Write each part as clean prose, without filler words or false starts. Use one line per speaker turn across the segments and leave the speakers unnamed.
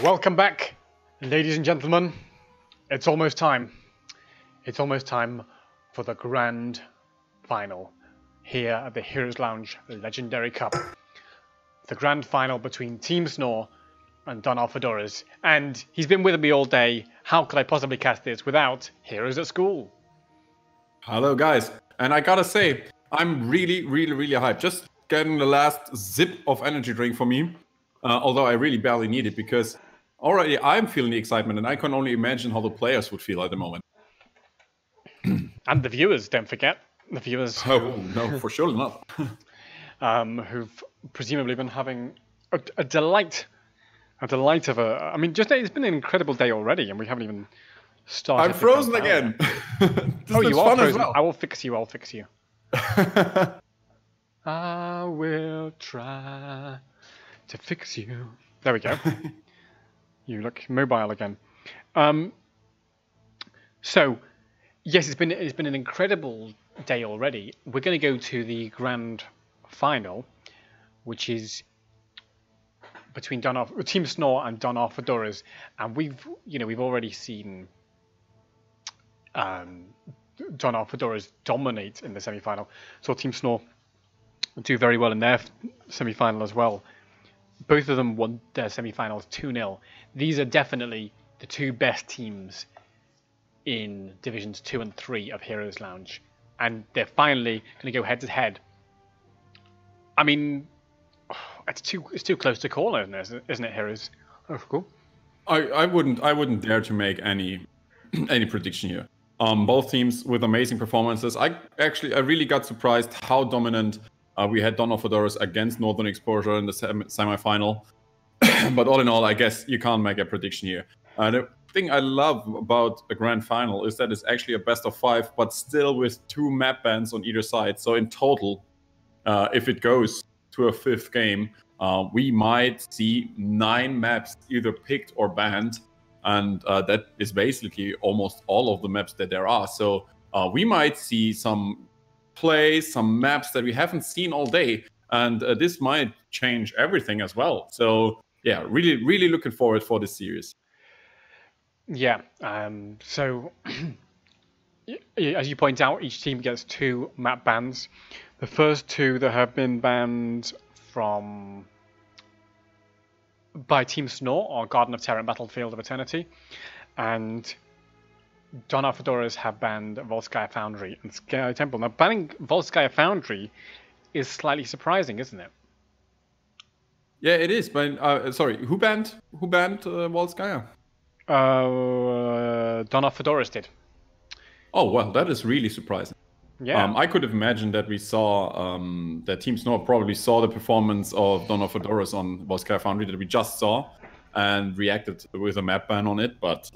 Welcome back, ladies and gentlemen. It's almost time. It's almost time for the grand final here at the Heroes Lounge Legendary Cup. The grand final between Team snOr and Fedoras. And he's been with me all day. How could I possibly cast this without Heroes at School?
Hello, guys. And I gotta say, I'm really hyped. Just getting the last zip of energy drink for me. Although I really barely need it because already I'm feeling the excitement and I can only imagine how the players would feel at the moment.
And the viewers, don't forget. The viewers
Oh, no, for sure not.
who've presumably been having a delight of I mean, it's been an incredible day already and we haven't even started.
I'm frozen again.
Oh, you are frozen. Well. I will fix you. I will try to fix you. There we go. You look mobile again. So, yes, it's been an incredible day already. We're going to go to the grand final, which is between Team snOr and Fedoras, and we've already seen Fedoras dominate in the semi-final. So Team snOr do very well in their semi-final as well. Both of them won their semi-finals 2-0. These are definitely the two best teams in Divisions 2 and 3 of Heroes Lounge. And they're finally going to go head-to-head. I mean, it's too close to call, isn't it, Heroes? Oh, cool.
I wouldn't dare to make any prediction here. Both teams with amazing performances. I really got surprised how dominant we had Fedoras against Northern Exposure in the semi-final. But all in all, I guess you can't make a prediction here. The thing I love about a grand final is that it's actually a best of 5, but still with 2 map bans on either side. So in total, if it goes to a 5th game, we might see 9 maps either picked or banned. And that is basically almost all of the maps that there are. So we might see some plays, some maps that we haven't seen all day. And this might change everything as well. So yeah, really looking forward for this series.
Yeah. So as you point out, each team gets 2 map bans. The first 2 that have been banned by Team snOr are Garden of Terror and Battlefield of Eternity, and Fedoras have banned Volskaya Foundry and Sky Temple. Now, banning Volskaya Foundry is slightly surprising, isn't it?
Yeah, it is. But sorry, who banned Volskaya?
Fedoras did.
Oh well, that is really surprising.
Yeah.
I could have imagined that we saw that Team snOr probably saw the performance of Fedoras on Volskaya Foundry that we just saw and reacted with a map ban on it. But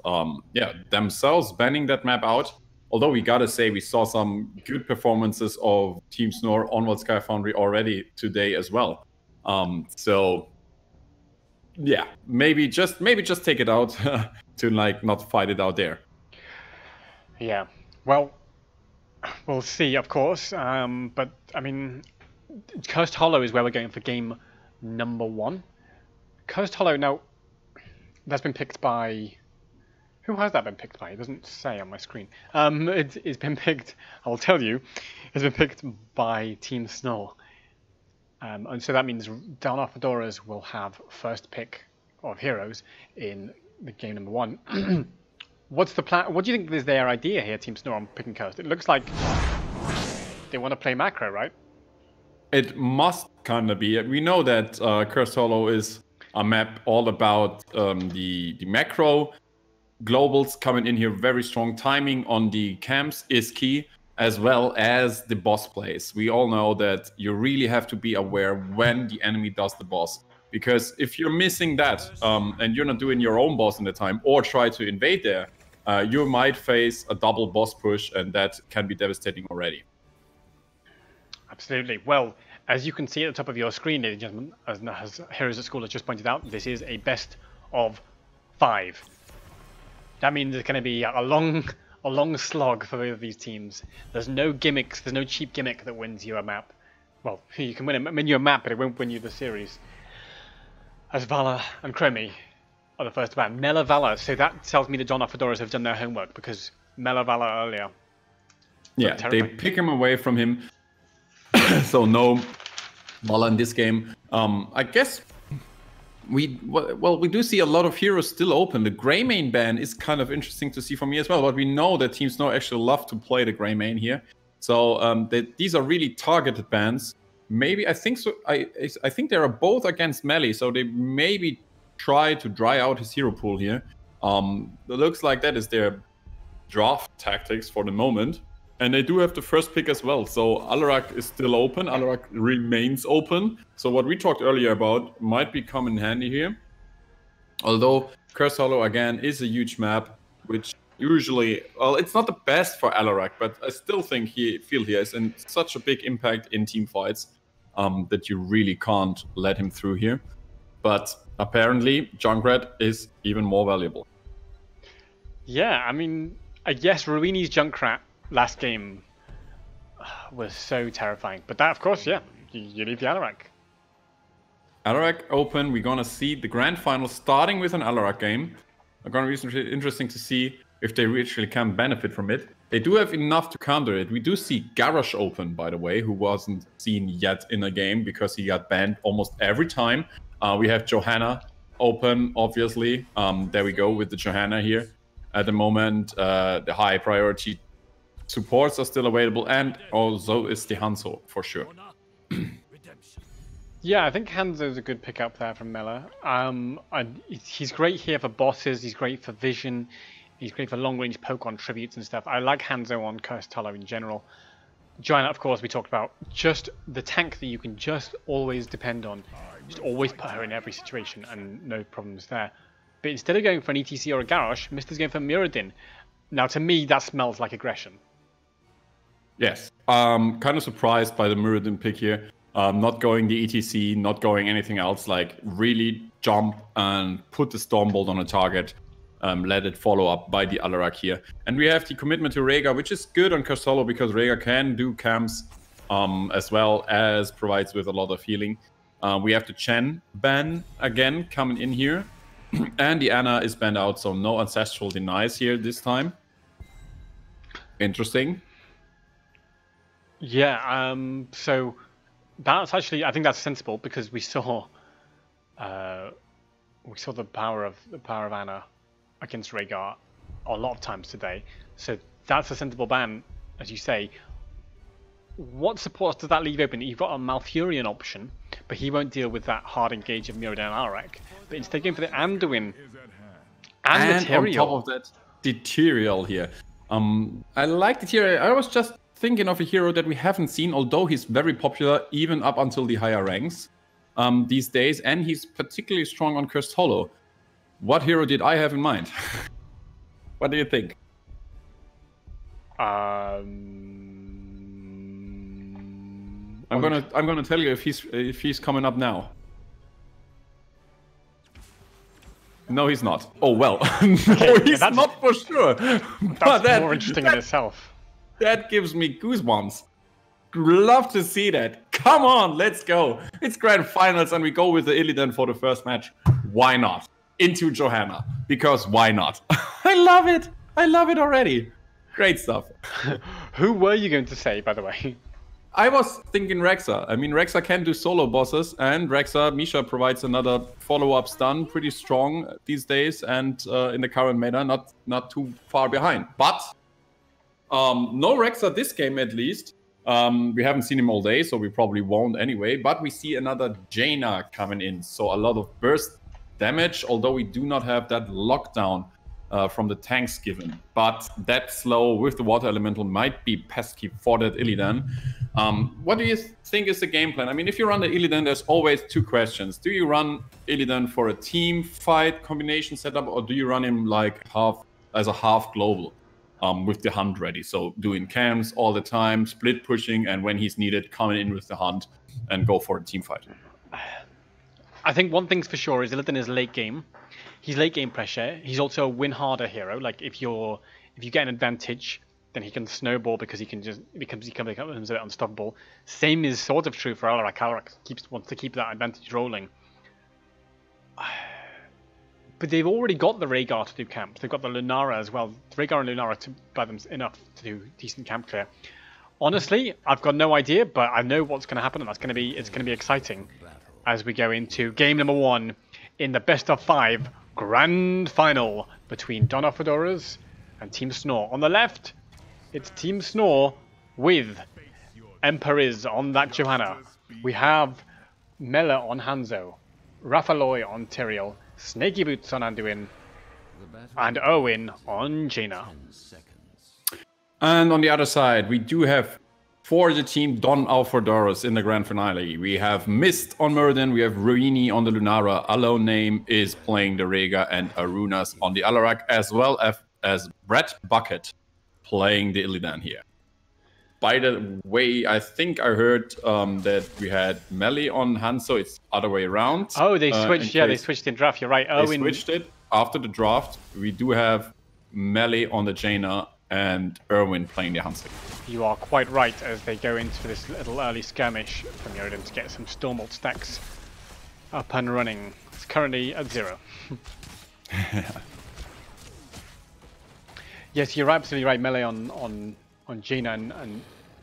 yeah, themselves banning that map out. Although we gotta say we saw some good performances of Team snOr on Volskaya Foundry already today as well. So yeah, maybe just take it out to not fight it out there.
Yeah. Well, we'll see, of course. But I mean, Cursed Hollow is where we're going for game number 1. Cursed Hollow, now, that's been picked by... Who has that been picked by? It doesn't say on my screen. It's been picked, I will tell you, it's been picked by Team snOr. And so that means Fedoras will have first pick of heroes in the game number 1. What's the plan? What do you think is their idea here, Team snOr, on picking Cursed? It looks like they want to play macro, right?
It must kind of be. We know that Cursed Hollow is a map all about the macro. Globals coming in here very strong. Timing on the camps is key, as well as the boss plays. We all know that you really have to be aware when the enemy does the boss. Because if you're missing that and you're not doing your own boss in the time or try to invade there, you might face a double boss push, and that can be devastating already.
Absolutely. Well, as you can see at the top of your screen, ladies and gentlemen, as Heroes at School has just pointed out, this is a best of 5. That means it's going to be a long slog for both of these teams. There's no gimmicks, there's no cheap gimmick that wins you a map. Well, you can win you a map, but it won't win you the series. As Vala and Chromie are the first to ban. Mela Valor, so that tells me the John Fedoras have done their homework, because Mela Valor earlier.
Yeah, they pick him away from him. So no Valor in this game. I guess we do see a lot of heroes still open. The Greymane ban is kind of interesting to see for me as well, but we know that Team snOr actually love to play the Greymane here. So these are really targeted bans. Maybe I think so. I think they are both against melee, so they maybe try to dry out his hero pool here. It looks like that is their draft tactics for the moment. And they do have the first pick as well. So Alarak is still open. Alarak remains open. So what we talked earlier about might be in handy here. Although Cursed Hollow, again, is a huge map, which usually, well, it's not the best for Alarak, but I still think he has such a big impact in team fights that you really can't let him through here. But apparently, Junkrat is even more valuable.
Yeah, I mean, I guess Ruini's Junkrat last game was so terrifying. But that, of course, yeah, you leave the Alarak.
Alarak open, we're going to see the grand final starting with an Alarak game. It's going to be interesting to see if they actually can benefit from it. They do have enough to counter it. We do see Garrosh open, by the way, who wasn't seen yet in a game because he got banned almost every time. We have Johanna open, obviously. There we go with the Johanna here. At the moment, the high priority supports are still available, and also is the Hanzo, for sure.
Yeah, I think Hanzo's a good pickup there from Mela. He's great here for bosses, he's great for vision, he's great for long-range poke on tributes and stuff. I like Hanzo on Cursed Hollow in general. Joanna, of course, we talked about, just the tank that you can just always depend on. Just always put her in every situation and no problems there. But instead of going for an ETC or a Garrosh, Mister's going for Muradin. Now, to me, that smells like aggression.
Yes. Kind of surprised by the Muradin pick here. Not going the ETC, not going anything else. Like, really jump and put the Stormbolt on a target. Let it follow up by the Alarak here. And we have the commitment to Rega, which is good on Cursed Hollow because Rega can do camps as well as provides with a lot of healing. We have the Chen ban again coming in here. And the Anna is banned out, so no Ancestral Denies here this time. Interesting.
Yeah, so that's actually, I think that's sensible because we saw the power of Anna against Rhaegar a lot of times today. So that's a sensible ban, as you say. What supports does that leave open? You've got a Malfurion option, but he won't deal with that hard engage of Muradin and Alarak. But instead going for the Anduin and Material.
On top of that, the Tyrael here. I like the Tyrael. I was just thinking of a hero that we haven't seen, although he's very popular even up until the higher ranks these days, and he's particularly strong on Cursed Hollow. What hero did I have in mind? What do you think? I'm gonna tell you if he's coming up now. No, he's not. Oh well. No, he's not for sure.
That's more interesting in itself.
That gives me goosebumps. Love to see that. Come on, let's go. It's grand finals and we go with the Illidan for the first match. Why not? Into Johanna. Because why not? I love it. I love it already. Great stuff.
Who were you going to say, by the way?
I was thinking Rexa. I mean, Rexa can do solo bosses, and Misha provides another follow-up stun, pretty strong these days, and in the current meta, not too far behind. But no Rexa this game, at least. We haven't seen him all day, so we probably won't anyway. But we see another Jaina coming in, so a lot of burst damage, although we do not have that lockdown from the tanks given. But that slow with the water elemental might be pesky for that Illidan. What do you think is the game plan? I mean, if you run the Illidan, there's always two questions. Do you run Illidan for a team fight combination setup, or do you run him like as a half global with the hunt ready? So doing camps all the time, split pushing, and when he's needed, coming in with the hunt and go for a team fight.
I think one thing's for sure is Illidan is late game. He's late game pressure. He's also a win harder hero. Like if you get an advantage, then he can snowball because he can becomes unstoppable. Same is sort of true for Alarak. Alarak wants to keep that advantage rolling. but they've already got the Rhaegar to do camps. They've got the Lunara as well. Rhaegar and Lunara by them enough to do decent camp clear. Honestly, I've got no idea, but I know what's going to happen, and it's going to be exciting as we go into game number 1 in the best of 5 grand final between Don of Fedoras and Team snOr. On the left, it's Team snOr with Emperiz on that Johanna. We have Mela on Hanzo, Rafaloy on Tyrael, Snaky Boots on Anduin, and Owen on Jaina.
And on the other side, we do have for the team Don of Fedoras in the grand finale. We have Mist on Muradin, we have Ruini on the Lunara, Alone Name is playing the Rhaegar, and Arunas on the Alarak, as well as Brett Bucket playing the Illidan here. By the way, I think I heard that we had Melee on Hanzo. It's other way around.
Oh, they switched. Yeah, they switched in draft. You're right.
They switched it after the draft. We do have Melee on the Jaina and Erwin playing the Hanzo.
You are quite right as they go into this little early skirmish from Muradin to get some Stormbolt stacks up and running. It's currently at 0. Yes, you're absolutely right. Melee on Jaina and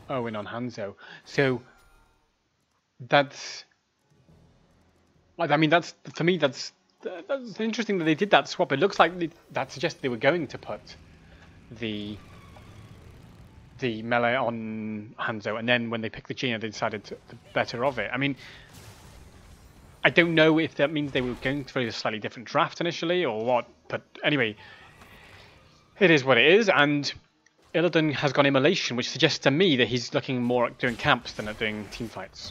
Owen on Hanzo. So that's, I mean, that's for me. That's interesting that they did that swap. It looks like that suggests they were going to put the Melee on Hanzo, and then when they picked the Jaina, they decided the better of it. I mean, I don't know if that means they were going for a slightly different draft initially or what, but anyway, it is what it is, and Illidan has gone Immolation, which suggests to me that he's looking more at doing camps than at doing team fights.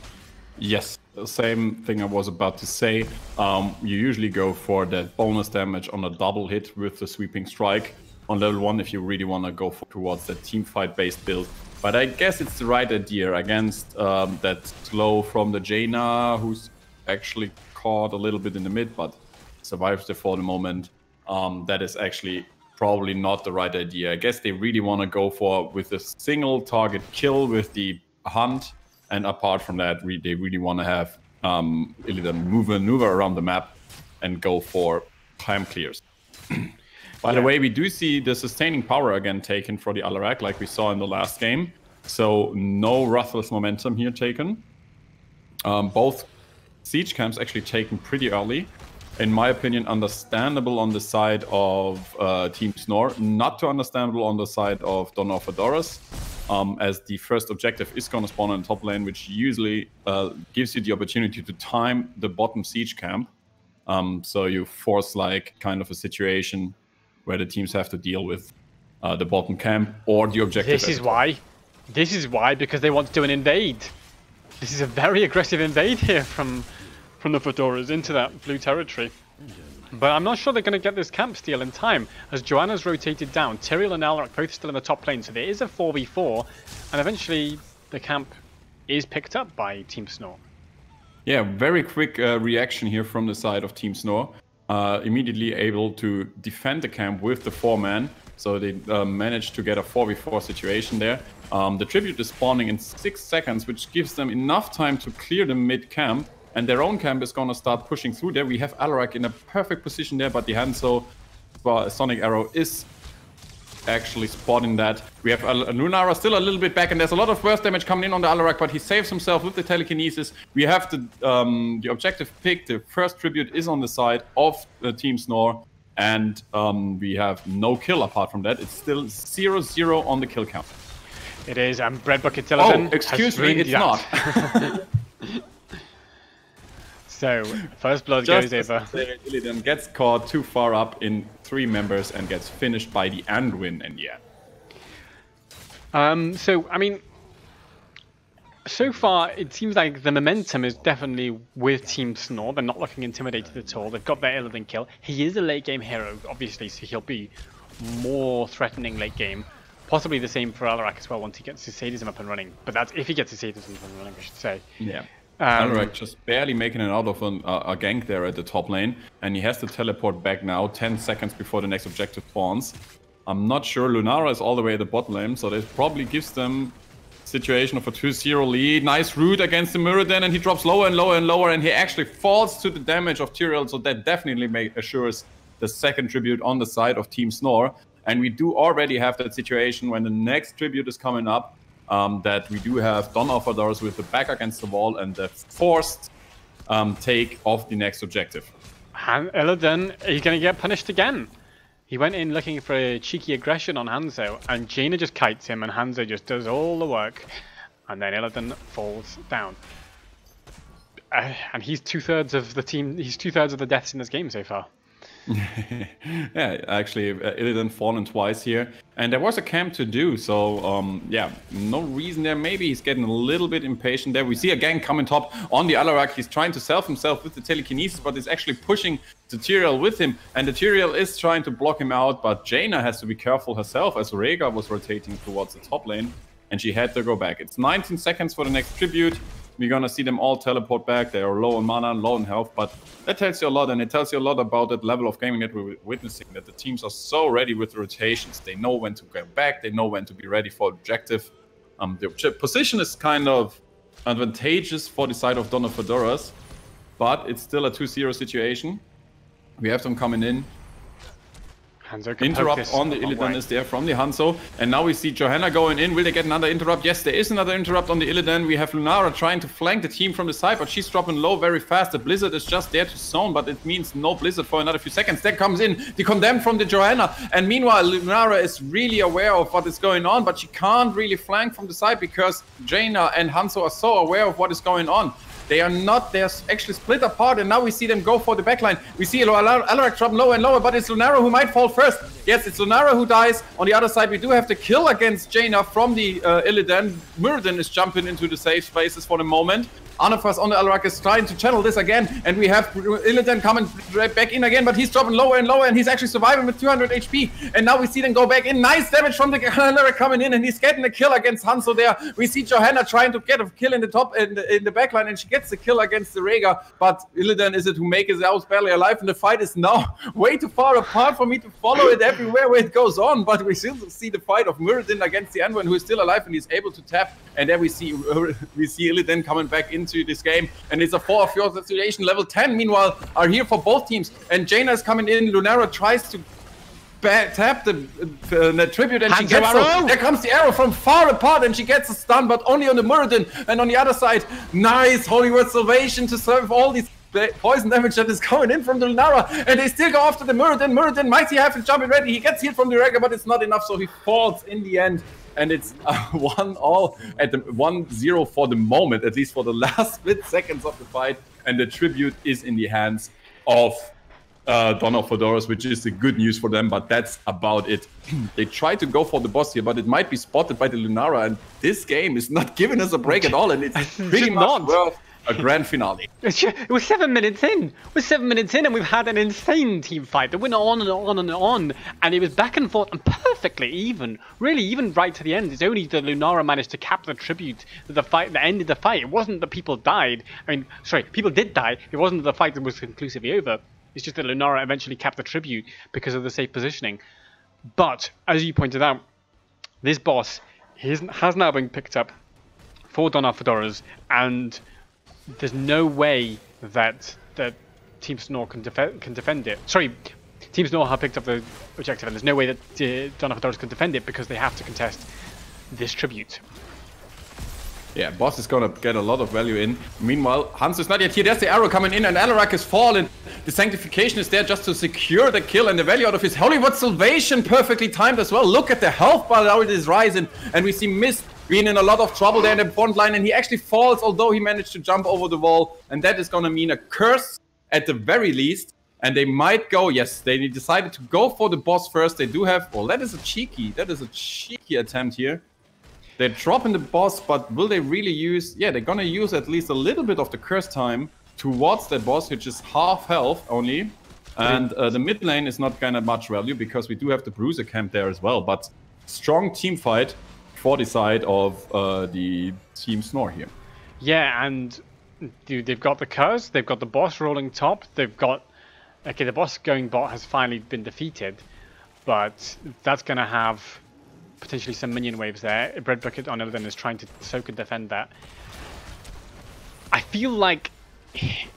Yes, the same thing I was about to say. You usually go for that bonus damage on a double hit with the sweeping strike on level 1 if you really want to go towards that team fight based build. But I guess it's the right idea against that slow from the Jaina, who's actually caught a little bit in the mid, but survives there for the moment. That is actually probably not the right idea. I guess they really want to go for with a single target kill with the hunt, and apart from that, they really want to have Illidan maneuver around the map and go for time clears. By the way, we do see the sustaining power again taken for the Alarak, like we saw in the last game. So no Ruthless momentum here taken. Both siege camps actually taken pretty early. In my opinion, understandable on the side of Team snOr, not too understandable on the side of Don of Fedoras, as the first objective is going to spawn in top lane, which usually gives you the opportunity to time the bottom siege camp. So you force like kind of a situation where the teams have to deal with the bottom camp or the objective.
This is why, because they want to do an invade. This is a very aggressive invade here from the Fedoras into that blue territory. But I'm not sure they're going to get this camp steal in time, as Johanna's rotated down. Tyrael and Alarak both still in the top lane, so there is a 4v4, and eventually the camp is picked up by Team snOr.
Yeah, very quick reaction here from the side of Team snOr. Immediately able to defend the camp with the 4-man, so they managed to get a 4v4 situation there. The tribute is spawning in 6 seconds, which gives them enough time to clear the mid camp, and their own camp is going to start pushing through there. We have Alarak in a perfect position there, but the Hanzo Sonic Arrow is actually spotting that. We have Lunara still a little bit back, and there's a lot of burst damage coming in on the Alarak, but he saves himself with the telekinesis. We have the objective pick. The first tribute is on the side of Team snOr, and we have no kill apart from that. It's still 0-0 on the kill count.
It is, and Bread Bucket Television.
Oh, excuse me, it's not.
So, first blood goes over.
Illidan gets caught too far up in 3 members and gets finished by the Anduin in the end.
So, I mean, so far it seems like the momentum is definitely with Team snOr. They're not looking intimidated at all. They've got their Illidan kill. He is a late game hero, obviously, so he'll be more threatening late game. Possibly the same for Alarak as well once he gets his sadism up and running. But that's if he gets his sadism up and running, I should say.
Yeah. Alarak just barely making it out of a gank there at the top lane, and he has to teleport back now 10 seconds before the next objective spawns. I'm not sure Lunara is all the way at the bot lane, so this probably gives them situation of a 2-0 lead. Nice root against the Muradin, and he drops lower and lower and lower, and he actually falls to the damage of Tyrael, so that definitely assures the second tribute on the side of Team snOr. And we do already have that situation when the next tribute is coming up, that we do have Fedoras with the back against the wall and the forced take of the next objective.
And Illidan, he's going to get punished again. He went in looking for a cheeky aggression on Hanzo, and Jaina just kites him, and Hanzo just does all the work. And then Illidan falls down. And he's 2/3 of the team, he's 2/3 of the deaths in this game so far.
Yeah, actually, Illidan fallen twice here. And there was a camp to do, so yeah, no reason there. Maybe he's getting a little bit impatient there. We see a gang coming top on the Alarak. He's trying to self himself with the telekinesis, but is actually pushing the Tyrael with him. And the Tyrael is trying to block him out, but Jaina has to be careful herself as Rhaegar was rotating towards the top lane. And she had to go back. It's 19 seconds for the next tribute. We're gonna see them all teleport back. They are low on mana, low on health, but that tells you a lot, and it tells you a lot about that level of gaming that we're witnessing, that the teams are so ready with the rotations. They know when to go back, they know when to be ready for objective. The position is kind of advantageous for the side of Fedoras, but it's still a 2-0 situation. We have them coming in. Interrupt on the Illidan is there from the Hanzo. And now we see Johanna going in. Will they get another interrupt? Yes, there is another interrupt on the Illidan. We have Lunara trying to flank the team from the side, but she's dropping low very fast. The Blizzard is just there to zone, but it means no Blizzard for another few seconds. Then comes in the Condemned from the Johanna. And meanwhile, Lunara is really aware of what is going on, but she can't really flank from the side because Jaina and Hanzo are so aware of what is going on. They are not, they're actually split apart, and now we see them go for the backline. We see Alarak drop lower and lower, but it's Lunara who might fall first. Yes, it's Lunara who dies. On the other side, we do have the kill against Jaina from the Illidan. Muradin is jumping into the safe spaces for the moment. Anafas on the Alarak is trying to channel this again, and we have Illidan coming back in again, but he's dropping lower and lower, and he's actually surviving with 200 HP. And now we see them go back in. Nice damage from the Alarak coming in, and he's getting a kill against Hanzo there. We see Johanna trying to get a kill in the top, in the backline, and she gets the kill against the Rhaegar. But Illidan is it who makes it out barely alive, and the fight is now way too far apart for me to follow it everywhere where it goes on. But we still see the fight of Muradin against the Anduin, who is still alive, and he's able to tap. And there we see Illidan coming back into this game, and it's a 4-4 situation. Level 10 meanwhile are here for both teams, and Jaina is coming in. Lunara tries to tap the tribute, and she gets there comes the arrow from far apart, and she gets a stun, but only on the Muradin. And on the other side, nice Holy Word Salvation to serve all these poison damage that is coming in from the Lunara, and they still go after the Muradin. Muradin might have to jump in ready. He gets healed from the Rhaegar, but it's not enough, so he falls in the end. And it's 1-all at the 1-0 for the moment, at least for the last split seconds of the fight. And the tribute is in the hands of Fedoras, which is the good news for them, but that's about it. They try to go for the boss here, but it might be spotted by the Lunara, and this game is not giving us a break at all, and it's pretty much worth a grand finale.
It was 7 minutes in. We're 7 minutes in, and we've had an insane team fight that went on and on and on, and it was back and forth and perfectly even. Really, even right to the end. It's only that Lunara managed to cap the tribute that ended the fight. It wasn't that people died. I mean, sorry, people did die. It wasn't that the fight was conclusively over. It's just that Lunara eventually capped the tribute because of the safe positioning. But as you pointed out, this boss has now been picked up for Fedoras, and there's no way that Team snOr can defend it. Sorry, Team snOr have picked up the objective, and there's no way that Fedoras can defend it because they have to contest this tribute.
Yeah, boss is gonna get a lot of value in. Meanwhile, Hans is not yet here. There's the arrow coming in, and Alarak is fallen. The sanctification is there just to secure the kill, and the value out of his Holy Word Salvation perfectly timed as well. Look at the health bar, how it is rising, and we see Mist being in a lot of trouble there in the front line, and he actually falls, although he managed to jump over the wall, and that is gonna mean a curse at the very least. And they might go, yes, they decided to go for the boss first. They do have, well, that is a cheeky attempt here. They're dropping the boss, but will they really use, yeah, they're gonna use at least a little bit of the curse time towards that boss, which is half health only. And the mid lane is not gonna much value because we do have the Bruiser camp there as well, but strong team fight for the side of the Team snOr here.
Yeah, and they've got the curse, they've got the boss rolling top, they've got, okay, the boss going bot has finally been defeated, but that's going to have potentially some minion waves there. Bread Bucket on Illidan is trying to soak and defend that. I feel like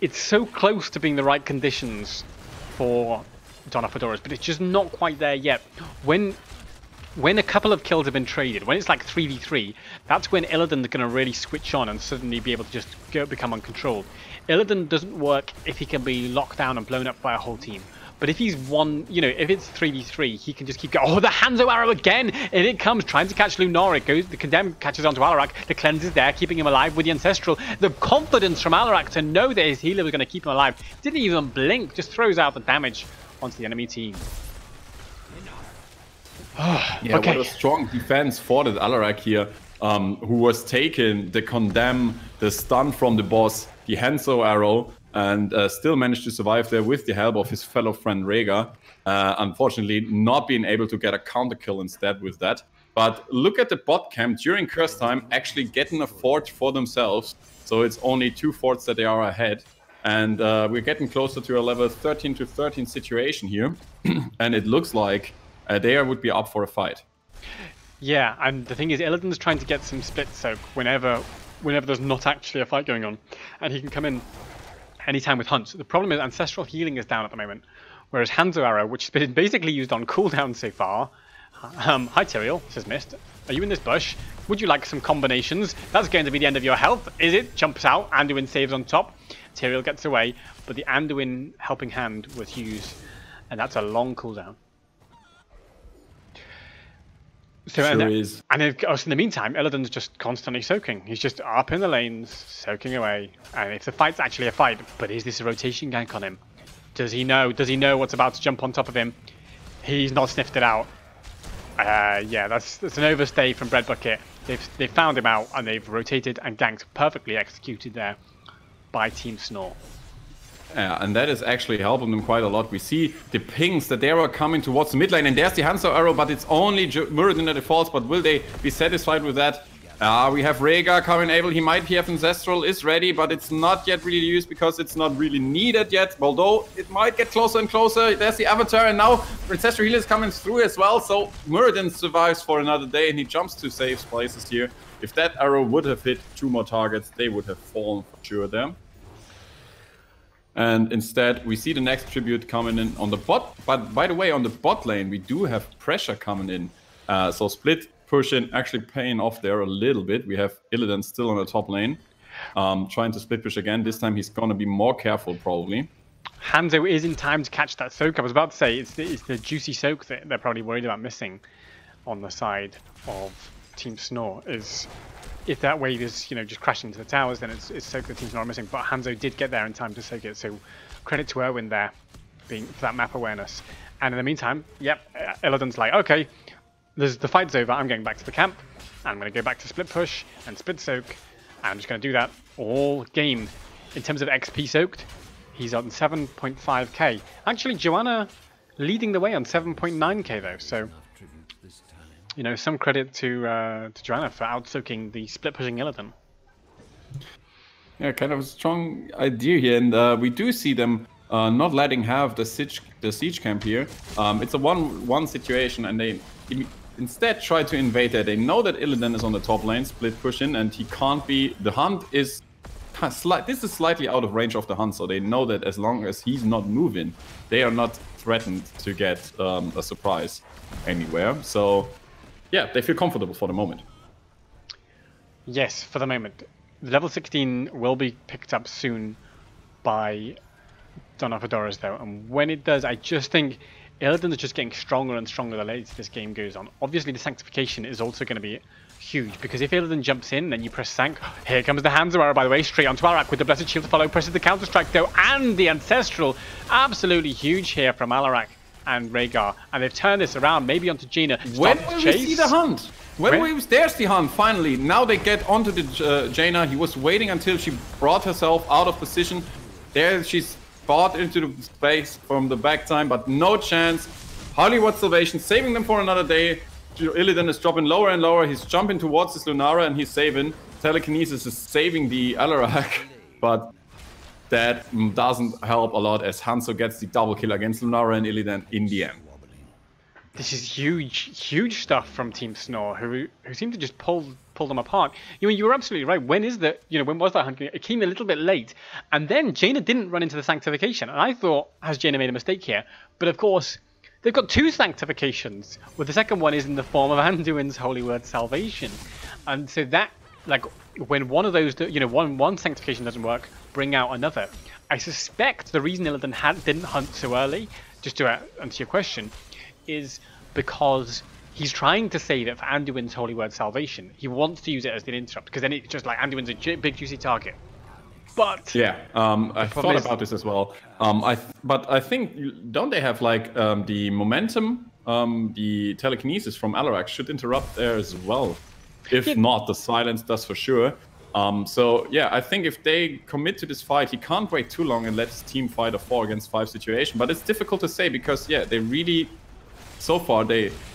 it's so close to being the right conditions for Donna Fedoras, but it's just not quite there yet. When a couple of kills have been traded, when it's like 3v3, that's when Illidan's going to really switch on and suddenly be able to just become uncontrolled. Illidan doesn't work if he can be locked down and blown up by a whole team. But if he's one, you know, if it's 3v3, he can just keep going. Oh, the Hanzo arrow again! And it comes, trying to catch Lunara. It goes, the Condemn catches onto Alarak. The Cleanse is there, keeping him alive with the Ancestral. The confidence from Alarak to know that his healer was going to keep him alive. Didn't even blink, just throws out the damage onto the enemy team.
Yeah,
okay.
What a strong defense for the Alarak here, who was taking the Condemn, the stun from the boss, the Hanzo arrow, and still managed to survive there with the help of his fellow friend Rhaegar. Unfortunately, not being able to get a counter kill instead with that. But look at the bot camp during curse time, actually getting a fort for themselves. So it's only 2 forts that they are ahead. And we're getting closer to a level 13 to 13 situation here. And it looks like they would be up for a fight.
Yeah, and the thing is, Illidan's trying to get some split soak whenever there's not actually a fight going on. And he can come in anytime with hunts. The problem is Ancestral healing is down at the moment, whereas Hanzo arrow, which has been basically used on cooldown so far. Hi Tyrael, says Mist. Are you in this bush? Would you like some combinations? That's going to be the end of your health, is it? Jumps out, Anduin saves on top. Tyrael gets away, but the Anduin helping hand was used, and that's a long cooldown. So,
sure
and
is.
And in the meantime, Illidan's just constantly soaking. He's just up in the lanes, soaking away. And if the fight's actually a fight, but is this a rotation gank on him? Does he know? Does he know what's about to jump on top of him? He's not sniffed it out. Yeah, that's an overstay from Breadbucket. They've found him out and they've rotated and ganked, perfectly executed there by Team snOr.
Yeah, and that is actually helping them quite a lot. We see the pings that they are coming towards the mid lane, and there's the Hanzo arrow, but it's only Muradin that it falls. But will they be satisfied with that? We have Rhaegar coming able. He might have Ancestral is ready, but it's not yet really used because it's not really needed yet. Although it might get closer and closer. There's the Avatar, and now Ancestral healer is coming through as well. So Muradin survives for another day, and he jumps to safe places here. If that arrow would have hit 2 more targets, they would have fallen for sure there. And instead, we see the next tribute coming in on the bot. But by the way, on the bot lane, we do have pressure coming in. So split pushing actually paying off there a little bit. We have Illidan still on the top lane, trying to split push again. This time he's going to be more careful, probably.
Hanzo is in time to catch that soak. I was about to say, it's the juicy soak that they're probably worried about missing on the side of Team snOr. Is if that wave is, you know, just crashing into the towers, then it's soak that Team snOr are missing. But Hanzo did get there in time to soak it, so credit to Erwin there for that map awareness. And in the meantime, yep, Illidan's like, okay, the fight's over, I'm going back to the camp, and I'm going to go back to split push and split soak, and I'm just going to do that all game. In terms of XP soaked, he's on 7.5k. Actually, Joanna leading the way on 7.9k though, so you know, some credit to Joanna for out-soaking the split-pushing Illidan.
Yeah, kind of a strong idea here, and we do see them not letting have the siege camp here. It's a 1-1 situation, and they instead try to invade there. They know that Illidan is on the top lane, split pushing, and he can't be... The Hunt is... This is slightly out of range of the Hunt, so they know that as long as he's not moving, they are not threatened to get a surprise anywhere. So... yeah, they feel comfortable for the moment.
Yes, for the moment. Level 16 will be picked up soon by Donna Fedoras, though. And when it does, I just think Illidan is just getting stronger and stronger the later this game goes on. Obviously, the Sanctification is also going to be huge, because if Illidan jumps in, then you press Sank. Here comes the Hanzo arrow, by the way, straight onto Alarak with the Blessed Shield to follow. Presses the Counter-Strike, though, and the Ancestral. Absolutely huge here from Alarak and Rhaegar, and they've turned this around, maybe onto Jaina.
When will we see the Hunt? There's the Hunt, finally. Now they get onto the Jaina. He was waiting until she brought herself out of position. There she's bought into the space from the back time, but no chance. Hollywood Salvation saving them for another day. Illidan is dropping lower and lower. He's jumping towards this Lunara and he's saving. Telekinesis is saving the Alarak, but that doesn't help a lot as Hanzo gets the double kill against Lunara and Illidan in the end.
This is huge stuff from Team snOr, who seem to just pull them apart. You were absolutely right. When was that hunt? It came a little bit late, and then Jaina didn't run into the sanctification, and I thought, has Jaina made a mistake here? But of course, they've got two sanctifications. Well, the second one is in the form of Anduin's holy word salvation, and so that, like, when one of those, one sanctification doesn't work, bring out another. I suspect the reason Illidan didn't hunt so early, just to answer your question, is because he's trying to save it for Anduin's holy word salvation. He wants to use it as the interrupt, because then it's just like Anduin's a big juicy target. But
yeah, I thought about this as well. But I think, don't they have like the momentum, the telekinesis from Alarak should interrupt there as well. If not, the silence does for sure. So yeah, I think if they commit to this fight, he can't wait too long and let his team fight a 4 against 5 situation. But it's difficult to say because yeah, they really. So far,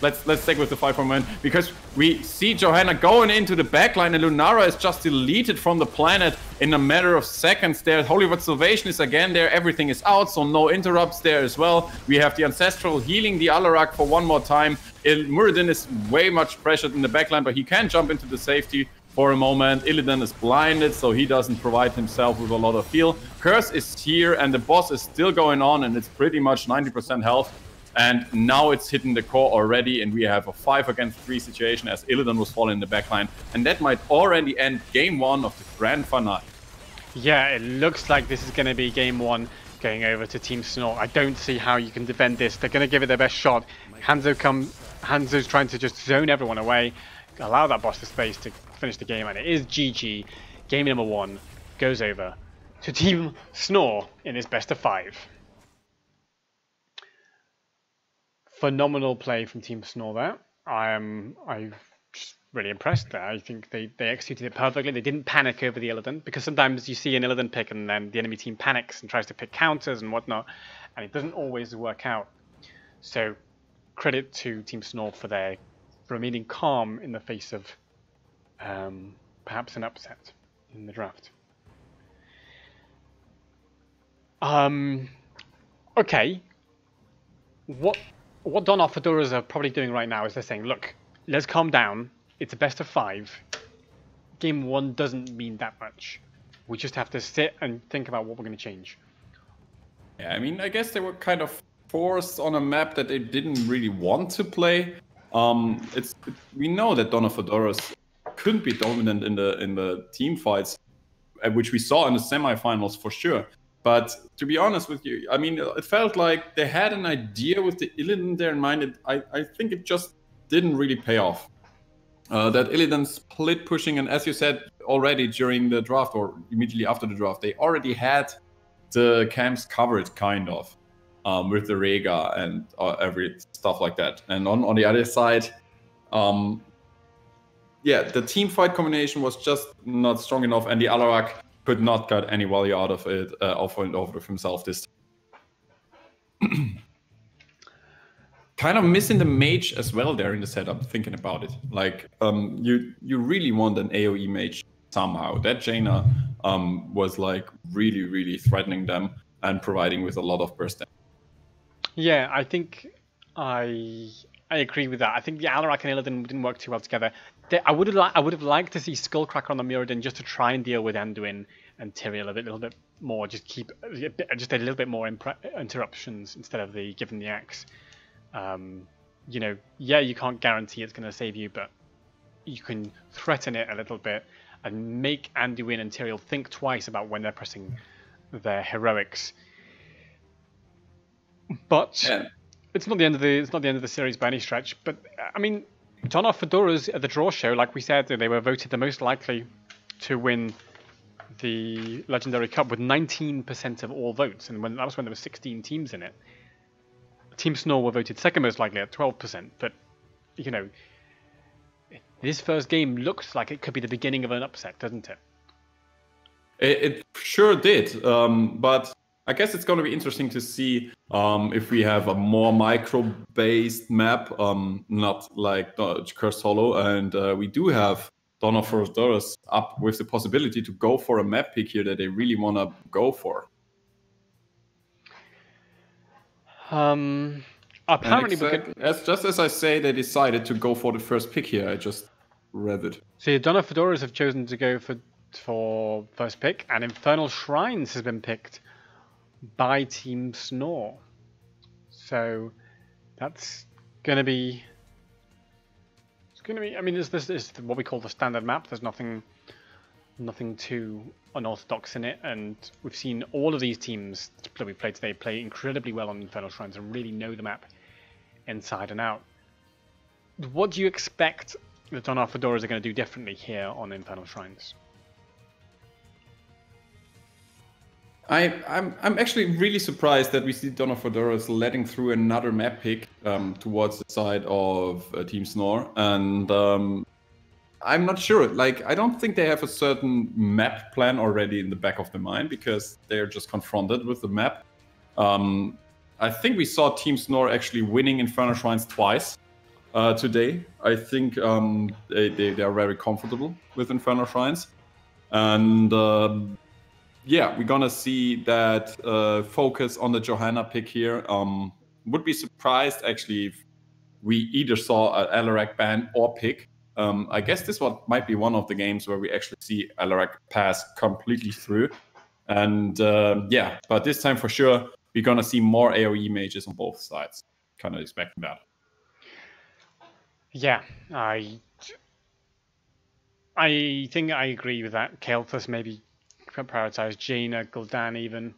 let's stick with the fight for a moment, because we see Johanna going into the backline and Lunara is just deleted from the planet in a matter of seconds there. Holy Word Salvation is again there, everything is out, so no interrupts there as well. We have the Ancestral healing the Alarak for one more time. Muradin is way much pressured in the backline, but he can jump into the safety for a moment. Illidan is blinded, so he doesn't provide himself with a lot of heal. Curse is here, and the boss is still going on, and it's pretty much 90% health. And now it's hitting the core already, and we have a 5 against 3 situation as Illidan was falling in the backline. And that might already end game 1 of the grand finale.
Yeah, it looks like this is going to be game 1 going over to Team snOr. I don't see how you can defend this. They're going to give it their best shot. Hanzo's trying to just zone everyone away, allow that boss the space to finish the game, and it is GG. Game number 1 goes over to Team snOr in its best of 5. Phenomenal play from Team snOr there. I'm just really impressed there. I think they executed it perfectly. They didn't panic over the Illidan, because sometimes you see an Illidan pick and then the enemy team panics and tries to pick counters and whatnot, and it doesn't always work out. So credit to Team snOr for remaining calm in the face of perhaps an upset in the draft. Okay. What Donor Fedoras are probably doing right now is they're saying, look, let's calm down. It's a best of 5. Game 1 doesn't mean that much. We just have to sit and think about what we're going to change.
Yeah, I mean, I guess they were kind of forced on a map that they didn't really want to play. We know that Donor Fedoras couldn't be dominant in the team fights, which we saw in the semifinals for sure. But to be honest with you, I mean, it felt like they had an idea with the Illidan there in mind. I think it just didn't really pay off. That Illidan split pushing, and as you said already during the draft or immediately after the draft, they already had the camps covered kind of with the Rega and every stuff like that. And on the other side, yeah, the team fight combination was just not strong enough, and the Alarak could not get any value out of it, over himself this time. Kind of missing the mage as well there in the setup, thinking about it. Like, you really want an AoE mage somehow. That Jaina was like really threatening them and providing with a lot of burst damage.
Yeah, I think I agree with that. I think the Alarak and Illidan didn't work too well together. I would have liked to see Skullcracker on the Muradin just to try and deal with Anduin and Tyrael a little bit more. Just keep just a little bit more interruptions instead of giving the axe. Yeah, you can't guarantee it's going to save you, but you can threaten it a little bit and make Anduin and Tyrael think twice about when they're pressing their heroics. But yeah. It's not the end of the series by any stretch. But I mean, Donor Fedoras at the draw show, like we said, they were voted the most likely to win the Legendary Cup with 19% of all votes, and that was when there were 16 teams in it. Team snOr were voted second most likely at 12%. But this first game looks like it could be the beginning of an upset, doesn't it?
It sure did, but I guess it's going to be interesting to see if we have a more micro-based map, not like Cursed Hollow, and we do have Donor Fedoras up with the possibility to go for a map pick here that they really want to go for.
Apparently, we could.
Just as I say, they decided to go for the first pick here. I just read it.
So Donna Fedoras have chosen to go for first pick, and Infernal Shrines has been picked by Team snOr. So that's going to be. It's going to be. I mean, this is what we call the standard map. There's nothing too unorthodox in it, and we've seen all of these teams that we've played today play incredibly well on Infernal Shrines and really know the map inside and out. What do you expect that Donna Fedoras are going to do differently here on Infernal Shrines?
I'm actually really surprised that we see Donna Fedoras letting through another map pick towards the side of Team snOr, and I'm not sure. Like, I don't think they have a certain map plan already in the back of their mind because they're just confronted with the map. I think we saw Team snOr actually winning Infernal Shrines twice today. I think they are very comfortable with Infernal Shrines, and yeah, we're gonna see that focus on the Johanna pick here. Would be surprised actually if we either saw an Alarak ban or pick. I guess this one might be one of the games where we actually see Alarak pass completely through. And yeah, but this time for sure, we're gonna see more AoE mages on both sides. Kind of expecting that.
Yeah, I think I agree with that. Kael'thas maybe prioritize Jaina, Gul'dan even.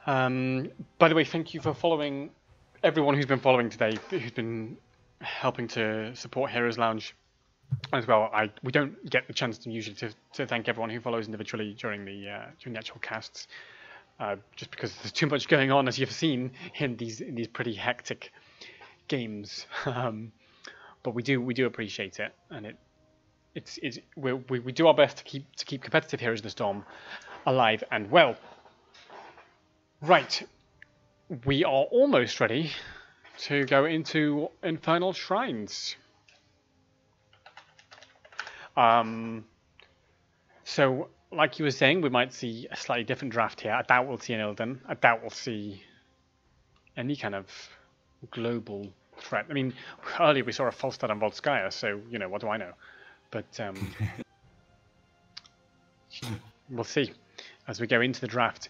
By the way, thank you for following everyone who's been following today, who's been helping to support Heroes Lounge as well. We don't get the chance to usually to thank everyone who follows individually during the actual casts, just because there's too much going on, as you've seen in these pretty hectic games. But we do appreciate it, and we do our best to keep competitive Heroes of the Storm alive and well. Right, we are almost ready to go into Infernal Shrines. So, like you were saying, we might see a slightly different draft here. I doubt we'll see an Illidan. I doubt we'll see any kind of global threat. I mean, earlier we saw a Falstad on Volskaya, so, you know, what do I know? But we'll see as we go into the draft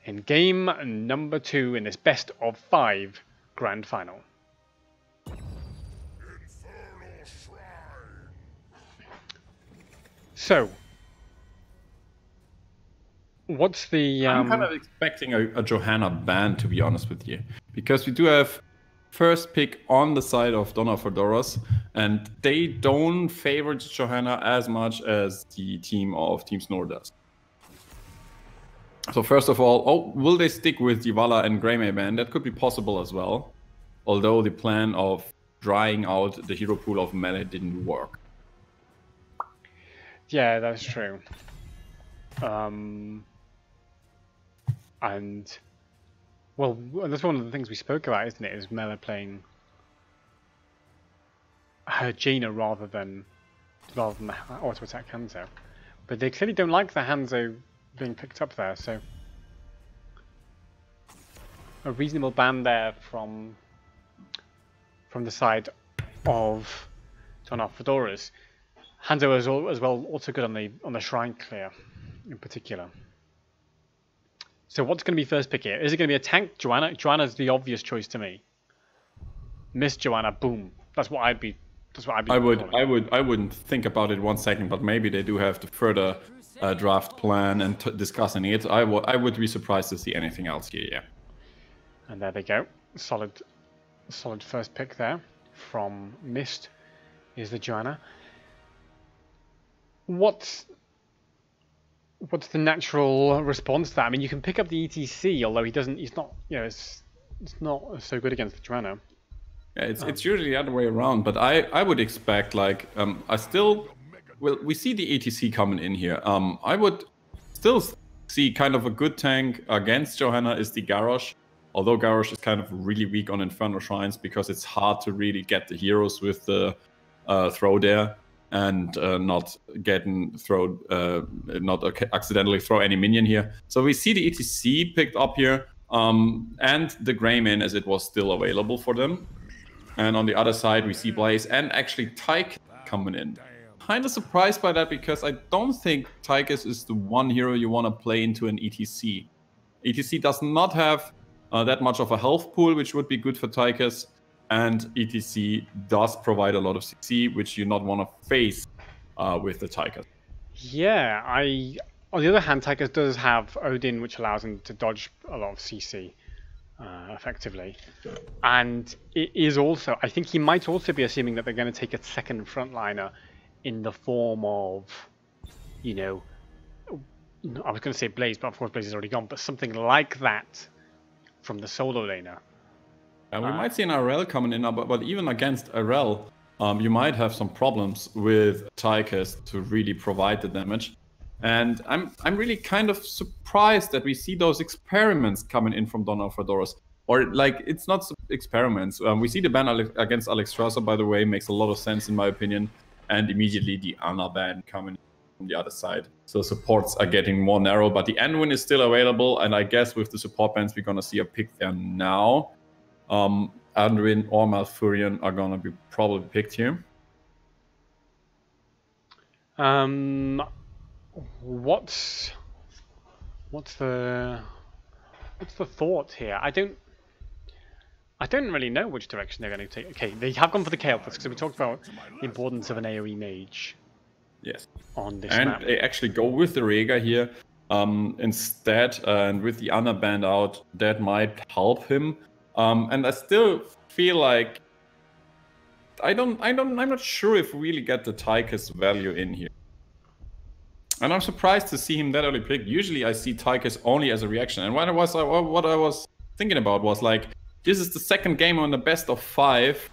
in game number 2 in this best of 5 grand final. So, what's the...
I'm kind of expecting a Johanna ban, to be honest with you, because we do have first pick on the side of Donna Fedoras, and they don't favor Johanna as much as the team of Team snOr does. So first of all, will they stick with Divala and Greymane ban? That could be possible as well, although the plan of drying out the hero pool of melee didn't work.
Yeah, that's true. And well, that's one of the things we spoke about, isn't it? Is Mela playing her Jaina rather than the auto attack Hanzo, but they clearly don't like the Hanzo being picked up there. So a reasonable ban there from the side of Donna Fedoras. Hanzo is as well also good on the shrine clear in particular. So what's going to be first pick here? Is it going to be a tank Johanna? Johanna's the obvious choice to me. Miss Johanna, boom. That's what I'd be.
I wouldn't think about it 1 second, but maybe they do have the further draft plan and discussing it. I would be surprised to see anything else here. Yeah.
And there they go. Solid first pick there from Mist is the Johanna. What's the natural response to that? I mean, you can pick up the ETC, although he's not, you know, it's not so good against the Johanna.
Yeah, it's usually the other way around, but I would expect, like, we see the ETC coming in here. I would still see kind of a good tank against Johanna is the Garrosh, although Garrosh is kind of really weak on Infernal Shrines because it's hard to really get the heroes with the throw there and not accidentally throw any minion here. So we see the ETC picked up here. and the Greymane as it was still available for them. And on the other side, we see Blaze and actually Tyke coming in. Kind of surprised by that because I don't think Tychus is the one hero you want to play into an ETC. ETC does not have that much of a health pool, which would be good for Tychus. And ETC does provide a lot of CC, which you not want to face with the Tychus.
Yeah, on the other hand, Tychus does have Odin, which allows him to dodge a lot of CC effectively. And it is also, I think he might also be assuming that they're going to take a second frontliner in the form of, you know, I was going to say Blaze, but of course Blaze is already gone, but something like that from the solo laner.
And we might see an RL coming in, but even against RL, you might have some problems with Tychus to really provide the damage. And I'm really kind of surprised that we see those experiments coming in from Donna Fedoras. Or, like, it's not experiments. We see the ban against Alex Strasser, by the way, makes a lot of sense in my opinion. And immediately the Ana ban coming from the other side. So supports are getting more narrow, but the Anduin is still available. And I guess with the support bans, we're going to see a pick there now. Anduin or Malfurion are going to be probably picked here.
What's the thought here? I don't really know which direction they're going to take. Okay, they have gone for the Kael'thas because we talked about the importance of an AoE mage.
Yes.
On this
and
map.
They actually go with the Rhaegar here instead, and with the Ana band out, that might help him. And I still feel like I'm not sure if we really get the Tychus value in here. And I'm surprised to see him that early picked. Usually I see Tychus only as a reaction. And what I was thinking about was like, this is the second game on the best of 5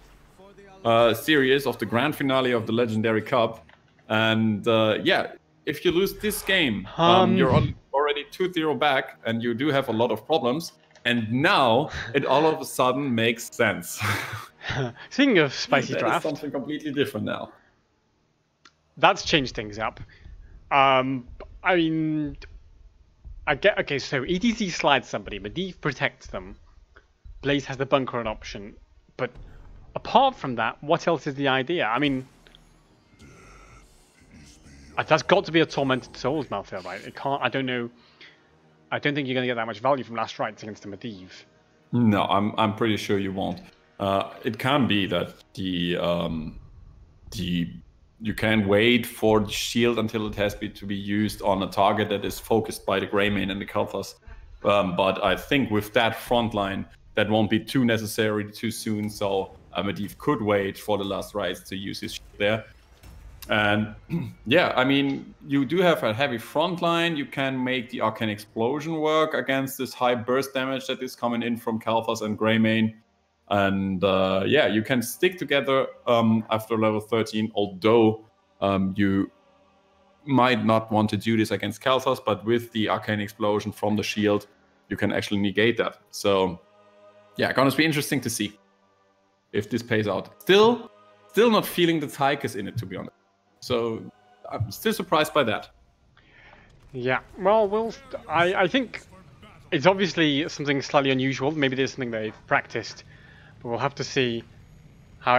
series of the grand finale of the Legendary Cup. And yeah, if you lose this game, you're already 2-0 back and you do have a lot of problems. And now it all of a sudden makes sense.
Speaking of spicy
that
draft,
is something completely different now.
That's changed things up. I mean, okay. So ETC slides somebody, Medivh protects them. Blaze has the bunker an option, but apart from that, what else is the idea? I mean, that's got to be a Tormented Souls Malthael, right? It can't. I don't know. I don't think you're going to get that much value from Last Rites against the Medivh.
No, I'm pretty sure you won't. It can be that you can wait for the shield until it has to be used on a target that is focused by the Greymane and the Kael'thas. But I think with that front line, that won't be too necessary too soon. So Medivh could wait for the Last Rites to use his shield there. And yeah, I mean, you do have a heavy front line. You can make the Arcane Explosion work against this high burst damage that is coming in from Kael'thas and Greymane. And yeah, you can stick together after level 13, although you might not want to do this against Kael'thas, but with the Arcane Explosion from the shield, you can actually negate that. So yeah, gonna be interesting to see if this pays out. Still not feeling the Tychus in it, to be honest. So I'm still surprised by that.
Yeah, well, I think it's obviously something slightly unusual. Maybe there's something they've practiced, but we'll have to see how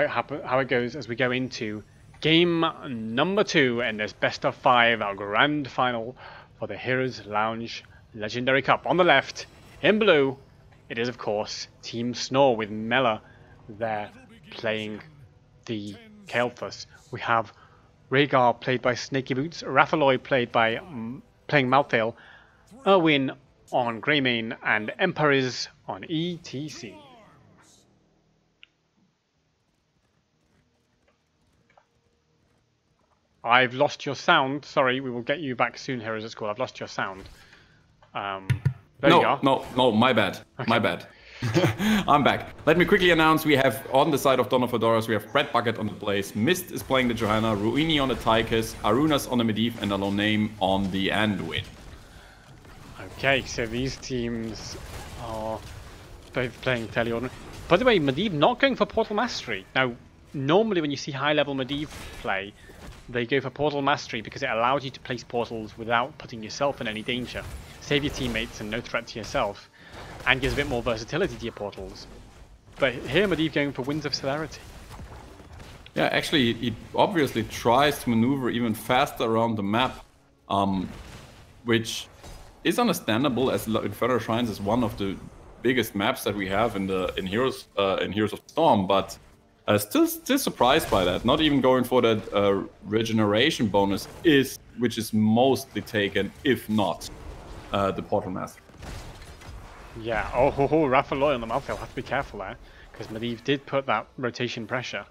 it goes as we go into game number 2 and this best of 5, our grand final for the Heroes Lounge Legendary Cup. On the left, in blue, it is of course Team snOr with Mela there playing the Kael'thas. We have Rhaegar played by Snaky Boots, Rathaloi playing Malthael, Erwin on Greymane, and Emperors on ETC. I've lost your sound. Sorry, we will get you back soon, Heroes at School. I've lost your sound. There you are.
No, my bad. Okay. My bad. I'm back. Let me quickly announce we have on the side of Donna Fedoras, we have Brett Bucket on the Blaze, Mist is playing the Johanna, Ruini on the Tychus, Arunas on the Medivh, and Aloname on the Anduin.
Okay, so these teams are both playing fairly ordinary. By the way, Medivh not going for Portal Mastery. Now, normally when you see high-level Medivh play, they go for Portal Mastery because it allows you to place portals without putting yourself in any danger. Save your teammates and no threat to yourself. and gives a bit more versatility to your portals. But here, Medivh going for Winds of Celerity.
Yeah, actually, he obviously tries to maneuver even faster around the map, which is understandable, as Fedoras Shrines is one of the biggest maps that we have in Heroes of Storm. But still surprised by that. Not even going for that regeneration bonus which is mostly taken, if not the Portal Master.
Yeah, oh, Rafa Loy on the mouth, they'll have to be careful there, because Medivh did put that rotation pressure.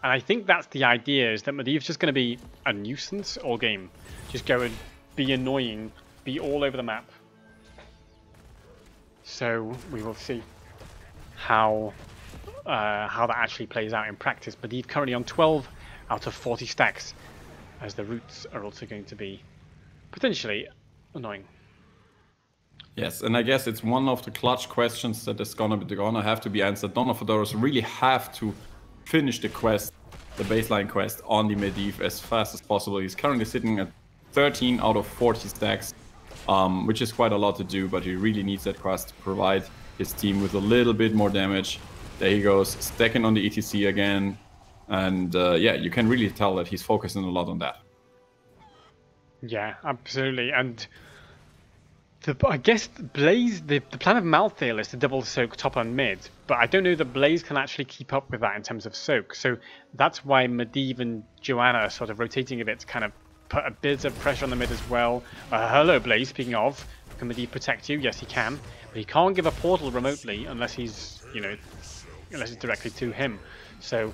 And I think that's the idea, is that Medivh's just going to be a nuisance all game. Just go and be annoying, be all over the map. So we will see how that actually plays out in practice. Medivh currently on 12 out of 40 stacks, as the roots are also going to be potentially annoying.
Yes, and I guess it's one of the clutch questions that is gonna have to be answered. Dawn of Fedoras really have to finish the quest, the baseline quest on the Medivh as fast as possible. He's currently sitting at 13 out of 40 stacks, which is quite a lot to do, but he really needs that quest to provide his team with a little bit more damage. There he goes, stacking on the ETC again, and yeah, you can really tell that he's focusing a lot on that.
Yeah, absolutely, and I guess Blaze, the plan of Malthael is to double soak top and mid, but I don't know that Blaze can actually keep up with that in terms of soak. So that's why Medivh and Joanna are sort of rotating a bit to kind of put a bit of pressure on the mid as well. Hello Blaze, speaking of, can Medivh protect you? Yes he can, but he can't give a portal remotely unless he's, unless it's directly to him. So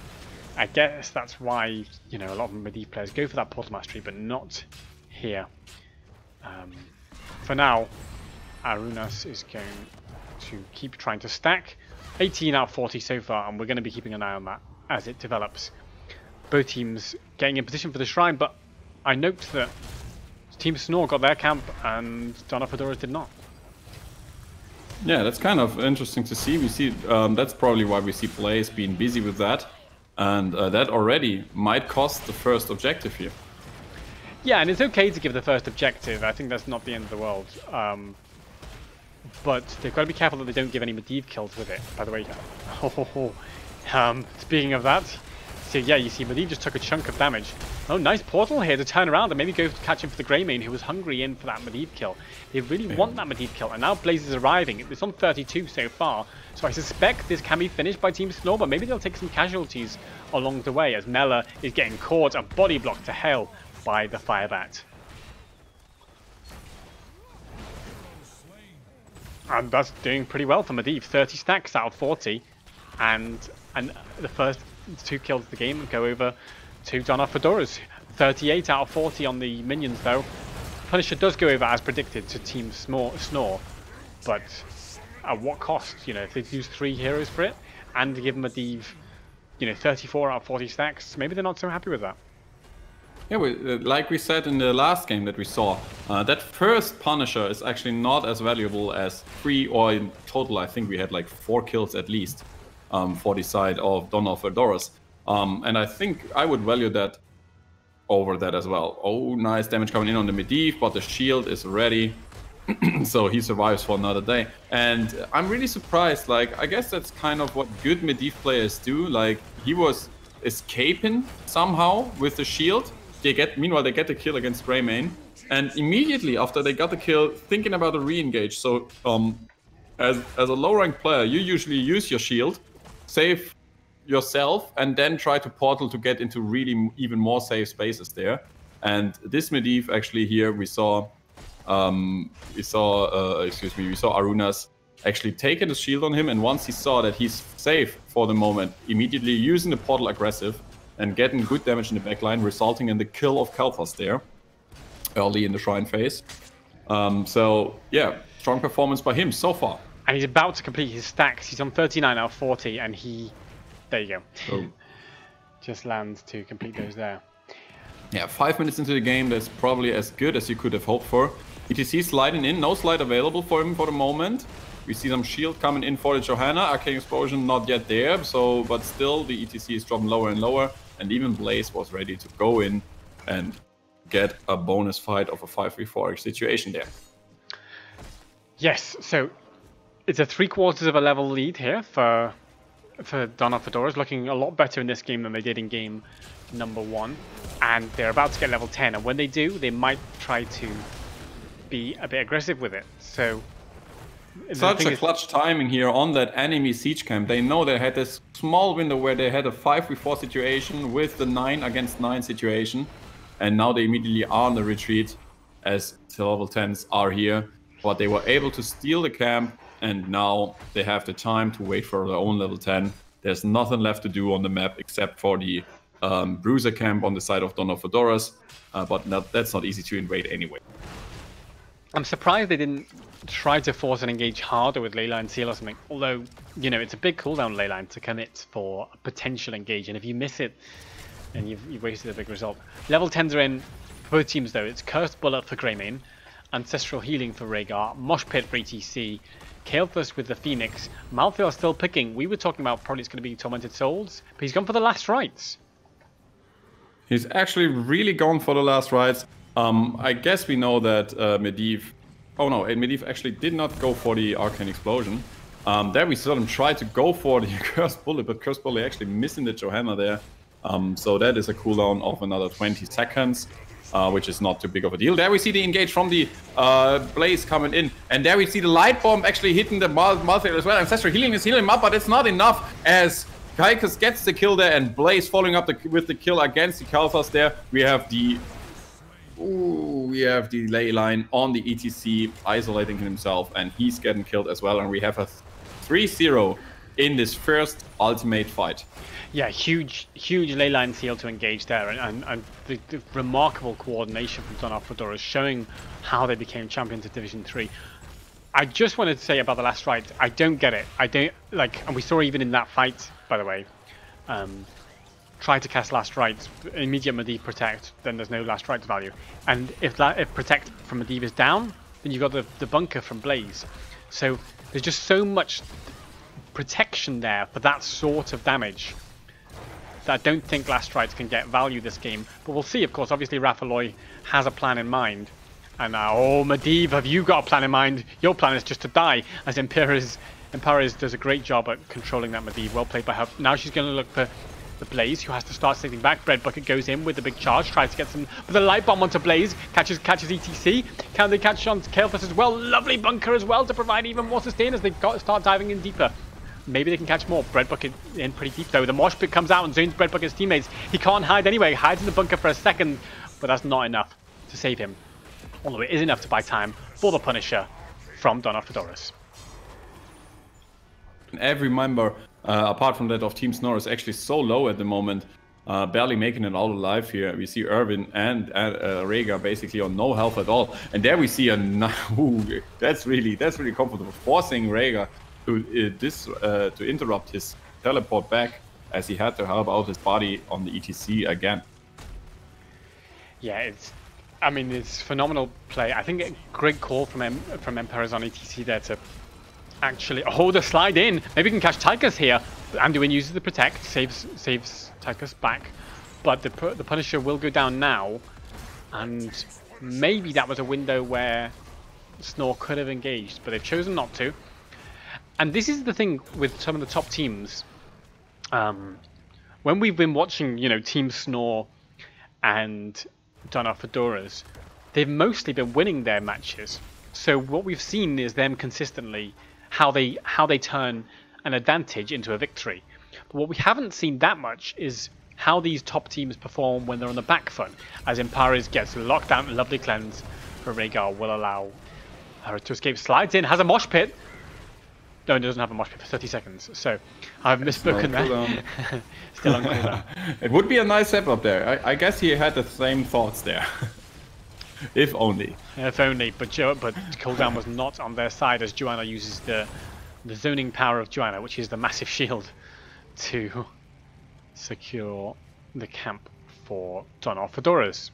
I guess that's why, a lot of Medivh players go for that portal mastery, but not here. For now, Arunas is going to keep trying to stack. 18 out of 40 so far, and we're going to be keeping an eye on that as it develops. Both teams getting in position for the shrine, but I note that Team snOr got their camp and Dawn of Fedoras did not.
Yeah, that's kind of interesting to see. We see that's probably why we see players being busy with that, and that already might cost the first objective here.
Yeah, and it's okay to give the first objective. I think that's not the end of the world. But they've got to be careful that they don't give any Medivh kills with it. By the way, speaking of that, so yeah, you see Medivh just took a chunk of damage. Oh, nice portal here to turn around and maybe go to catch him for the Greymane, who was hungry in for that Medivh kill. They really want that Medivh kill, and now Blaze is arriving. It's on 32 so far, so I suspect this can be finished by Team snOr, but maybe they'll take some casualties along the way as Mela is getting caught and body blocked to hell by the Firebat. And that's doing pretty well for Medivh. 30 stacks out of 40, and the first 2 kills of the game go over to Dawn of Fedoras. 38 out of 40 on the minions though. Punisher does go over as predicted to Team snOr, but at what cost? If they use 3 heroes for it and give Medivh, 34 out of 40 stacks, maybe they're not so happy with that.
Yeah, like we said in the last game that we saw, that first Punisher is actually not as valuable as 3, or in total I think we had like 4 kills at least for the side of Dawn of Fedoras. And I think I would value that over that as well. Oh, nice damage coming in on the Medivh, but the shield is ready. So he survives for another day. And I'm really surprised, like, I guess that's kind of what good Medivh players do. Like, he was escaping somehow with the shield. Meanwhile, they get the kill against Greymane, and immediately after they got the kill, thinking about a re-engage. So, as a low-ranked player, you usually use your shield, save yourself, and then try to portal to get into really even more safe spaces there. And this Medivh actually here we saw Arunas actually taking the shield on him, and once he saw that he's safe for the moment, immediately using the portal aggressive and getting good damage in the backline, resulting in the kill of Kalthas there early in the shrine phase. So yeah, strong performance by him so far.
And he's about to complete his stacks. He's on 39 out of 40, and there you go. Oh. Just lands to complete those there.
Yeah, 5 minutes into the game, that's probably as good as you could have hoped for. ETC sliding in, no slide available for him for the moment. We see some shield coming in for the Johanna. Arcane Explosion not yet there, but still the ETC is dropping lower and lower. And even Blaze was ready to go in and get a bonus fight of a 5v4 situation there.
Yes, so It's a 3/4 of a level lead here for Dawn of Fedoras, looking a lot better in this game than they did in game number 1. And they're about to get level 10, and when they do, they might try to be a bit aggressive with it. So
such a clutch timing here on that enemy siege camp. They know they had this small window where they had a 5v4 situation with the 9 against 9 situation, and now they immediately are on the retreat as the level 10s are here. But they were able to steal the camp, and now they have the time to wait for their own level 10. There's nothing left to do on the map except for the Bruiser camp on the side of Dawn of Fedoras, but that's not easy to invade anyway.
I'm surprised they didn't try to force an engage harder with Leyline Seal or something. Although, you know, it's a big cooldown Leyline to commit for a potential engage, and if you miss it, then you've wasted a big result. Level 10s are in for both teams though. It's Cursed Bullet for Greymane, Ancestral Healing for Rhaegar, Mosh Pit for ETC, Kael'thas with the Phoenix. Malthael still picking. We were talking about probably it's going to be Tormented Souls, but he's gone for the Last Rites.
He's actually really gone for the Last Rites. I guess we know that Medivh... Oh no, Medivh actually did not go for the Arcane Explosion. There we saw him try to go for the Cursed Bullet, but Cursed Bullet actually missing the Johanna there. So that is a cooldown of another 20 seconds, which is not too big of a deal. There we see the engage from the Blaze coming in. And there we see the Light Bomb actually hitting the Malthael as well. Ancestral Healing is healing him up, but it's not enough as Kaikus gets the kill there, and Blaze following up with the kill against the Kael'thas there. We have the ley line on the ETC isolating himself, and he's getting killed as well. And we have a 3-0 in this first ultimate fight.
Yeah, huge Leyline Seal to engage there, and the remarkable coordination from Dawn of Fedoras showing how they became champions of Division 3. I just wanted to say about the Last Rite, I don't get it. I don't, like, and we saw even in that fight, by the way, try to cast Last Rite, immediate Medivh Protect, then there's no Last Rite value. And if Protect from Medivh is down, then you've got the bunker from Blaze. So there's just so much protection there for that sort of damage that I don't think Last Rites can get value this game. But we'll see, of course. Obviously, Rafaloy has a plan in mind. And oh, Medivh, have you got a plan in mind? Your plan is just to die, as Empires does a great job at controlling that Medivh. Well played by her. Now she's going to look for the Blaze, who has to start sitting back. Bread Bucket goes in with the big charge, tries to get some with a light bomb onto Blaze, catches ETC. Can they catch on Kael'thas as well? Lovely bunker as well to provide even more sustain as they start diving in deeper. Maybe they can catch more. Bread Bucket in pretty deep though. The Mosh Pit comes out and zones Bread Bucket's teammates. He can't hide anyway. Hides in the bunker for a second, but that's not enough to save him. Although it is enough to buy time for the Punisher from Dawn of Fedoras.
Every member, apart from that of Team snOr, is actually so low at the moment, barely making it out alive here. We see Irvin and Rhaegar basically on no health at all, and there we see a ooh, that's really comfortable, forcing Rhaegar to interrupt his teleport back, as he had to help out his body on the ETC again.
Yeah, it's phenomenal play. I think a great call from Empires on ETC there to actually hold a slide in. Maybe we can catch Tychus here. Anduin uses the Protect, saves Tychus back, but the Punisher will go down now, and maybe that was a window where snOr could have engaged, but they've chosen not to. And this is the thing with some of the top teams. When we've been watching, you know, Team snOr and Dawn of Fedoras, they've mostly been winning their matches. So what we've seen is them consistently how they turn an advantage into a victory. But what we haven't seen that much is how these top teams perform when they're on the back foot. As Empires gets locked down, a lovely cleanse for Rhaegar will allow her to escape. Slides in, has a Mosh Pit. No, it doesn't have a Mosh Pit for 30 seconds. So I've misspoken there. Still on cooldown.
It would be a nice setup there. I guess he had the same thoughts there. If only.
If only, but cooldown was not on their side, as Joanna uses the zoning power of Joanna, which is the massive shield, to secure the camp for Dawn of Fedoras.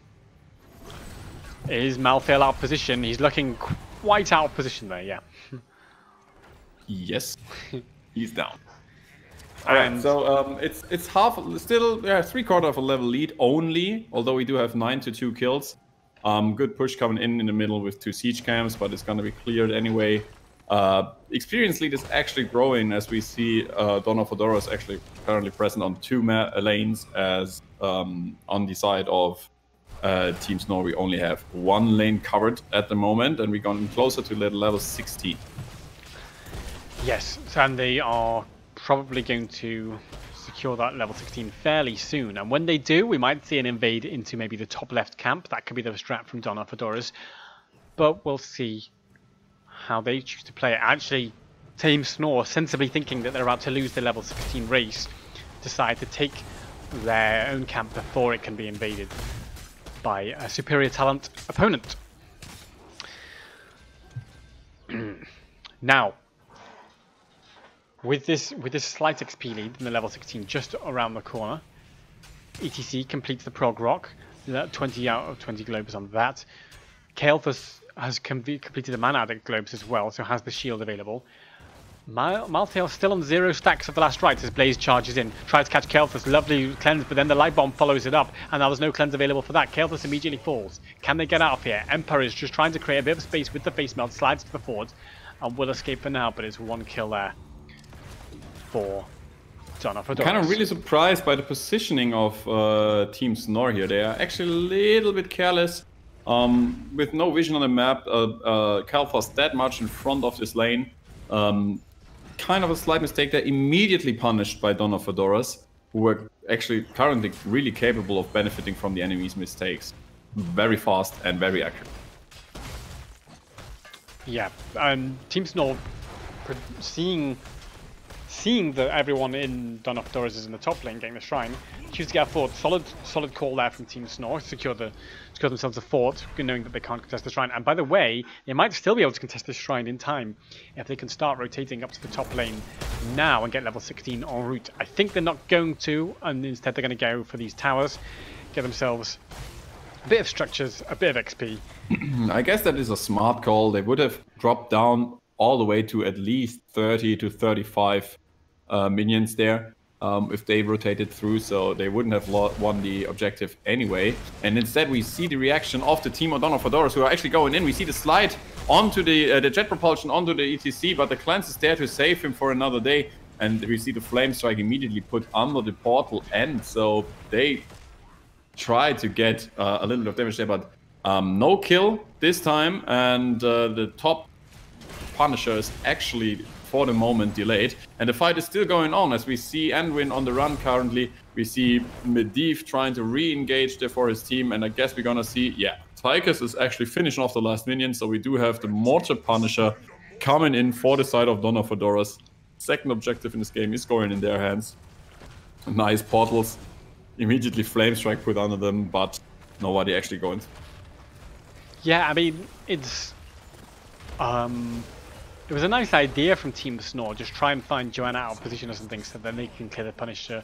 Is Malthael out of position? He's looking quite out of position there, yeah.
Yes, he's down. Alright, so it's half, still 3/4 of a level lead only, although we do have 9 to 2 kills. Good push coming in the middle with 2 siege camps, but it's gonna be cleared anyway. Experience lead is actually growing as we see Dawn of Fedoras actually currently present on 2 lanes, as on the side of Team snOr we only have 1 lane covered at the moment, and we're going closer to level 16.
Yes, and they are probably going to secure that level 16 fairly soon. And when they do, we might see an invade into maybe the top left camp. That could be the strat from Dawn of Fedoras. But we'll see how they choose to play it. Actually, Team snOr, sensibly thinking that they're about to lose the level 16 race, decide to take their own camp before it can be invaded by a superior talent opponent. Now, with this slight XP lead in the level 16 just around the corner, ETC completes the prog rock. 20 out of 20 globes on that. Kael'thas has completed the mana addict globes as well, so has the shield available. Malthael still on 0 stacks of the last rites as Blaze charges in, tries to catch Kael'thas, lovely cleanse, but then the light bomb follows it up, and now there's no cleanse available for that. Kael'thas immediately falls. Can they get out of here? Emperor is just trying to create a bit of space with the face melt, slides to the fort, and will escape for now, but it's 1 kill there for Dawn of Fedoras.
Kind of really surprised by the positioning of Team snOr here. They are actually a little bit careless. With no vision on the map, Kael'thas that much in front of this lane. Kind of a slight mistake there, immediately punished by Dawn of Fedoras, who are actually currently really capable of benefiting from the enemy's mistakes. Very fast and very accurate.
Yeah, Team snOr seeing that everyone in Dawn of Fedoras is in the top lane getting the shrine, choose to get a fort. Solid call there from Team snOr, secure themselves a fort, knowing that they can't contest the shrine. And by the way, they might still be able to contest this shrine in time if they can start rotating up to the top lane now and get level 16 en route. I think they're not going to, and instead they're going to go for these towers, get themselves a bit of structures, a bit of XP.
I guess that is a smart call. They would have dropped down all the way to at least 30 to 35 minions there if they rotated through, so they wouldn't have won the objective anyway. And instead we see the reaction of the team of Dawn of Fedoras, who are actually going in. We see the slide onto the jet propulsion onto the ETC, but the cleanse is there to save him for another day, and we see the flame strike immediately put under the portal end, so they try to get a little bit of damage there, but no kill this time, and the top Punisher is actually for the moment delayed, and the fight is still going on as we see Anduin on the run currently. We see Medivh trying to re-engage there for his team, and I guess we're gonna see, yeah, Tychus is actually finishing off the last minion, so we do have the Mortar Punisher coming in for the side of Dawn of Fedoras. Second objective in this game is going in their hands. Nice portals, immediately Flame Strike put under them, but nobody actually going.
Yeah, I mean, it's it was a nice idea from Team snOr, just try and find Joanna out of position or something so then they can clear the Punisher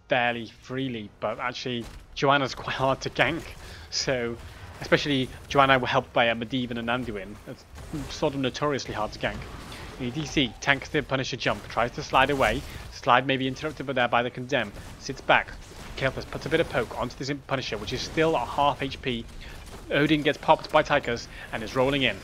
fairly freely, but actually Joanna's quite hard to gank, so especially Joanna were helped by a Medivh and an Anduin. It's sort of notoriously hard to gank. EDC tanks the Punisher jump, tries to slide away, slide may be interrupted by the Condemn, sits back, Kael'thas puts a bit of poke onto this Punisher, which is still at half HP. Odin gets popped by Tychus and is rolling in.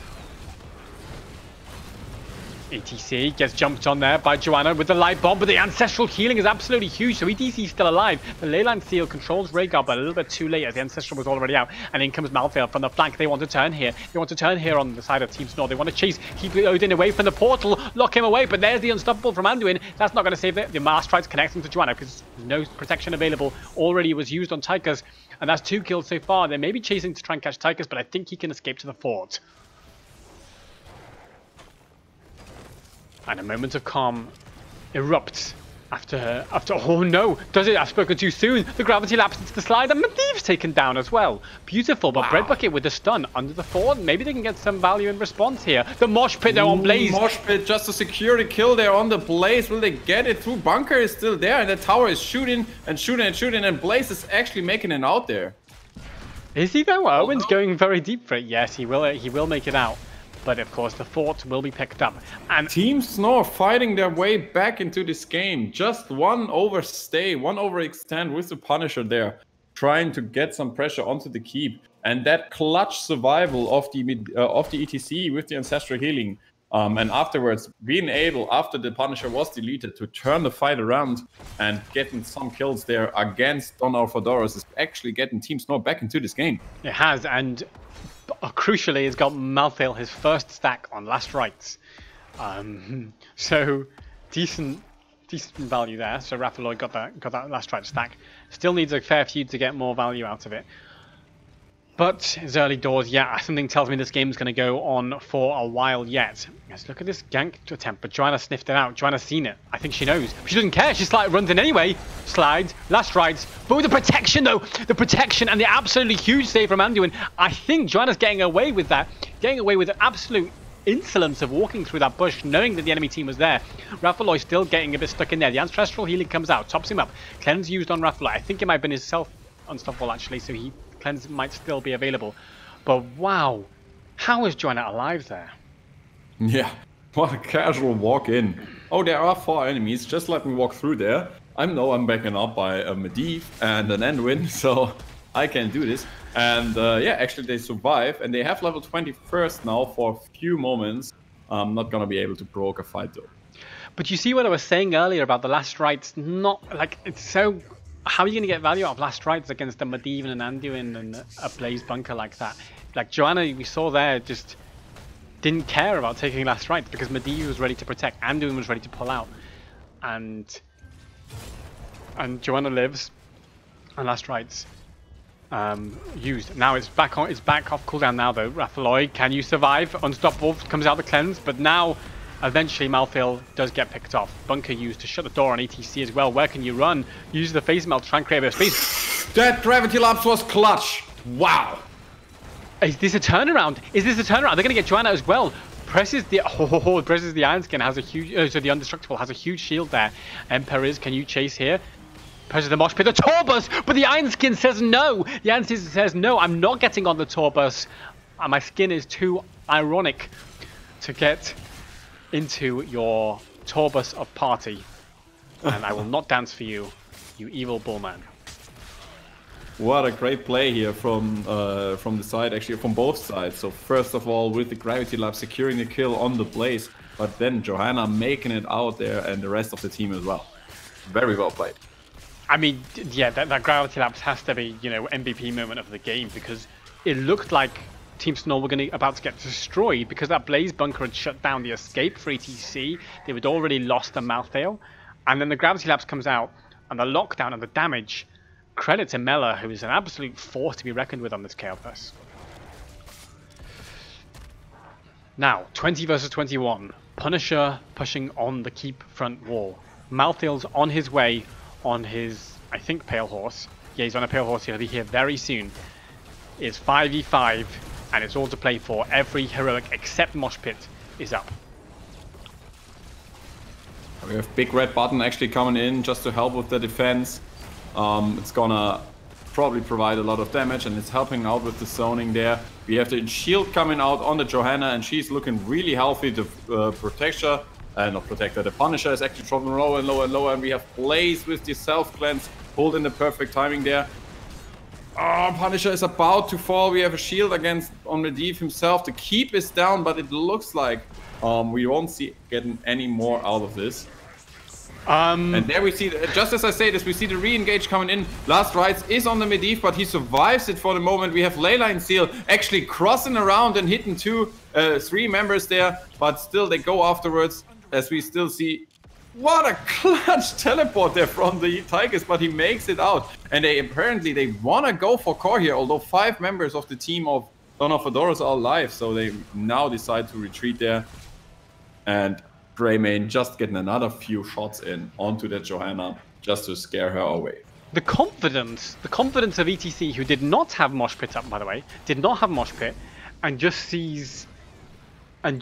ETC gets jumped on there by Joanna with the light bomb, but the ancestral healing is absolutely huge, so ETC is still alive. The Leyline Seal controls Rhaegar, but a little bit too late as the ancestral was already out, and in comes Malthael from the flank. They want to turn here. They want to turn here on the side of Team snOr. They want to chase, keep Odin away from the portal, lock him away, but there's the unstoppable from Anduin. That's not going to save it. The Mast tries connecting to Joanna because no protection available. Already was used on Tychus, and that's 2 kills so far. They may be chasing to try and catch Tychus, but I think he can escape to the fort. And a moment of calm erupts after oh no, does it? I've spoken too soon. The gravity lapse into the slide, and Medivh's taken down as well. Beautiful, but wow. Bread Bucket with the stun under the fort. Maybe they can get some value in response here. The Mosh Pit though on Blaze.
Mosh Pit just to secure the kill there on the Blaze. Will they get it through? Bunker is still there, and the tower is shooting and shooting and shooting, and Blaze is actually making it out there.
Is he though? Owen's going very deep for it. Yes, he will make it out. But of course the fort will be picked up. And
Team snOr fighting their way back into this game. Just one overstay, one overextend with the Punisher there, trying to get some pressure onto the keep. And that clutch survival of the ETC with the ancestral healing And afterwards, being able, after the Punisher was deleted, to turn the fight around and getting some kills there against snOr Fedoras is actually getting Team snOr back into this game.
It has, and crucially, it's got Malthael his first stack on last rights. So decent value there. So Raphaeloid got that last right stack. Still needs a fair few to get more value out of it. But it's early doors. Yeah, something tells me this game's going to go on for a while yet. Let's look at this gank attempt. But Joanna sniffed it out. Joanna's seen it. I think she knows. She doesn't care. She runs in anyway. Slides. Last rides. But with the protection, though. The protection and the absolutely huge save from Anduin. I think Joanna's getting away with that. Getting away with absolute insolence of walking through that bush, knowing that the enemy team was there. Raphaeloid still getting a bit stuck in there. The ancestral healing comes out. Tops him up. Cleanse used on Raphaeloid. I think it might have been his self-unstoppable, actually. So he... Cleanse might still be available, but wow, how is Joanna alive there?
Yeah, what a casual walk in. Oh, there are 4 enemies. Just let me walk through there. I know I'm backing up by a Medivh and an Anduin, so I can do this. And yeah, actually they survive, and they have level 21st now for a few moments. I'm not gonna be able to provoke a fight though.
But you see what I was saying earlier about the last rights? Not like it's so. How are you going to get value out of last rights against a Medivh and an Anduin and a Blaze Bunker like that? Like Joanna, we saw there, just didn't care about taking last rights because Medivh was ready to protect, Anduin was ready to pull out, and Joanna lives, and last rights used. Now it's back on. It's back off cooldown now though. Raphaeloid, can you survive? Unstoppable comes out the cleanse, but now. Eventually, Malthael does get picked off. Bunker used to shut the door on ETC as well. Where can you run? Use the face melt to try and create a bit of space.
That gravity lapse was clutch. Wow.
Is this a turnaround? Is this a turnaround? They're going to get Joanna as well. Presses the presses the Iron Skin has a huge. So the Undestructible has a huge shield there. Perez, can you chase here? Presses the Mosh Pit, the Tourbus, but the Iron Skin says no. The Iron Skin says no. I'm not getting on the Tourbus. My skin is too ironic to get into your Tourbus of party, and I will not dance for you, you evil bullman.
What a great play here from the side, actually from both sides. So first of all, with the gravity lab securing the kill on the Blaze, but then Johanna making it out there and the rest of the team as well. Very well played.
I mean, yeah, that gravity lapse has to be, you know, MVP moment of the game, because it looked like Team snOr were about to get destroyed because that Blaze Bunker had shut down the escape for ETC. They had already lost a Malthael, and then the gravity lapse comes out and the lockdown and the damage. Credit to Mela, who is an absolute force to be reckoned with on this Chaos. Now, 20 versus 21. Punisher pushing on the keep front wall. Malthael's on his way on his, I think, Pale Horse. Yeah, he's on a Pale Horse. He'll be here very soon. It's 5v5. And it's all to play for. Every heroic except Mosh Pit is up.
We have Big Red Button actually coming in just to help with the defense. It's gonna probably provide a lot of damage, and it's helping out with the zoning there. We have the shield coming out on the Johanna, and she's looking really healthy to protect her. Not protect her. The Punisher is actually dropping lower and lower and lower, and we have Blaze with the self-cleanse pulled in the perfect timing there. Oh, Punisher is about to fall. We have a shield against on Medivh himself. The keep is down, but it looks like we won't see getting any more out of this. And there we see, just as I say this, we see the re-engage coming in. Last rights is on the Medivh, but he survives it for the moment. We have Leyline Seal actually crossing around and hitting 3 members there, but still they go afterwards, as we still see. What a clutch teleport there from the Tigers, but he makes it out. And they apparently want to go for core here, although 5 members of the team of snOr Fedoras are alive, so they now decide to retreat there. And Greymane just getting another few shots in onto that Johanna just to scare her away.
The confidence of ETC, who did not have Mosh Pit up, by the way, did not have Mosh Pit, and just sees the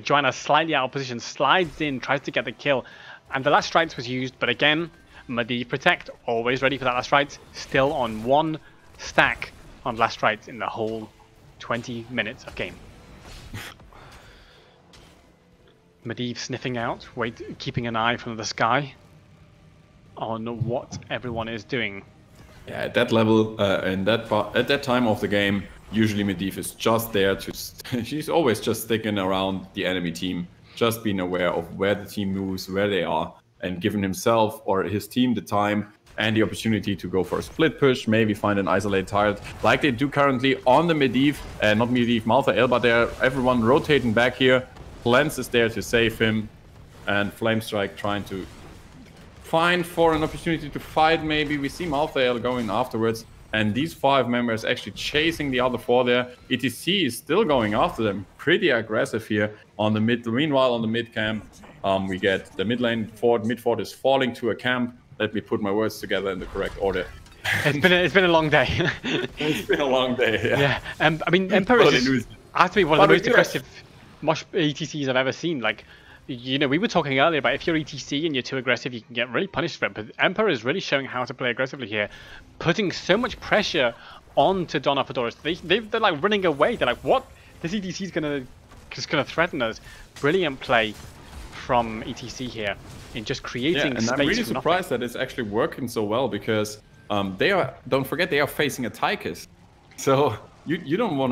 Joanna slightly out of position, slides in, tries to get the kill, and the last strikes was used, but again, Medivh Protect, always ready for that last strike, still on 1 stack on last strikes in the whole 20 minutes of game. Medivh sniffing out, keeping an eye from the sky on what everyone is doing.
Yeah, at that level, at that time of the game, usually Medivh is just there to... she's always just sticking around the enemy team, just being aware of where the team moves, where they are, and giving himself or his team the time and the opportunity to go for a split push, maybe find an isolated target, like they do currently on the Medivh, not Medivh, Malthael, but they're everyone rotating back here. Cleanse is there to save him, and Flamestrike trying to find for an opportunity to fight. Maybe we see Malthael going afterwards, and these 5 members actually chasing the other 4 there. ETC is still going after them, pretty aggressive here on the mid. Meanwhile, on the mid camp, we get the mid lane fort. Mid fort is falling to a camp. Let me put my words together in the correct order.
It's been a long day.
It's been a long day. Yeah.
I mean, Emperor has to be one of the most aggressive mosh ETCs I've ever seen. Like, you know, we were talking earlier about if you're ETC and you're too aggressive, you can get really punished for it. But Emperor is really showing how to play aggressively here, putting so much pressure onto Donna Fedoras. They're like running away. They're like, what? This ETC is just gonna threaten us. Brilliant play from ETC here in just creating space.
I'm really surprised that it's actually working so well, because don't forget they are facing a Tychus. So you don't want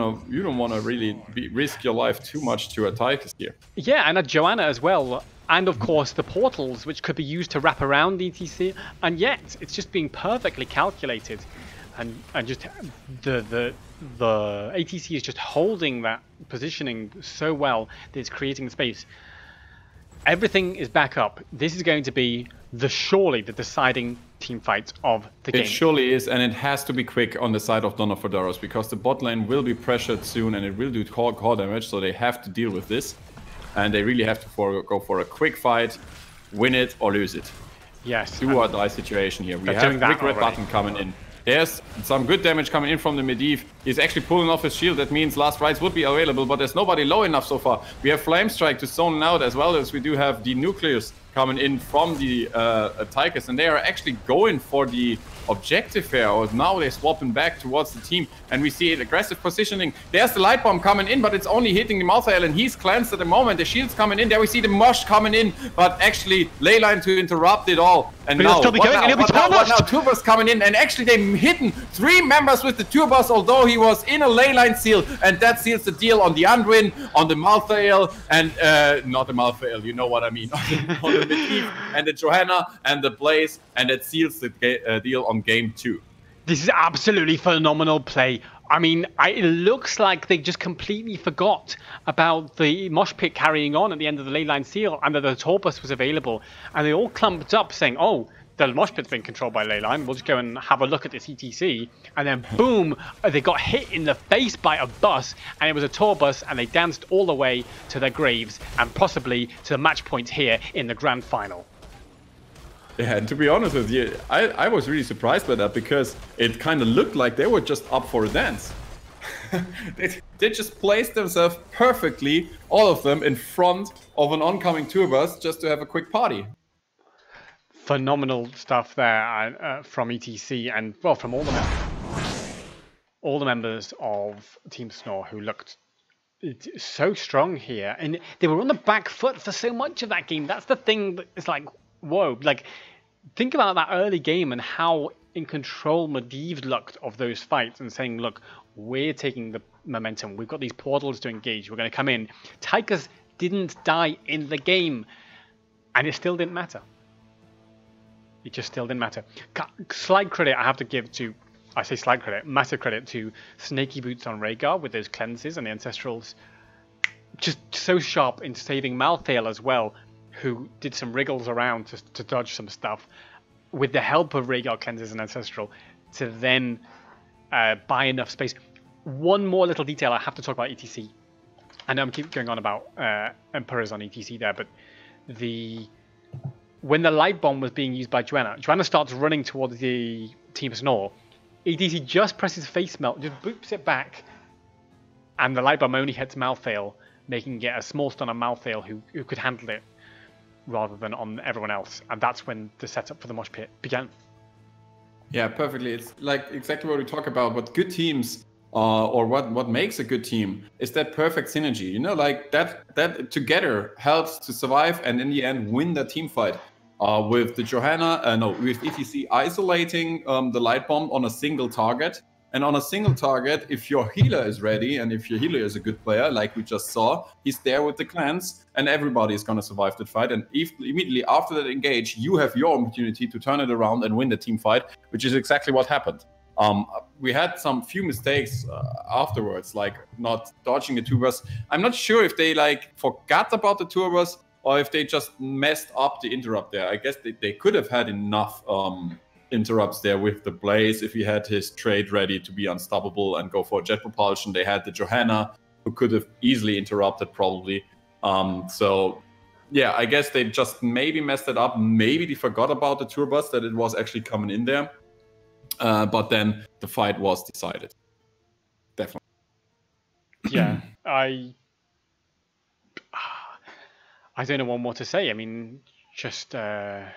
to really risk your life too much to a Tychus here.
Yeah, and a Joanna as well, and of course the portals, which could be used to wrap around ETC, and yet it's just being perfectly calculated, and just the ATC is just holding that positioning so well that it's creating the space. Everything is back up. This is going to be surely the deciding team fight of the game.
It surely is, and it has to be quick on the side of Donna Fedoras, because the bot lane will be pressured soon and it will do core damage, so they have to deal with this. And they really have to go for a quick fight, win it or lose it.
Yes.
Do or die situation here. We have quick red button coming in. There's some good damage coming in from the Medivh. He's actually pulling off his shield. That means last rites would be available, but there's nobody low enough so far. We have Flamestrike to zone out, as well as we do have the Nucleus coming in from the Tychus, and they are actually going for the objective here. Or now they're swapping back towards the team, and we see an aggressive positioning. There's the light bomb coming in, but it's only hitting the Malthael, and he's cleansed at the moment. The shield's coming in. There we see the Mosh coming in, but actually Leyline to interrupt it all. And now, what now? Turbos coming in, and actually they hidden 3 members with the Turbos, although he was in a Leyline seal, and that seals the deal on the Anduin, on the Malthael, and not the Malthael, you know what I mean, on the Medivh, and the Johanna, and the Blaze, and it seals the deal on game 2.
This is absolutely phenomenal play. I mean, it looks like they just completely forgot about the mosh pit carrying on at the end of the Leyline seal, and that the Torbus was available, and they all clumped up saying, oh, the mosh pit's been controlled by Leyline, we'll just go and have a look at this ETC, and then boom, they got hit in the face by a bus, and it was a Torbus, and they danced all the way to their graves, and possibly to the match point here in the grand final.
Yeah, and to be honest with you, I was really surprised by that, because it kind of looked like they were just up for a dance. they just placed themselves perfectly, all of them, in front of an oncoming tour bus just to have a quick party.
Phenomenal stuff there from ETC, and well, from all the members of Team snOr, who looked so strong here, and they were on the back foot for so much of that game. That's the thing that is like, whoa, like think about that early game and how in control Medivh looked of those fights, and saying, look, we're taking the momentum, we've got these portals to engage, we're going to come in. Tychus didn't die in the game, and it still didn't matter. It just still didn't matter. Slight credit I have to give to, I say slight credit, massive credit to Snaky Boots on Rhaegar with those cleanses and the Ancestrals. Just so sharp in saving Malthael as well, who did some wriggles around to dodge some stuff, with the help of Rhaegar cleanses and Ancestral, to then buy enough space. One more little detail I have to talk about ETC. I know I'm keep going on about Emperors on ETC there, but when the light bomb was being used by Joanna starts running towards the Team snOr. ETC just presses face melt, just boops it back, and the light bomb only hits Malthael, making it a small stun on Malthael who could handle it, rather than on everyone else. And that's when the setup for the mosh pit began.
Yeah, perfectly. It's like exactly what we talk about. What good teams, or what makes a good team, is that perfect synergy. You know, like that together helps to survive and in the end win the team fight. With the Johanna, with ETC isolating the light bomb on a single target, And on a single target, if your healer is ready and if your healer is a good player, like we just saw, he's there with the clans and everybody is going to survive that fight. And if immediately after that engage, you have your opportunity to turn it around and win the team fight, which is exactly what happened. We had some few mistakes afterwards, like not dodging the turbos. I'm not sure if they like forgot about the turbos or if they just messed up the interrupt there. I guess they could have had enough interrupts there with the Blaze if he had his trade ready to be unstoppable and go for jet propulsion. They had the Johanna, who could have easily interrupted probably. So yeah, I guess they just maybe messed it up. Maybe they forgot about the turbos, that it was actually coming in there. But then the fight was decided. Definitely.
Yeah, I don't know what more to say. I mean, just I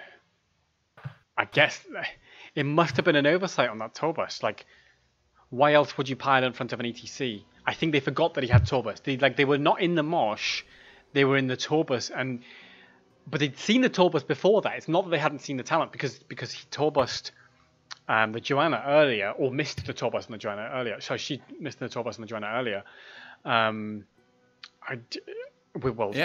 guess it must have been an oversight on that tour bus. Like, why else would you pile in front of an ETC? I think they forgot that he had tour bus. They were not in the mosh, they were in the tour bus, but they'd seen the tour bus before that. It's not that they hadn't seen the talent because he tour bused the Joanna earlier, or missed the tour bus on the Joanna earlier. So she missed the tour bus on the Joanna earlier.
Yeah,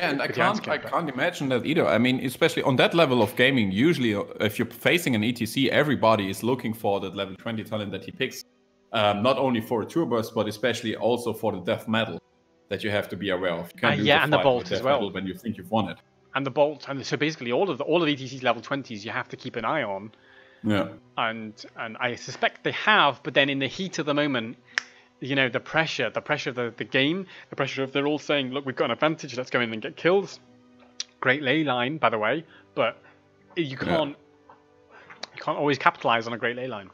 and I can't imagine that either. I mean, especially on that level of gaming, usually if you're facing an ETC, everybody is looking for that level 20 talent that he picks. Not only for a tour bus, but especially also for the death metal that you have to be aware of. You can't
yeah, and the bolt as well
when you think you've won it.
And the bolt, and so basically all of ETC's level 20s you have to keep an eye on.
Yeah.
And I suspect they have, but then in the heat of the moment, you know, the pressure of the game, the pressure of they're all saying, look, we've got an advantage, let's go in and get kills. Great ley line, by the way, but you can't always capitalize on a great ley line.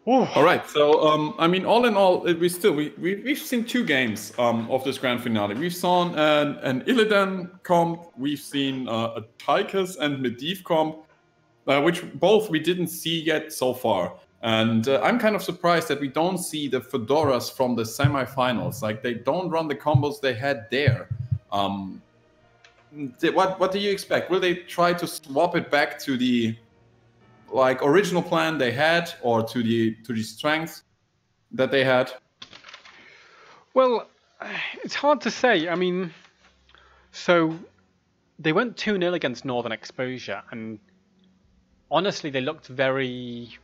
Ooh.
All right, so I mean, all in all, we've seen two games of this grand finale. We've seen an Illidan comp, we've seen a Tychus and Medivh comp, which both we didn't see yet so far. And I'm kind of surprised that we don't see the Fedoras from the semifinals. Like, they don't run the combos they had there. What do you expect? Will they try to swap it back to the original plan they had, or to the strengths that they had?
Well, it's hard to say. I mean, so they went 2-0 against Northern Exposure, and honestly, they looked very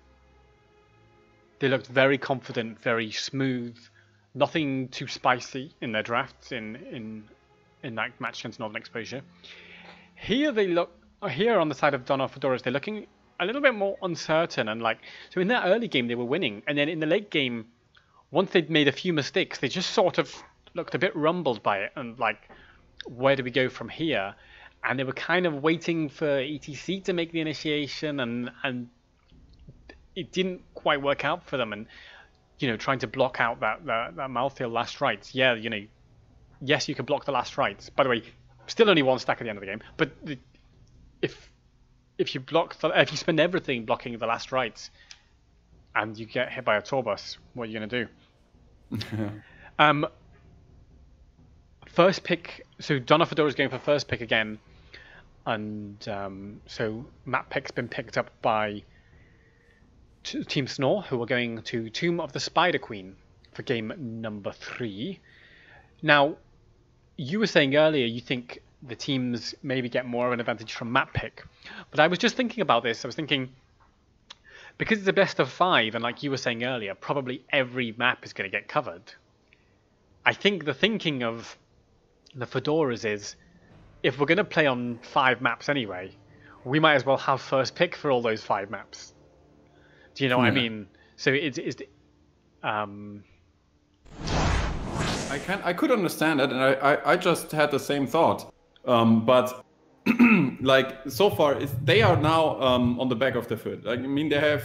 confident, very smooth, nothing too spicy in their drafts in that match against Northern Exposure. Here on the side of snOr Fedoras, they're looking a little bit more uncertain, and so in that early game they were winning, and then in the late game, once they'd made a few mistakes, they just sort of looked a bit rumbled by it, and where do we go from here? And they were kind of waiting for ETC to make the initiation, and it didn't quite work out for them, and trying to block out that Malthael last rites. Yeah, yes, you can block the last rites. By the way, still only one stack at the end of the game, but if you spend everything blocking the last rites and you get hit by a tour bus, what are you going to do? First pick, so snOr Fedoras is going for first pick again, and so map pick's been picked up by Team snOr, who are going to Tomb of the Spider Queen for game number 3. Now, you were saying earlier you think the teams maybe get more of an advantage from map pick, but I was just thinking about this. I was thinking, because it's a best of 5, and like you were saying earlier, probably every map is going to get covered. I think the thinking of the Fedoras is, if we're going to play on 5 maps anyway, we might as well have first pick for all those 5 maps. Do you know what I mean? So
I could understand it, and I just had the same thought. But so far they are now on the back of the foot. I mean, they are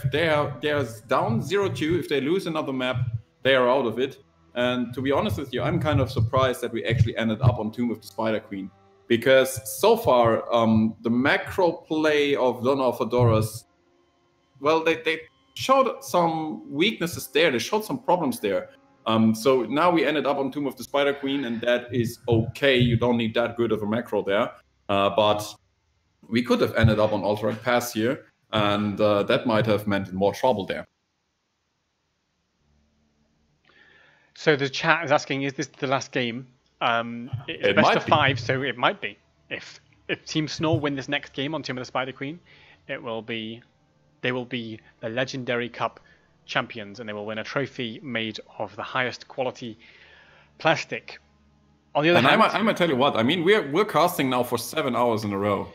down 0-2. If they lose another map, they are out of it. And to be honest with you, I'm kind of surprised that we actually ended up on Tomb of the Spider Queen, because so far the macro play of snOr Fedoras, well, they showed some weaknesses there. They showed some problems there. So now we ended up on Tomb of the Spider Queen, and that is okay. You don't need that good of a macro there. But we could have ended up on Alternate Pass here. and that might have meant more trouble there.
So the chat is asking, is this the last game? It's
It
best
might
of
be.
5, so it might be. If Team snOr win this next game on Tomb of the Spider Queen, they will be the Legendary Cup champions, and they will win a trophy made of the highest quality plastic. On the other hand,
I'm gonna tell you what. I mean, we're casting now for 7 hours in a row.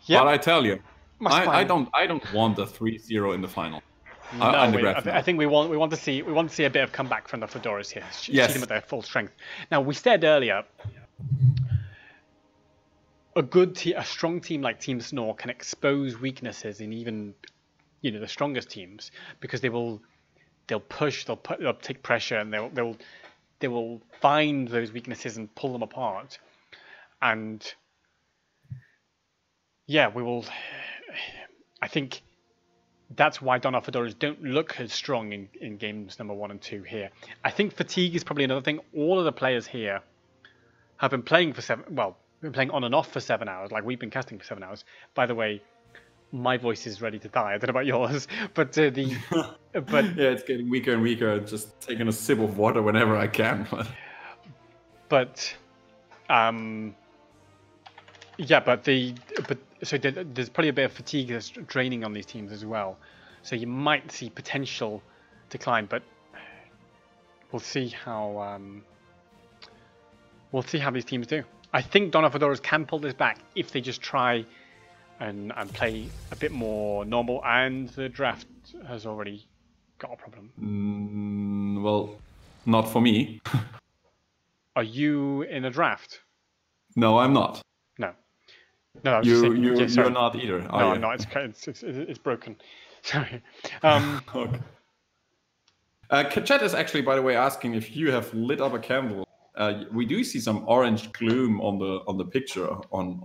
yep,
But I tell you,
must
I
plan.
don't want a 3-0 in the final.
No,
I
I think we want to see a bit of comeback from the Fedoras here. See
Yes.
them at their full strength. Now, we said earlier, a strong team like Team snOr can expose weaknesses in even the strongest teams, because they'll push, they'll take pressure, and they will find those weaknesses and pull them apart. And yeah, we will. I think that's why Donna Fedoras don't look as strong in games number 1 and 2 here. I think fatigue is probably another thing. All of the players here have been playing been playing on and off for 7 hours, like we've been casting for 7 hours. By the way, my voice is ready to die. I don't know about yours, but
yeah, it's getting weaker and weaker. Just taking a sip of water whenever I can.
So there's probably a bit of fatigue that's draining on these teams as well. So you might see potential decline, but we'll see how these teams do. I think Donna Fedoras can pull this back if they just try and play a bit more normal, and the draft has already got a problem.
Well, not for me.
Are you in a draft?
No, I'm not.
No, I was just saying,
you're not either.
No, I'm not. It's broken. Sorry.
Okay. Chat is actually, by the way, asking if you have lit up a candle. We do see some orange gloom on the picture.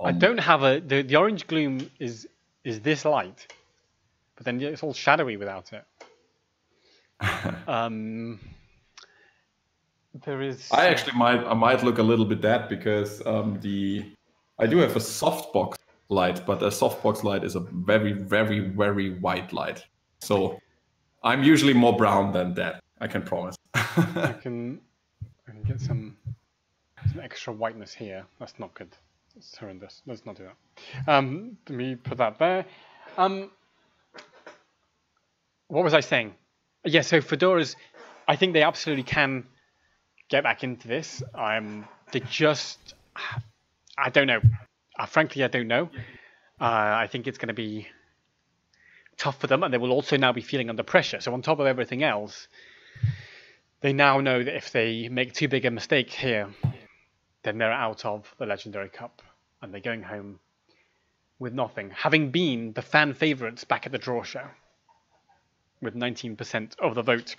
I don't have the orange gloom is this light, but then it's all shadowy without it. There is.
I might look a little bit that, because I do have a softbox light, but a softbox light is a very, very, very white light. So I'm usually more brown than that. I can promise.
I can get some extra whiteness here. That's not good. It's horrendous. Let's not do that. Let me put that there. What was I saying? Yeah, so Fedoras, I think they absolutely can get back into this. They just, I don't know. Frankly, I don't know. I think it's going to be tough for them, and they will also now be feeling under pressure. So on top of everything else, they now know that if they make too big a mistake here, then they're out of the Legendary Cup, and they're going home with nothing, having been the fan favourites back at the draw show with 19% of the vote.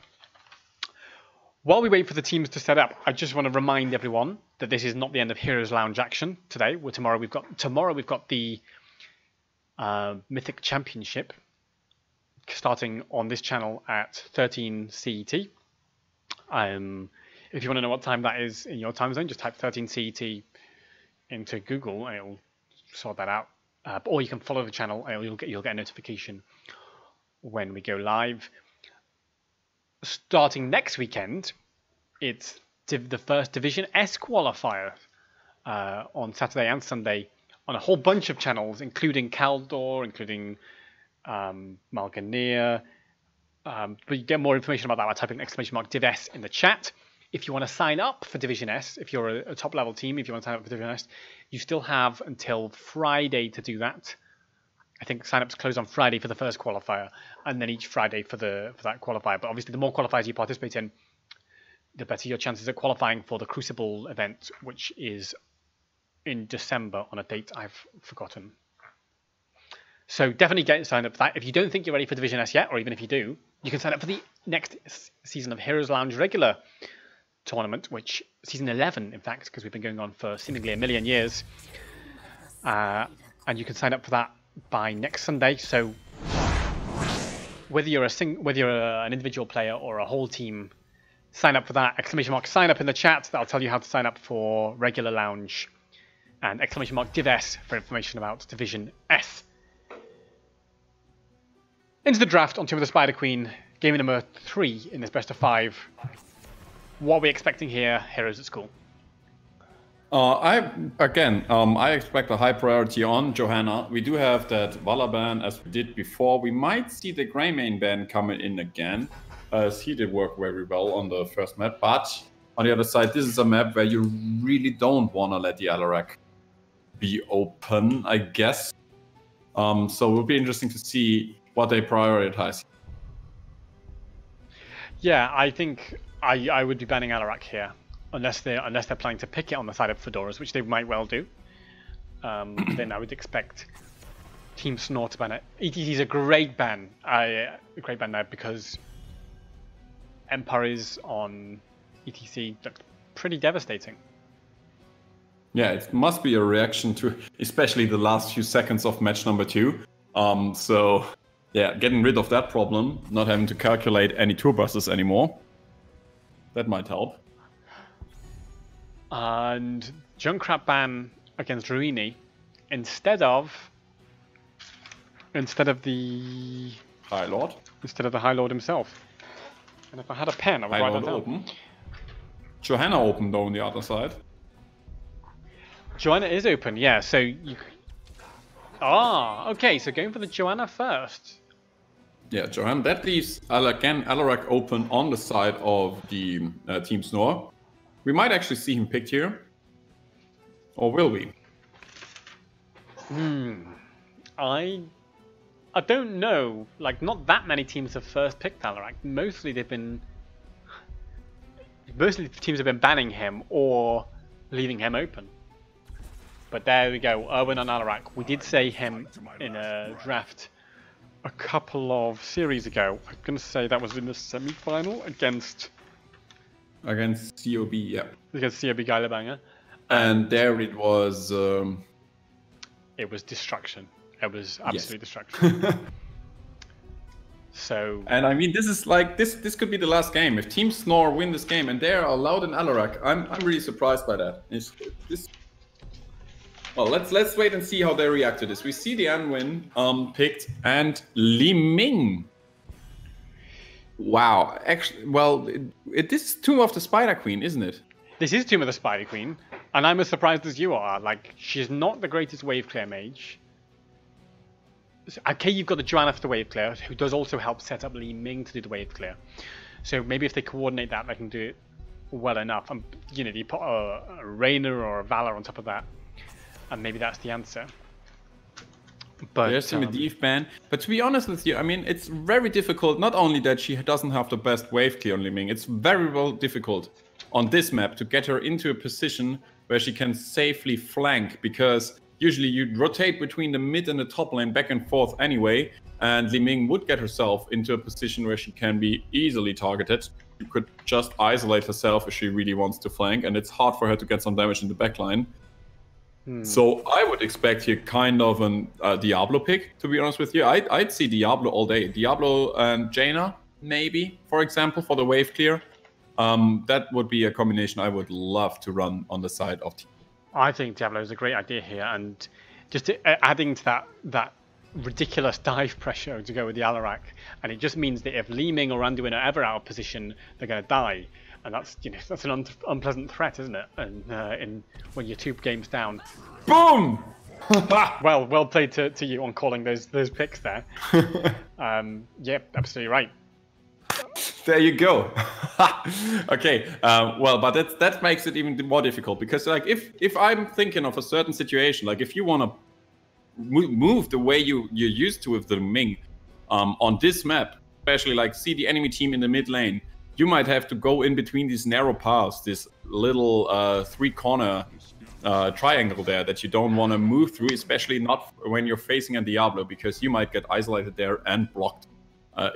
While we wait for the teams to set up, I just want to remind everyone that this is not the end of Heroes Lounge action today. Tomorrow we've got the Mythic Championship starting on this channel at 13 CET. If you want to know what time that is in your time zone, just type 13 CET into Google and it'll sort that out. Or you can follow the channel and you'll get a notification when we go live. Starting next weekend, it's the first Division S qualifier on Saturday and Sunday on a whole bunch of channels, including Caldor, including Malganeer. But you get more information about that by typing !divs in the chat. If you want to sign up for Division S, if you're a top level team, if you want to sign up for Division S, you still have until Friday to do that. I think sign-ups close on Friday for the first qualifier, and then each Friday for that qualifier. But obviously, the more qualifiers you participate in, the better your chances of qualifying for the Crucible event, which is in December on a date I've forgotten. So definitely get signed up for that. If you don't think you're ready for Division S yet, or even if you do, you can sign up for the next season of Heroes Lounge regular tournament, which season 11, in fact, because we've been going on for seemingly a million years. And you can sign up for that by next Sunday. So whether you're an individual player or a whole team, sign up for that. !sign up in the chat. That'll tell you how to sign up for regular lounge, and !divs for information about Division S. Into the draft on Tomb of the Spider Queen, game number 3 in this best of 5. What are we expecting here, Heroes at School?
I expect a high priority on Johanna. We do have that Vala ban as we did before. We might see the Greymane ban coming in again, as he did work very well on the first map. But on the other side, this is a map where you really don't want to let the Alarak be open, I guess. So it will be interesting to see what they prioritize.
Yeah, I think I would be banning Alarak here. Unless they're planning to pick it on the side of Fedoras, which they might well do, then I would expect Team snOr to ban it. ETC is a great ban, there because Empires on ETC looked pretty devastating.
Yeah, it must be a reaction to especially the last few seconds of match number 2. So yeah, getting rid of that problem, not having to calculate any tour buses anymore, that might help.
And Junkrat ban against Ruini instead of the
High Lord.
Instead of the High Lord himself. And if I had a pen, I would write that down.
Open. Johanna open though on the other side.
Johanna is open, yeah. So you. Ah, okay. So going for the Johanna first.
Yeah, Johanna. That leaves again Alarak open on the side of the Team snOr. We might actually see him picked here. Or will we?
I don't know. Like, not that many teams have first picked Alarak. Mostly the teams have been banning him or leaving him open. But there we go, Erwin on Alarak. We did say him in a draft a couple of series ago. I'm going to say that was in the semi-final against
COB, yeah.
Against COB Geilebanger.
And there it was...
It was destruction. It was absolute destruction. So...
And I mean, this is like, this could be the last game. If Team snOr win this game and they're allowed in Alarak, I'm really surprised by that. Well, let's wait and see how they react to this. We see the Anwin picked and Li Ming. Wow, actually, well, this is Tomb of the Spider Queen, isn't it?
This is Tomb of the Spider Queen, and I'm as surprised as you are. Like, she's not the greatest wave clear mage. Okay, you've got the Johanna for the wave clear, who does also help set up Li Ming to do the wave clear. So maybe if they coordinate that, they can do it well enough. And you know, you put a Rainer or a Valor on top of that, and maybe that's the answer. But
there's a Medivh ban. But to be honest with you, I mean, it's very difficult. Not only that she doesn't have the best wave clear on Li Ming, it's very well difficult on this map to get her into a position where she can safely flank, because usually you'd rotate between the mid and the top lane back and forth anyway, and Li Ming would get herself into a position where she can be easily targeted. You could just isolate herself if she really wants to flank, and it's hard for her to get some damage in the backline. So I would expect here kind of a Diablo pick, to be honest with you. I'd see Diablo all day. Diablo and Jaina, maybe, for example, for the wave clear. That would be a combination I would love to run on the side of team.
I think Diablo is a great idea here, and just adding to that ridiculous dive pressure to go with the Alarak, and it just means that if Li Ming or Anduin are ever out of position, they're going to die. And that's, you know, that's an unpleasant threat, isn't it? And when you're 2 games down.
Boom!
well played to you on calling those picks there. Yeah, absolutely right.
There you go. Okay, well, but that makes it even more difficult, because like if I'm thinking of a certain situation, like if you want to move the way you're used to with the Ming on this map, especially like see the enemy team in the mid lane, you might have to go in between these narrow paths, this little 3-corner triangle there that you don't want to move through, especially not when you're facing a Diablo, because you might get isolated there and blocked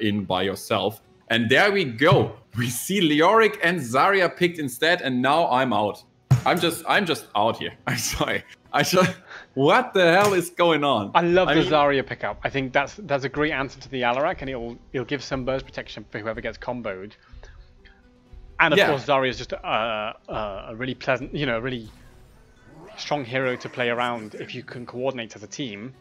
in by yourself. And there we go. We see Leoric and Zarya picked instead, and now I'm out. I'm just out here. I'm sorry. What the hell is going on?
I love the Zarya pickup. I think that's a great answer to the Alarak, and it'll give some burst protection for whoever gets comboed. And of course, Zarya is just a really pleasant, you know, really strong hero to play around if you can coordinate as a team.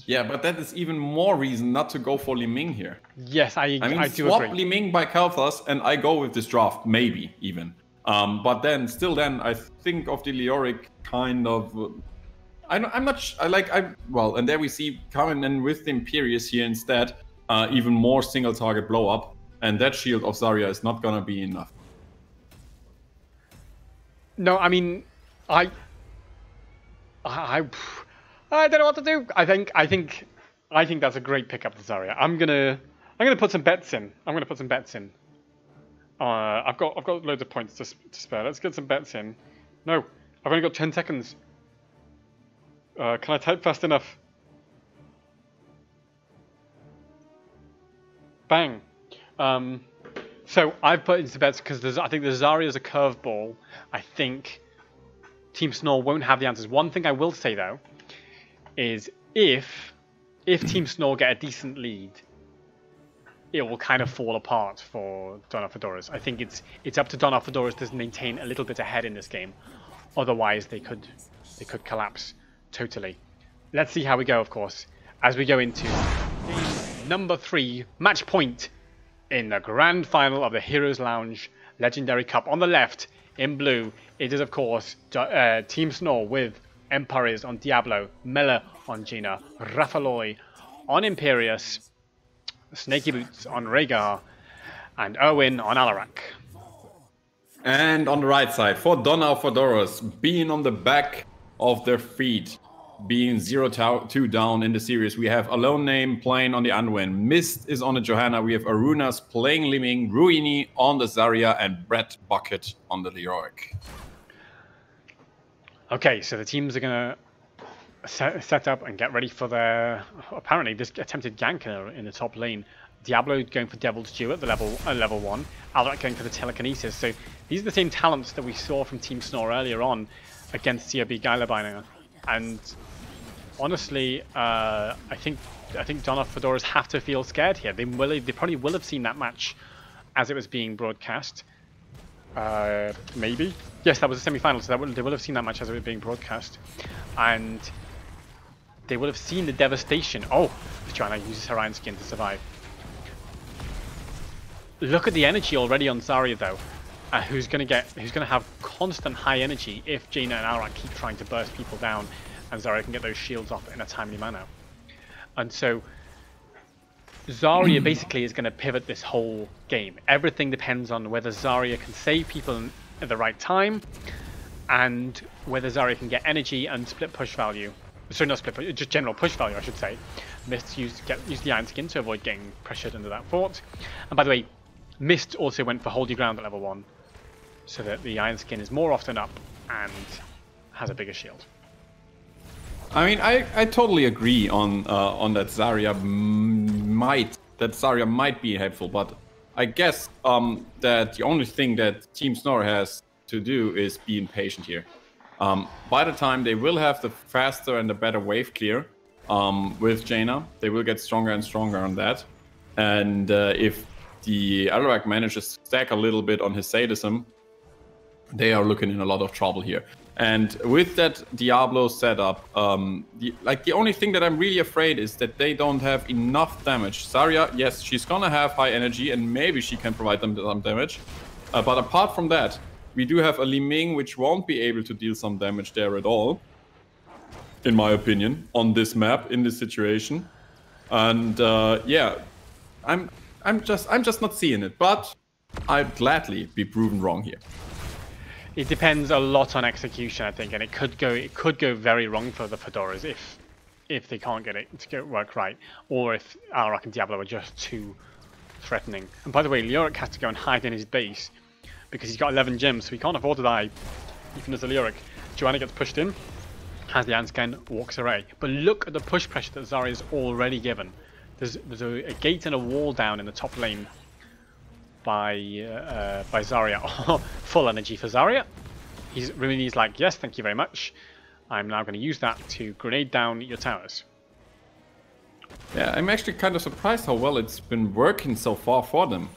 Yeah, but that is even more reason not to go for Li Ming here.
Yes, I do
swap
agree.
Li Ming by Kalthas, and I go with this draft, maybe even. But then, I think of the Leoric kind of. I'm not. Well, and there we see coming in with the Imperius here instead, even more single target blow up, and that shield of Zarya is not gonna be enough.
No, I mean, I don't know what to do. I think that's a great pickup for Zarya. I'm gonna put some bets in. I've got loads of points to spare. Let's get some bets in. No, I've only got 10 seconds. Can I type fast enough? Bang. So I've put into bets because I think the Zarya is a curveball. I think Team snOr won't have the answers. One thing I will say though is if Team snOr get a decent lead, it will kind of fall apart for Donna Fedoras. I think it's up to Donna Fedoras to maintain a little bit ahead in this game. Otherwise, they could collapse totally. Let's see how we go, of course, as we go into number 3 match point in the grand final of the Heroes Lounge Legendary Cup. On the left, in blue, it is of course Team snOr with Empires on Diablo, Mela on Gina, Rafaloy on Imperius, Snaky Boots on Rhaegar, and Owen on Alarak.
And on the right side, for Donna Fedoras, being on the back of their feet, being 0-2 down in the series, we have Alone Name playing on the Unwin, Mist is on the Johanna, we have Arunas playing Li Ming, Ruini on the Zarya, and Brett Bucket on the Leoric.
Okay, so the teams are going to set up and get ready for their, apparently, this attempted gank in the top lane. Diablo going for Devil's Due at the level 1, Alarak going for the Telekinesis. So these are the same talents that we saw from Team snOr earlier on against CRB Geilerbiner. And honestly, I think Donna Fedoras have to feel scared here. They probably will have seen that match as it was being broadcast. Maybe. Yes, that was a semi-final, so they will have seen that match as it was being broadcast. And they will have seen the devastation. Oh, Joanna uses her Iron Skin to survive. Look at the energy already on Zarya though. Who's gonna have constant high energy if Jaina and Alarak keep trying to burst people down, and Zarya can get those shields off in a timely manner. And so Zarya basically is going to pivot this whole game. Everything depends on whether Zarya can save people at the right time, and whether Zarya can get energy and split push value. Sorry, not split push, just general push value, I should say. Mist use the Iron Skin to avoid getting pressured into that fort. And by the way, Mist also went for Hold Your Ground at level 1, so that the Iron Skin is more often up and has a bigger shield.
I mean, I totally agree on that Zarya might be helpful, but I guess that the only thing that Team snOr has to do is be impatient here. By the time they will have the faster and the better wave clear with Jaina, they will get stronger and stronger on that. And if the Alarak manages to stack a little bit on his sadism, they are looking in a lot of trouble here. And with that Diablo setup, the only thing that I'm really afraid is that they don't have enough damage. Zarya, yes, she's gonna have high energy and maybe she can provide them some damage. But apart from that, we do have a Li Ming which won't be able to deal some damage there at all, in my opinion, on this map, in this situation. And yeah, I'm just not seeing it, but I'd gladly be proven wrong here.
It depends a lot on execution, I think, and it could go very wrong for the Fedoras if they can't get it to work right, or if Alarak and Diablo are just too threatening. And by the way, Leoric has to go and hide in his base because he's got 11 gems, so he can't afford to die, even as a Leoric. Joanna gets pushed in, has the Anscan, walks away. But look at the push pressure that Zarya's already given. There's a gate and a wall down in the top lane by Zarya. Full energy for Zarya. He's like, yes, thank you very much. I'm now going to use that to grenade down your towers.
Yeah, I'm actually kind of surprised how well it's been working so far for them.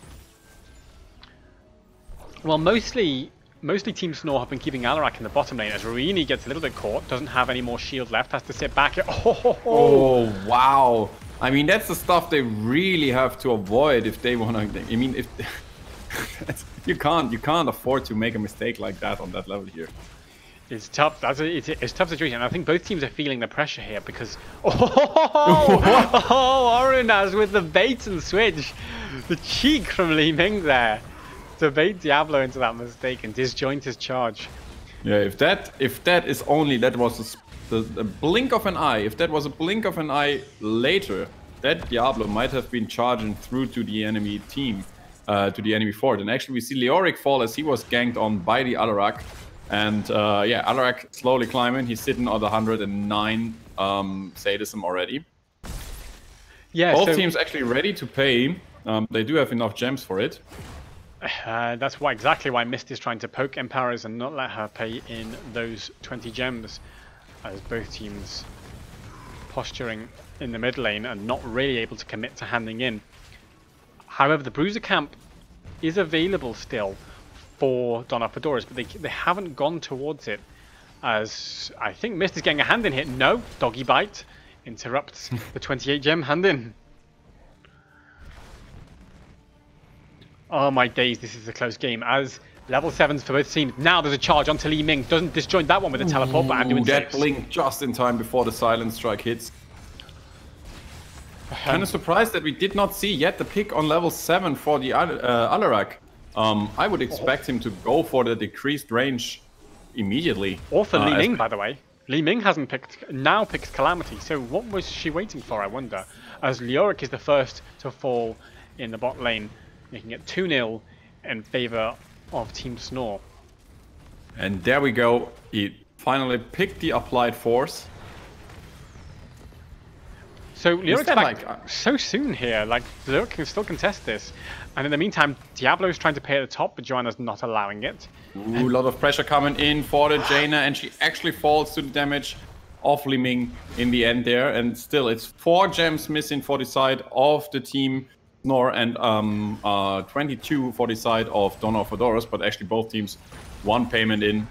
Well, mostly mostly Team snOr have been keeping Alarak in the bottom lane as Ruini gets a little bit caught, doesn't have any more shield left, has to sit back.
Oh, wow. I mean, that's the stuff they really have to avoid if they want to. I mean, if you can't afford to make a mistake like that on that level here.
It's tough. It's a tough situation. And I think both teams are feeling the pressure here because Orunaz with the bait and switch, the cheek from Li Ming there to bait Diablo into that mistake and disjoint his charge.
Yeah, if that is only that was the blink of an eye. If that was a blink of an eye later, that Diablo might have been charging through to the enemy team, to the enemy fort. And actually, we see Leoric fall as he was ganked on by the Alarak. And yeah, Alarak slowly climbing. He's sitting on the 109 sadism already.
Yeah,
both teams actually ready to pay. They do have enough gems for it.
That's exactly why Mist is trying to poke Empowerers and not let her pay in those 20 gems, as both teams posturing in the mid lane and not really able to commit to handing in. However, the Bruiser camp is available still for Donna Fedoras, but they haven't gone towards it, as I think Mist is getting a hand in hit. No, doggy bite interrupts the 28 gem hand in. Oh my days, this is a close game as level 7s for both teams. Now there's a charge onto Li Ming, doesn't disjoint that one with a teleport, but Anduin
that
saves.
blink just in time before the silent strike hits. Kind of surprised that we did not see yet the pick on level 7 for the Alarak. I would expect him to go for the decreased range immediately.
Or for Li Ming, by the way. Li Ming hasn't picked, now picks Calamity, so what was she waiting for, I wonder? As Leoric is the first to fall in the bot lane, making it 2-0 in favor of Team snOr.
And there we go. He finally picked the applied force.
So Leoric's back so soon here. Like, Leoric can still contest this. And in the meantime, Diablo is trying to pay at the top, but Joanna's not allowing it.
Ooh, a lot of pressure coming in for the Jaina, and she actually falls to the damage of Li Ming in the end there. And still, it's 4 gems missing for the side of the team snOr and 22 for the side of Donna Fedoras, but actually both teams one payment in.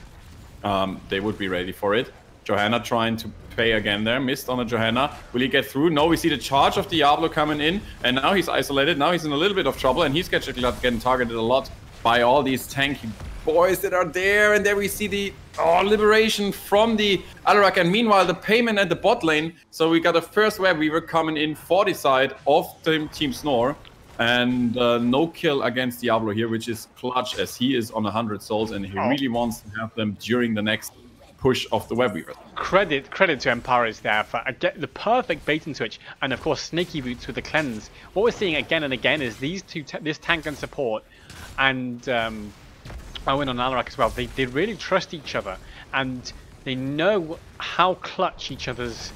They would be ready for it. Johanna trying to pay again there. Missed on a Johanna. Will he get through? No, we see the charge of Diablo coming in, and now he's isolated. Now he's in a little bit of trouble, and he's getting targeted a lot by all these tanky boys that are there. And there we see the liberation from the Alarak, and meanwhile the payment at the bot lane. So we got a first web weaver coming in for the side of Team snOr, and no kill against Diablo here, which is clutch as he is on 100 souls, and he really wants to have them during the next push of the web weaver.
Credit to Empowerers there for the perfect bait and switch, and of course Snaky Boots with the cleanse. What we're seeing again and again is these two, this tank and support, and Owen on Alarak as well. They really trust each other, and they know how clutch each other's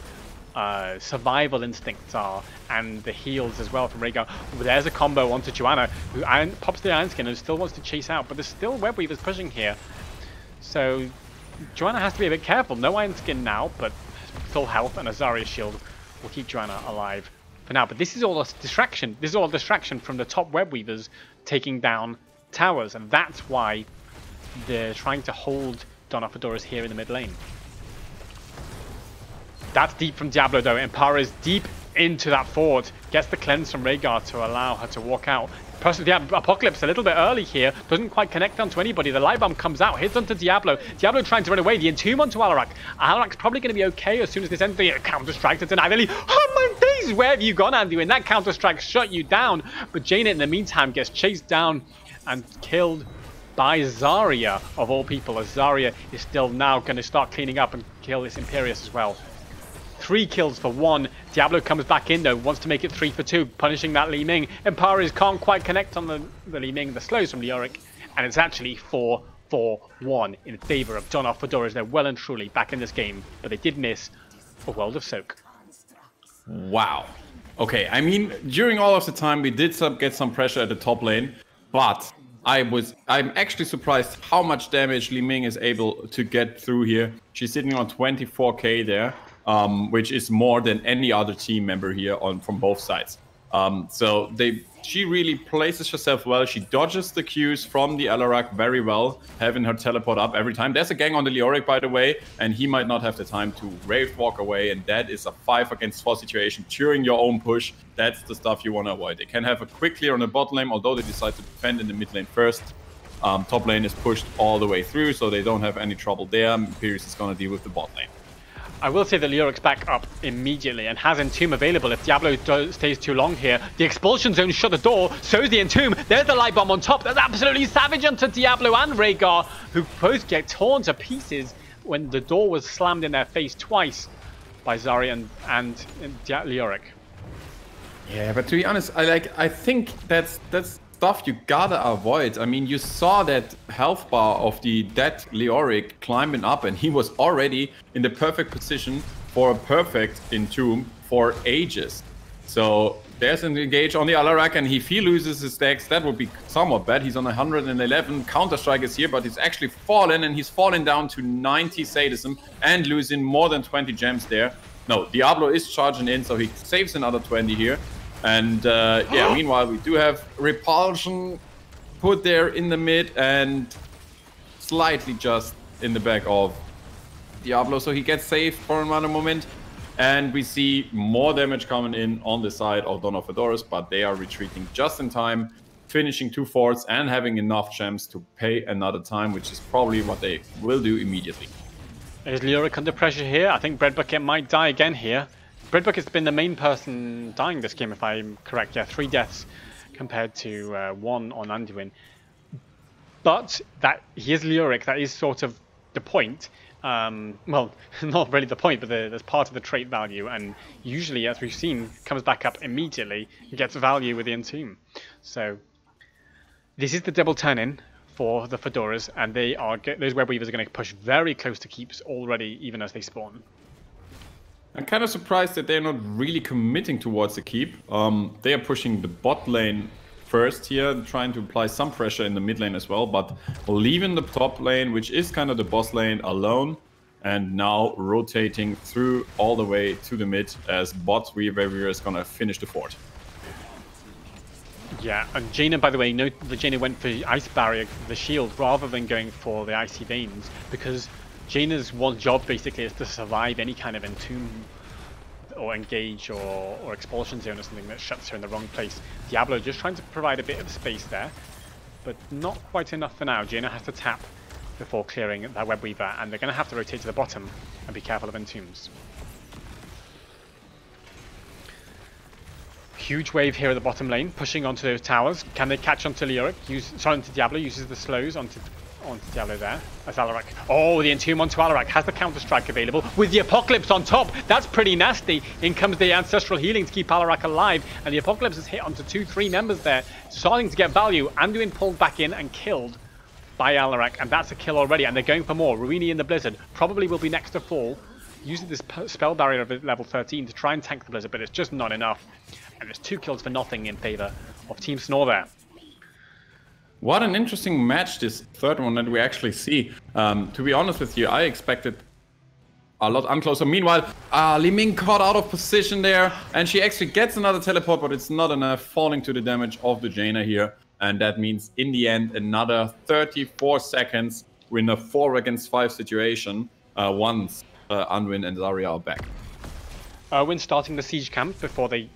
survival instincts are, and the heals as well from Rhaegar. There's a combo onto Joanna, who pops the Iron Skin and still wants to chase out, but there's still web weavers pushing here, so Joanna has to be a bit careful. No Iron Skin now, but full health and a Zarya shield will keep Joanna alive for now. But this is all a distraction. This is all a distraction from the top web weavers taking down towers, and that's why they're trying to hold Donna Fedoras here in the mid lane. That's deep from Diablo though. Empara is deep into that fort. Gets the cleanse from Rhaegar to allow her to walk out. Personally, yeah, Apocalypse a little bit early here. Doesn't quite connect onto anybody. The light bomb comes out, hits onto Diablo. Diablo trying to run away. The Entomb onto Alarak. Alarak's probably going to be okay as soon as this ends the counter-strike to deny the lead. Oh my days, where have you gone, Andy? When that counter-strike shut you down. But Jaina, in the meantime, gets chased down and killed by Zarya, of all people. As Zarya is still now going to start cleaning up and kill this Imperius as well. 3 kills for 1. Diablo comes back in though, wants to make it 3 for 2, punishing that Li Ming. Emparis can't quite connect on the Li Ming, the slows from Leoric, and it's actually 4-4-1 in favor of Donna Fedoras. They're well and truly back in this game, but they did miss a World of Soak.
Wow. Okay, I mean, during all of the time we did get some pressure at the top lane, but I'm actually surprised how much damage Li Ming is able to get through here. She's sitting on 24k there. Which is more than any other team member here from both sides. So she really places herself well. She dodges the Qs from the Alarak very well, having her teleport up every time. There's a gang on the Leoric, by the way, and he might not have the time to Wraith Walk away, and that is a 5 against 4 situation during your own push. That's the stuff you want to avoid. They can have a quick clear on the bot lane, although they decide to defend in the mid lane first. Top lane is pushed all the way through, so they don't have any trouble there. Imperius is going to deal with the bot lane.
I will say that Leoric's back up immediately and has Entomb available if Diablo stays too long here. The expulsion zone shut the door, so is the Entomb. There's the light bomb on top. That's absolutely savage onto Diablo and Rhaegar, who both get torn to pieces when the door was slammed in their face twice by Zarya and Leoric.
Yeah, but to be honest, I think that's stuff you gotta avoid. I mean, you saw that health bar of the dead Leoric climbing up, and he was already in the perfect position for a perfect Entomb for ages. So there's an engage on the Alarak, and if he loses his stacks, that would be somewhat bad. He's on 111. Counter-Strike is here, but he's actually fallen, and he's fallen down to 90 sadism and losing more than 20 gems there. No, Diablo is charging in, so he saves another 20 here. And yeah, meanwhile, we do have Repulsion put there in the mid and slightly just in the back of Diablo. So he gets saved for another moment. And we see more damage coming in on the side of Dawn of Fedoras, but they are retreating just in time, finishing 2 forts and having enough gems to pay another time, which is probably what they will do immediately.
Is Leoric under pressure here? I think Breadbucket might die again here. Breadbucket's been the main person dying this game, if I'm correct. Yeah, 3 deaths compared to 1 on Anduin. But that he is Leoric. That is sort of the point. Well, not really the point, but there's part of the trait value. And usually, as we've seen, comes back up immediately. He gets value with the Entomb. So this is the double turn-in for the Fedoras, and those Web Weavers are going to push very close to keeps already, even as they spawn.
I'm kind of surprised that they're not really committing towards the keep. They are pushing the bot lane first here, trying to apply some pressure in the mid lane as well, but leaving the top lane, which is kind of the boss lane, alone, and now rotating through all the way to the mid as bot Weaver is going to finish the fort.
Yeah, and Jaina, by the way, note that Jaina went for Ice Barrier, the shield, rather than going for the Icy Veins, because Jaina's one job basically is to survive any kind of Entomb or engage or expulsion zone or something that shuts her in the wrong place. Diablo just trying to provide a bit of space there, but not quite enough for now. Jaina has to tap before clearing that Web Weaver, and they're going to have to rotate to the bottom and be careful of Entombs. Huge wave here at the bottom lane, pushing onto those towers. Can they catch onto Leoric? Onto Diablo, uses the slows onto Diablo there, as Alarak. Oh, the Entomb onto Alarak, has the counter-strike available, with the Apocalypse on top. That's pretty nasty. In comes the Ancestral Healing to keep Alarak alive, and the Apocalypse is hit onto 2-3 members there, starting to get value. Anduin pulled back in and killed by Alarak, and that's a kill already, and they're going for more. Ruini in the Blizzard probably will be next to fall, using this spell barrier of level 13 to try and tank the Blizzard, but it's just not enough. And there's 2 kills for nothing in favor of Team snOr there.
What an interesting match, this third one that we actually see. To be honest with you, I expected a lot uncloser. Meanwhile, Li Ming caught out of position there, and she actually gets another teleport, but it's not enough, falling to the damage of the Jaina here. And that means, in the end, another 34 seconds in a 4 against 5 situation once Anduin and Zarya are back.
Erwin starting the siege camp before they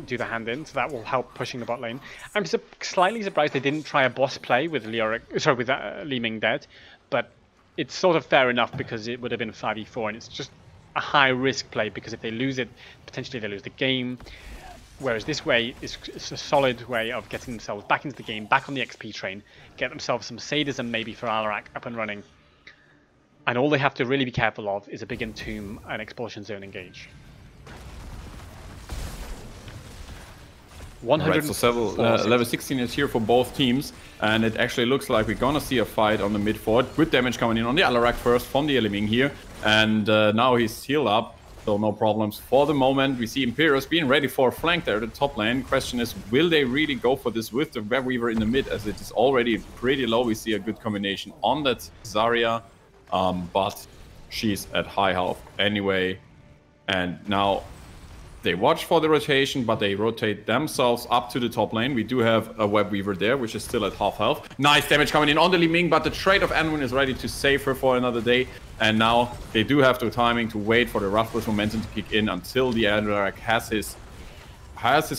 do the hand in, so that will help pushing the bot lane. I'm slightly surprised they didn't try a boss play with Li Ming dead, but it's sort of fair enough because it would have been 5v4, and it's just a high risk play because if they lose it, potentially they lose the game. Whereas this way is a solid way of getting themselves back into the game, back on the XP train, get themselves some sadism maybe for Alarak up and running. And all they have to really be careful of is a big Entomb and expulsion zone engage.
Right, so level 16 is here for both teams, and it actually looks like we're gonna see a fight on the mid fort. Good damage coming in on the Alarak first from the Li Ming here, and now he's healed up, so no problems for the moment. We see Imperius being ready for a flank there at the top lane. Question is, will they really go for this with the Web Weaver in the mid, as it is already pretty low? We see a good combination on that Zarya, but she's at high health anyway, and now They watch for the rotation, but they rotate themselves up to the top lane. We do have a Web Weaver there, which is still at half health. Nice damage coming in on the Li Ming, but the trade of Anwin is ready to save her for another day. And now they do have the timing to wait for the Rough Burst momentum to kick in until the Eldrac has his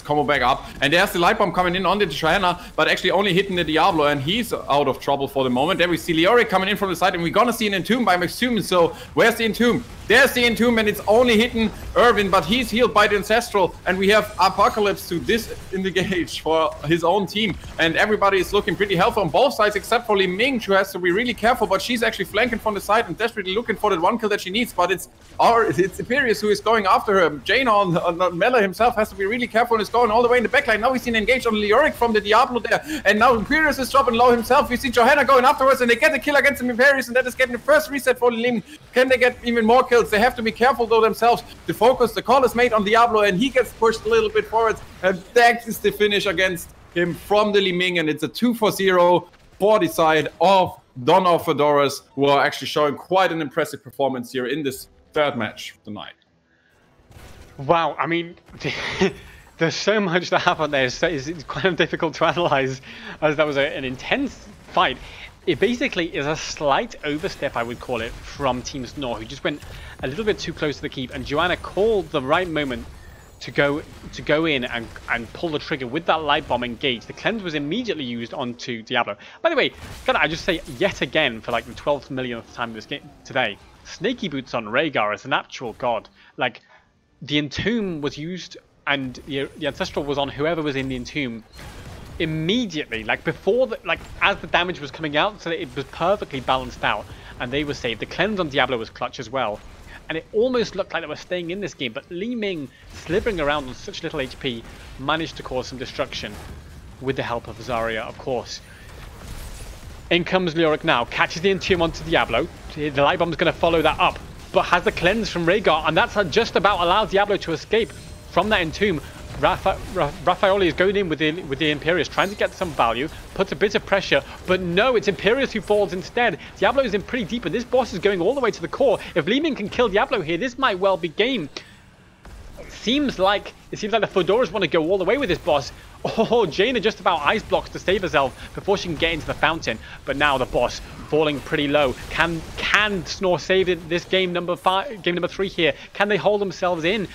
combo back up. And there's the Light Bomb coming in on the Johanna, but actually only hitting the Diablo, and he's out of trouble for the moment. There we see Leoric coming in from the side, and we're gonna see an Entomb by Maxum. So where's the Entomb? There's the Entomb, and it's only hitting Irvin, but he's healed by the Ancestral, and we have Apocalypse to disengage for his own team. And everybody is looking pretty healthy on both sides, except for Li Ming, who has to be really careful, but she's actually flanking from the side and desperately looking for that one kill that she needs. But it's Imperius who is going after her. Jaina on Mela himself has to be really careful and is going all the way in the backline. Now we see an engage on Leoric from the Diablo there, and now Imperius is dropping low himself. We see Johanna going afterwards, and they get the kill against the Imperius, and that is getting the first reset for Li Ming. Can they get even more kills? They have to be careful though themselves. The focus, the call is made on Diablo, and he gets pushed a little bit forward, and that is the finish against him from the Li Ming, and it's a 2-4-0 for the side of Donna Fedoras, who are actually showing quite an impressive performance here in this third match tonight.
Wow, I mean, there's so much that happened there. So it's quite difficult to analyze, as that was an intense fight. It basically is a slight overstep, I would call it, from Team snOr, who just went a little bit too close to the keep, and Johanna called the right moment to go in and pull the trigger with that Light Bomb engage. The cleanse was immediately used onto Diablo. By the way, can I just say yet again, for like the 12th millionth time in this game today, Snaky Boots on Rhaegar is an actual god. Like, the Entomb was used, and the Ancestral was on whoever was in the Entomb immediately, like before the, like as the damage was coming out, so that it was perfectly balanced out, and they were saved. The cleanse on Diablo was clutch as well, and it almost looked like they were staying in this game, but Li Ming, slithering around on such little HP, managed to cause some destruction with the help of Zarya, of course. In comes Leoric now, catches the Entomb onto Diablo. The Light Bomb's going to follow that up, but has the cleanse from Rhaegar, and that's just about allowed Diablo to escape from that Entomb. Raffaoli is going in with the Imperius, trying to get some value, puts a bit of pressure, but no, it's Imperius who falls instead. Diablo is in pretty deep, and this boss is going all the way to the core. If Li Ming can kill Diablo here, this might well be game. It seems like the Fedoras want to go all the way with this boss. Oh, Jaina just about ice blocks to save herself before she can get into the fountain, but now the boss falling pretty low. Can snOr save it this game number 3 here? Can they hold themselves in?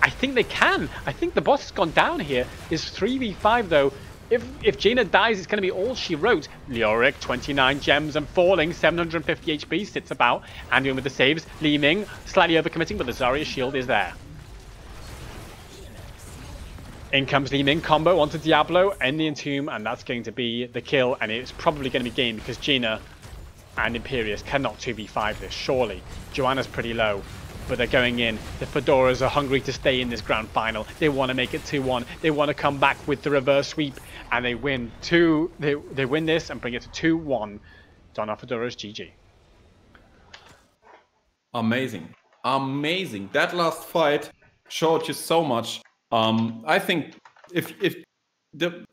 I think they can. I think the boss has gone down here. It's 3v5 though. If Jaina dies, it's going to be all she wrote. Leoric, 29 gems and falling, 750 HP, sits about. Anduin with the saves. Li Ming, slightly overcommitting, but the Zarya shield is there. In comes Li Ming, combo onto Diablo and the Entomb, and that's going to be the kill, and it's probably going to be game because Jaina and Imperius cannot 2v5 this, surely. Johanna's pretty low, but they're going in. The Fedoras are hungry to stay in this grand final. They want to make it 2-1. They want to come back with the reverse sweep, and they win they win this and bring it to 2-1. Donna Fedoras, GG.
Amazing. Amazing. That last fight showed you so much. I think it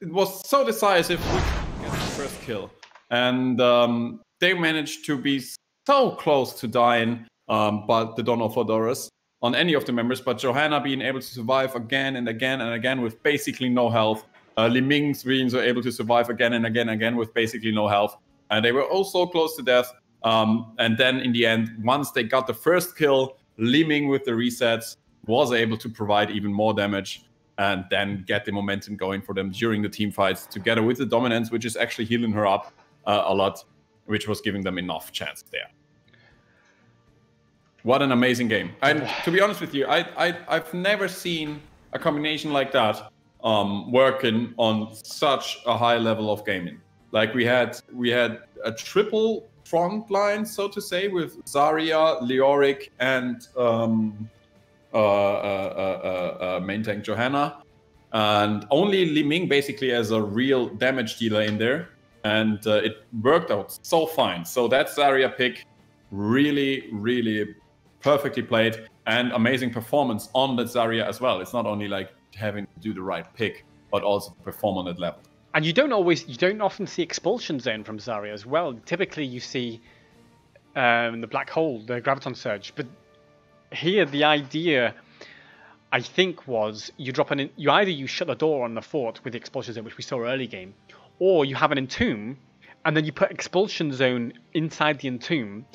was so decisive we get the first kill. And they managed to be so close to dying, but the Donna Fedoras on any of the members, but Johanna being able to survive again and again and again with basically no health. Li Ming's being so able to survive again and again and again with basically no health. And they were all so close to death. And then in the end, once they got the first kill, Li Ming with the resets was able to provide even more damage and then get the momentum going for them during the team fights, together with the dominance, which is actually healing her up a lot, which was giving them enough chance there. What an amazing game. And to be honest with you, I've never seen a combination like that working on such a high level of gaming. Like we had a triple front line, so to say, with Zarya, Leoric, and main tank Johanna, and only Li Ming basically as a real damage dealer in there, and it worked out so fine. So that Zarya pick really, really perfectly played, and amazing performance on that Zarya as well. It's not only like having to do the right pick, but also perform on that level.
And you don't often see expulsion zone from Zarya as well. Typically you see the black hole, the graviton surge, but here the idea, I think was you drop you either you shut the door on the fort with the expulsion zone, which we saw early game, or you have an entomb, and then you put expulsion zone inside the entomb,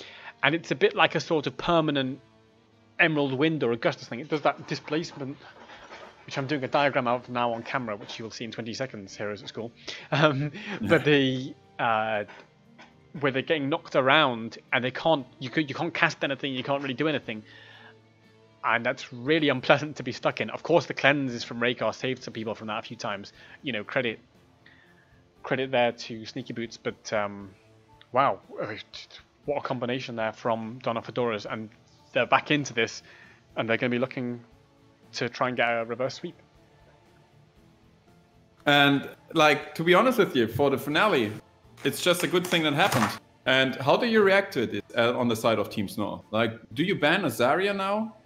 and it's a bit like a sort of permanent Emerald Wind or Augustus thing. It does that displacement, which I'm doing a diagram of now on camera, which you will see in 20 seconds, heroes at school. But where they're getting knocked around and you can't cast anything, you can't really do anything, and that's really unpleasant to be stuck in. Of course, the cleanses from Rhaegar saved some people from that a few times. You know, credit there to Sneaky Boots, but wow, what a combination there from Donna Fedoras, and they're back into this, and they're going to be looking to try and get a reverse sweep.
And like, to be honest with you, for the finale, it's just a good thing that happened. And how do you react to it on the side of Team snOr? Like, do you ban Azaria now?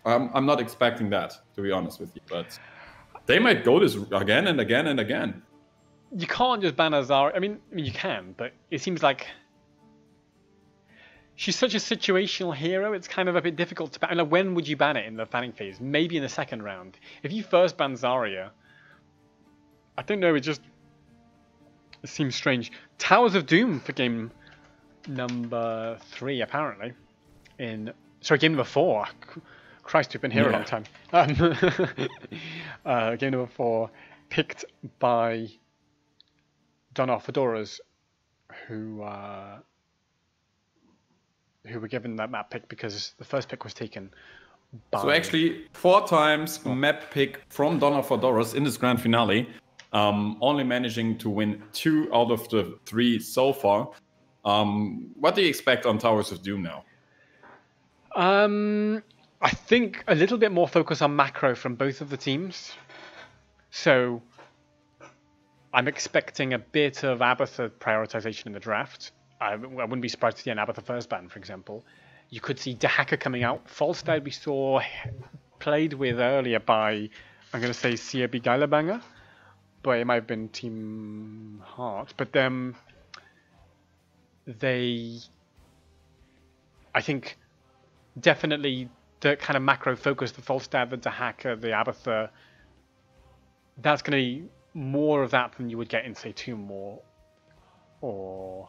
I'm not expecting that, to be honest with you, but they might go this again and again and again.
You can't just ban Azaria. I mean, you can, but it seems like she's such a situational hero. It's kind of a bit difficult to ban. Like, when would you ban it in the banning phase? Maybe in the second round. If you first ban Zarya, I don't know. It seems strange. Towers of Doom for game number 3, apparently. Game number 4. Christ, we've been here a long time. Game number 4, picked by Donna Fedoras, who were given that map pick because the first pick was taken by...
So actually, 4 times map pick from Donna Fedoras in this grand finale, only managing to win 2 out of the 3 so far. What do you expect on Towers of Doom now?
I think a little bit more focus on macro from both of the teams. So I'm expecting a bit of Abathur prioritization in the draft. I wouldn't be surprised to see an Abathur first ban, for example. You could see Dahaka coming out. Falstad we saw played with earlier by, I'm going to say CRB Geilerbanger, but it might have been Team Heart. But I think definitely the kind of macro focus, the Falstad, the Dahaka, the Abathur, that's going to be more of that than you would get in, say, Tomb or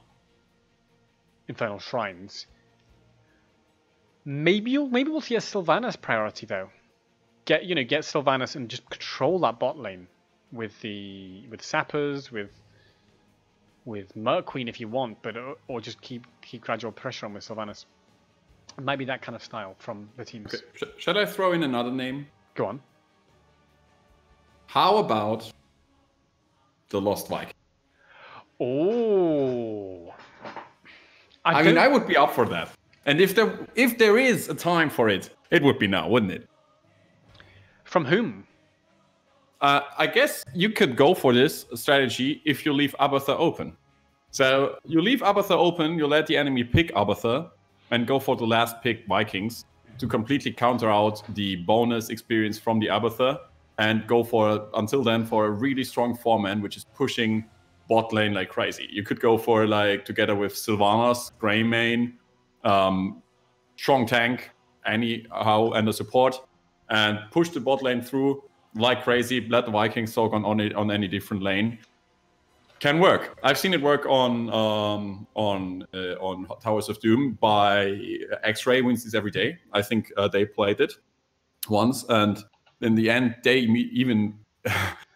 Infernal Shrines. Maybe we'll see a Sylvanas priority though. Get Sylvanas and just control that bot lane with sappers, with Merc Queen if you want, but or just keep gradual pressure on with Sylvanas. It might be that kind of style from the teams.
Okay. Should I throw in another name?
Go on.
How about the Lost Viking?
Oh,
I mean, I would be up for that. And if there is a time for it, it would be now, wouldn't it?
From whom?
I guess you could go for this strategy if you leave Abathur open. So you leave Abathur open, you let the enemy pick Abathur, and go for the last pick Vikings to completely counter out the bonus experience from the Abathur, and go for, until then, for a really strong 4-man, which is pushing bot lane like crazy. You could go for, like, together with Sylvanas, Greymane, strong tank, anyhow, and the support, and push the bot lane through like crazy. Let the Vikings soak on any different lane. Can work. I've seen it work on Towers of Doom by X-Ray wins this every day. I think they played it once, and in the end, they even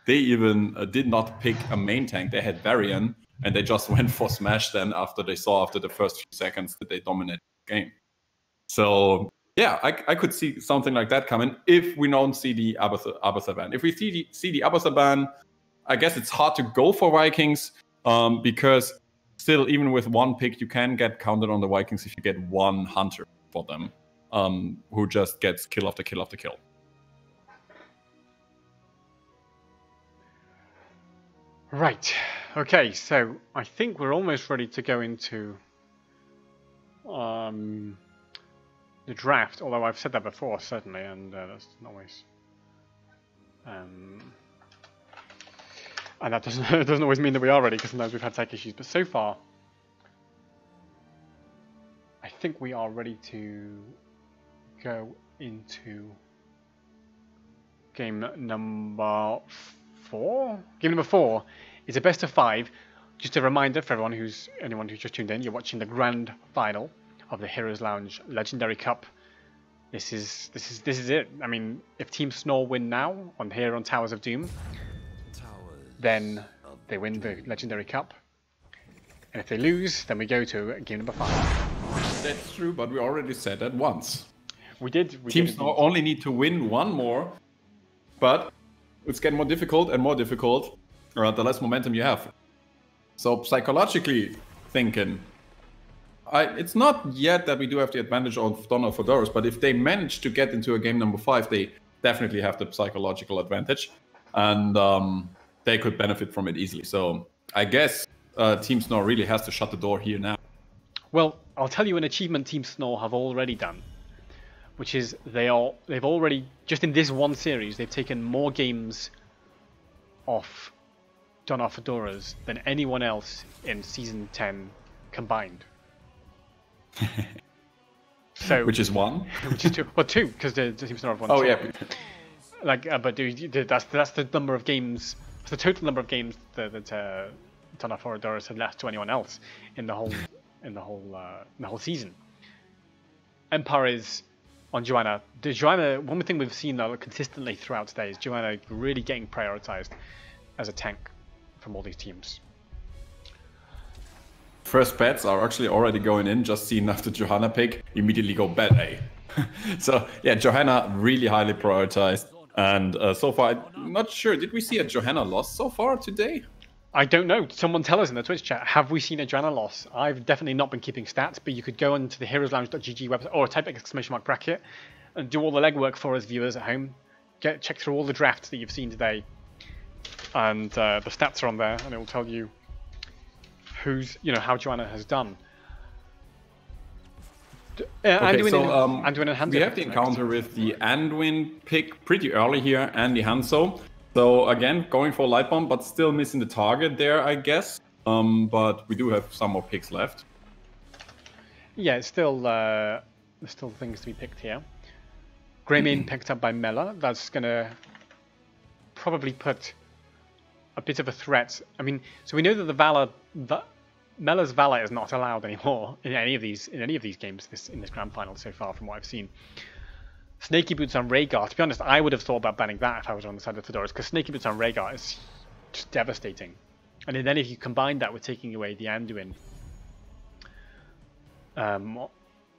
did not pick a main tank. They had Varian, and they just went for Smash then after they saw after the first few seconds that they dominated the game. So yeah, I could see something like that coming if we don't see the Abathur ban. If we see the Abathur ban, I guess it's hard to go for Vikings because still, even with 1 pick, you can get counted on the Vikings if you get 1 hunter for them who just gets kill after kill after kill.
Right. Okay, so I think we're almost ready to go into the draft, although I've said that before, certainly, and that's not always... and that doesn't always mean that we are ready, because sometimes we've had tech issues, but so far, I think we are ready to go into game number 4. Game number 4 is a best of 5. Just a reminder for anyone who's just tuned in, you're watching the grand final of the Heroes Lounge Legendary Cup. This is it. I mean, if Team snOr win now here on Towers of Doom, then they win the Legendary Cup. And if they lose, then we go to game number 5.
That's true, but we already said that once.
We did.
Teams snOr only need to win one more, but it's getting more difficult and more difficult the less momentum you have. So psychologically thinking, it's not yet that we do have the advantage of Donna Fedoras, but if they manage to get into a game number 5, they definitely have the psychological advantage, and they could benefit from it easily. So I guess Team snOr really has to shut the door here now.
Well, I'll tell you an achievement Team snOr have already done, which is they've already, just in this one series, they've taken more games off Donna Fedoras than anyone else in Season 10 combined. So,
which is 1?
Which is 2. Well, 2, because the Team snOr have won.
Oh, yeah.
Like, but that's the number of games, the total number of games that Donna Fedoras had lost to anyone else in the whole season. Empire is on Joanna. One thing we've seen consistently throughout today is Joanna really getting prioritized as a tank from all these teams.
First bets are actually already going in. Just seen after Johanna pick, immediately go bet A. So yeah, Johanna really highly prioritized. And so far, I'm not sure. Did we see a Johanna loss so far today?
I don't know. Someone tell us in the Twitch chat. Have we seen a Johanna loss? I've definitely not been keeping stats, but you could go onto the heroeslounge.gg website or type !bracket and do all the legwork for us viewers at home. Check through all the drafts that you've seen today, and the stats are on there, and it will tell you how Joanna has done. Anduin and Hanzo.
We have the encounter with the Anduin pick pretty early here, and the Hanzo. So again, going for a light bomb, but still missing the target there, I guess. But we do have some more picks left.
Yeah, it's still there's still things to be picked here. Greymane picked up by Mela. That's gonna probably put a bit of a threat. I mean, so we know that Mela's Valor is not allowed anymore in any of these games in this grand final so far, from what I've seen. Snaky Boots on Rhaegar. To be honest, I would have thought about banning that if I was on the side of Fedoras, because Snaky Boots on Rhaegar is just devastating. And then if you combine that with taking away the Anduin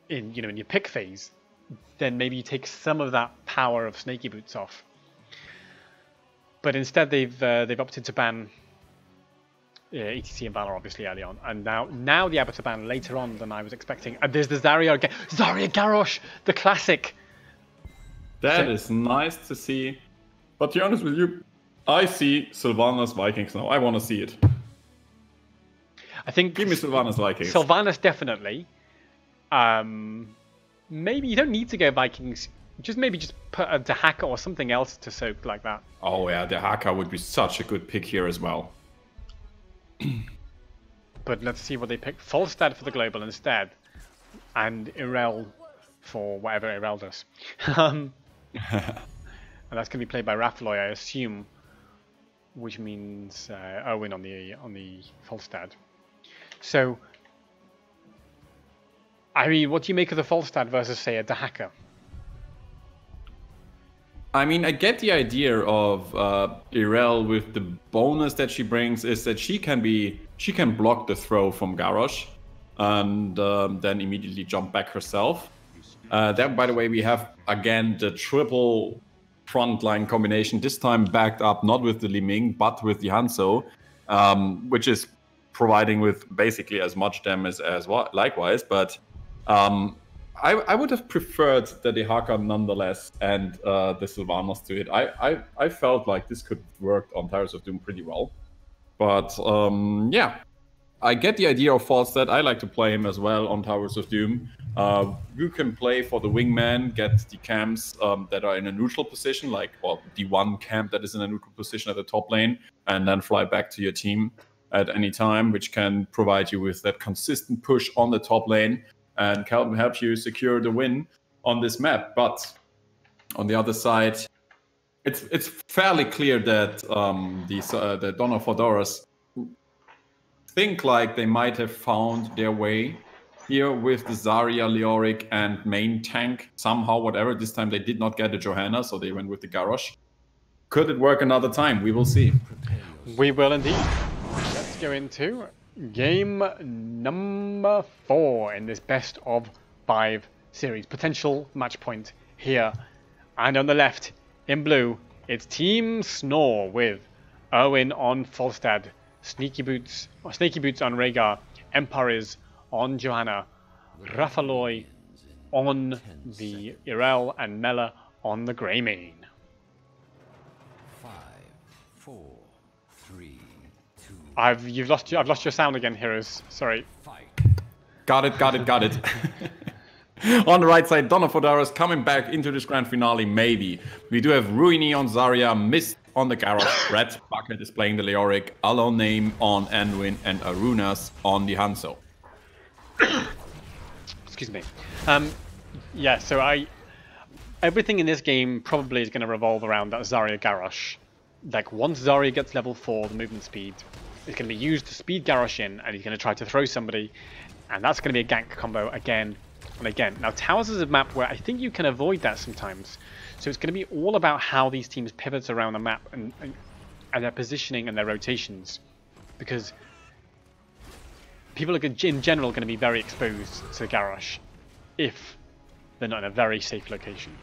in your pick phase, then maybe you take some of that power of Snaky Boots off. But instead, they've opted to ban ETC and Valor obviously early on, and now the able to ban later on than I was expecting. And there's the Zarya Garrosh, the classic.
That is nice to see. But to be honest with you, I see Sylvanas Vikings now. I want to see it.
I think
give me Sylvanas Vikings.
Sylvanas definitely. Maybe you don't need to go Vikings. Just put a Dahaka or something else to soak like that.
Oh yeah, Dahaka would be such a good pick here as well.
But let's see what they pick. Falstad for the global instead, and Irel for whatever Irel does. And that's going to be played by Raffaloy, I assume, which means Owen on the Falstad. So, I mean, what do you make of the Falstad versus, say, a Dahaka?
I mean, I get the idea of Irel with the bonus that she brings is that she can block the throw from Garrosh and then immediately jump back herself. Then, by the way, we have again the triple frontline combination, this time backed up not with the Li Ming but with the Hanzo, which is providing with basically as much damage as likewise. But I would have preferred the Dahaka nonetheless and the Sylvanas to it. I felt like this could work on Towers of Doom pretty well. But yeah, I get the idea of Falstad. I like to play him as well on Towers of Doom. You can play for the wingman, get the camps that are in a neutral position, or the one camp that is in a neutral position at the top lane, and then fly back to your team at any time, which can provide you with that consistent push on the top lane and can help you secure the win on this map. But on the other side, it's fairly clear that the Dawn of Fedoras think like they might have found their way here with the Zarya, Leoric, and main tank somehow, whatever. This time they did not get the Johanna, so they went with the Garrosh. Could it work another time? We will see.
We will indeed. Let's go into game number 4 in this best of 5 series. Potential match point here. And on the left, in blue, it's Team snOr with Erwin on Falstad, Snaky Boots on Rhaegar, Empires on Johanna, Rafaloy on the Irel, and Mela on the Greymane.
5, 4, 3, 2.
I've lost your sound again, heroes. Sorry.
Fight.
Got it. On the right side, Dawn of Fedoras coming back into this grand finale, maybe. We do have Ruini on Zarya, Mist on the Garrosh, Red Bucket is playing the Leoric, Alone Name on Anduin, and Arunas on the Hanzo.
Excuse me. Yeah, so everything in this game probably is going to revolve around that Zarya Garrosh. Like, once Zarya gets level 4, the movement speed is going to be used to speed Garrosh in, and he's going to try to throw somebody, and that's going to be a gank combo again and again. Now, Towers is a map where I think you can avoid that sometimes, so it's going to be all about how these teams pivot around the map and their positioning and their rotations, because people are in general going to be very exposed to Garrosh if they're not in a very safe location.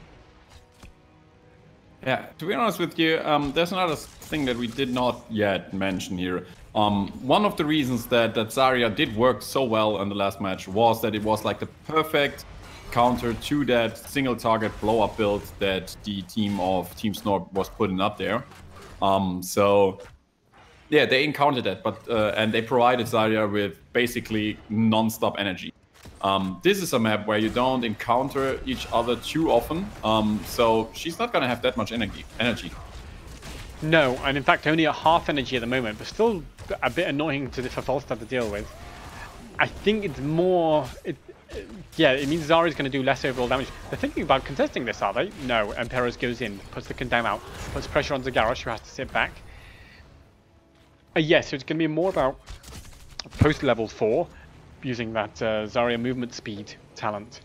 Yeah, to be honest with you, there's another thing that we did not yet mention here. One of the reasons that Zarya did work so well in the last match was that it was like the perfect counter to that single target blow up build that the team of Team snOr was putting up there. So yeah, they encountered that, but and they provided Zarya with basically non-stop energy. This is a map where you don't encounter each other too often, so she's not gonna have that much energy.
No, and in fact only at half energy at the moment, but still a bit annoying for Falstad to deal with. I think it's more... yeah, it means Zarya's going to do less overall damage. They're thinking about contesting this, are they? No, and Perez goes in, puts the condemn out, puts pressure onto Garrosh, who has to sit back. Yes, so it's going to be more about post-level 4, using that Zarya movement speed talent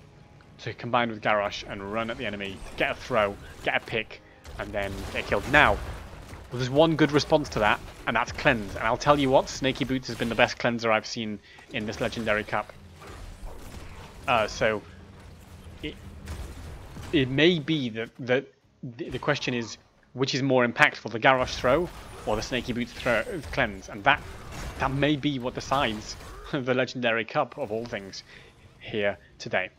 to combine with Garrosh and run at the enemy, get a throw, get a pick, and then get killed. Now, there's one good response to that, and that's cleanse. And I'll tell you what, Snaky Boots has been the best cleanser I've seen in this Legendary Cup. So it may be that the question is, which is more impactful, the Garrosh throw or the Snaky Boots cleanse? And that may be what decides the Legendary Cup of all things here today.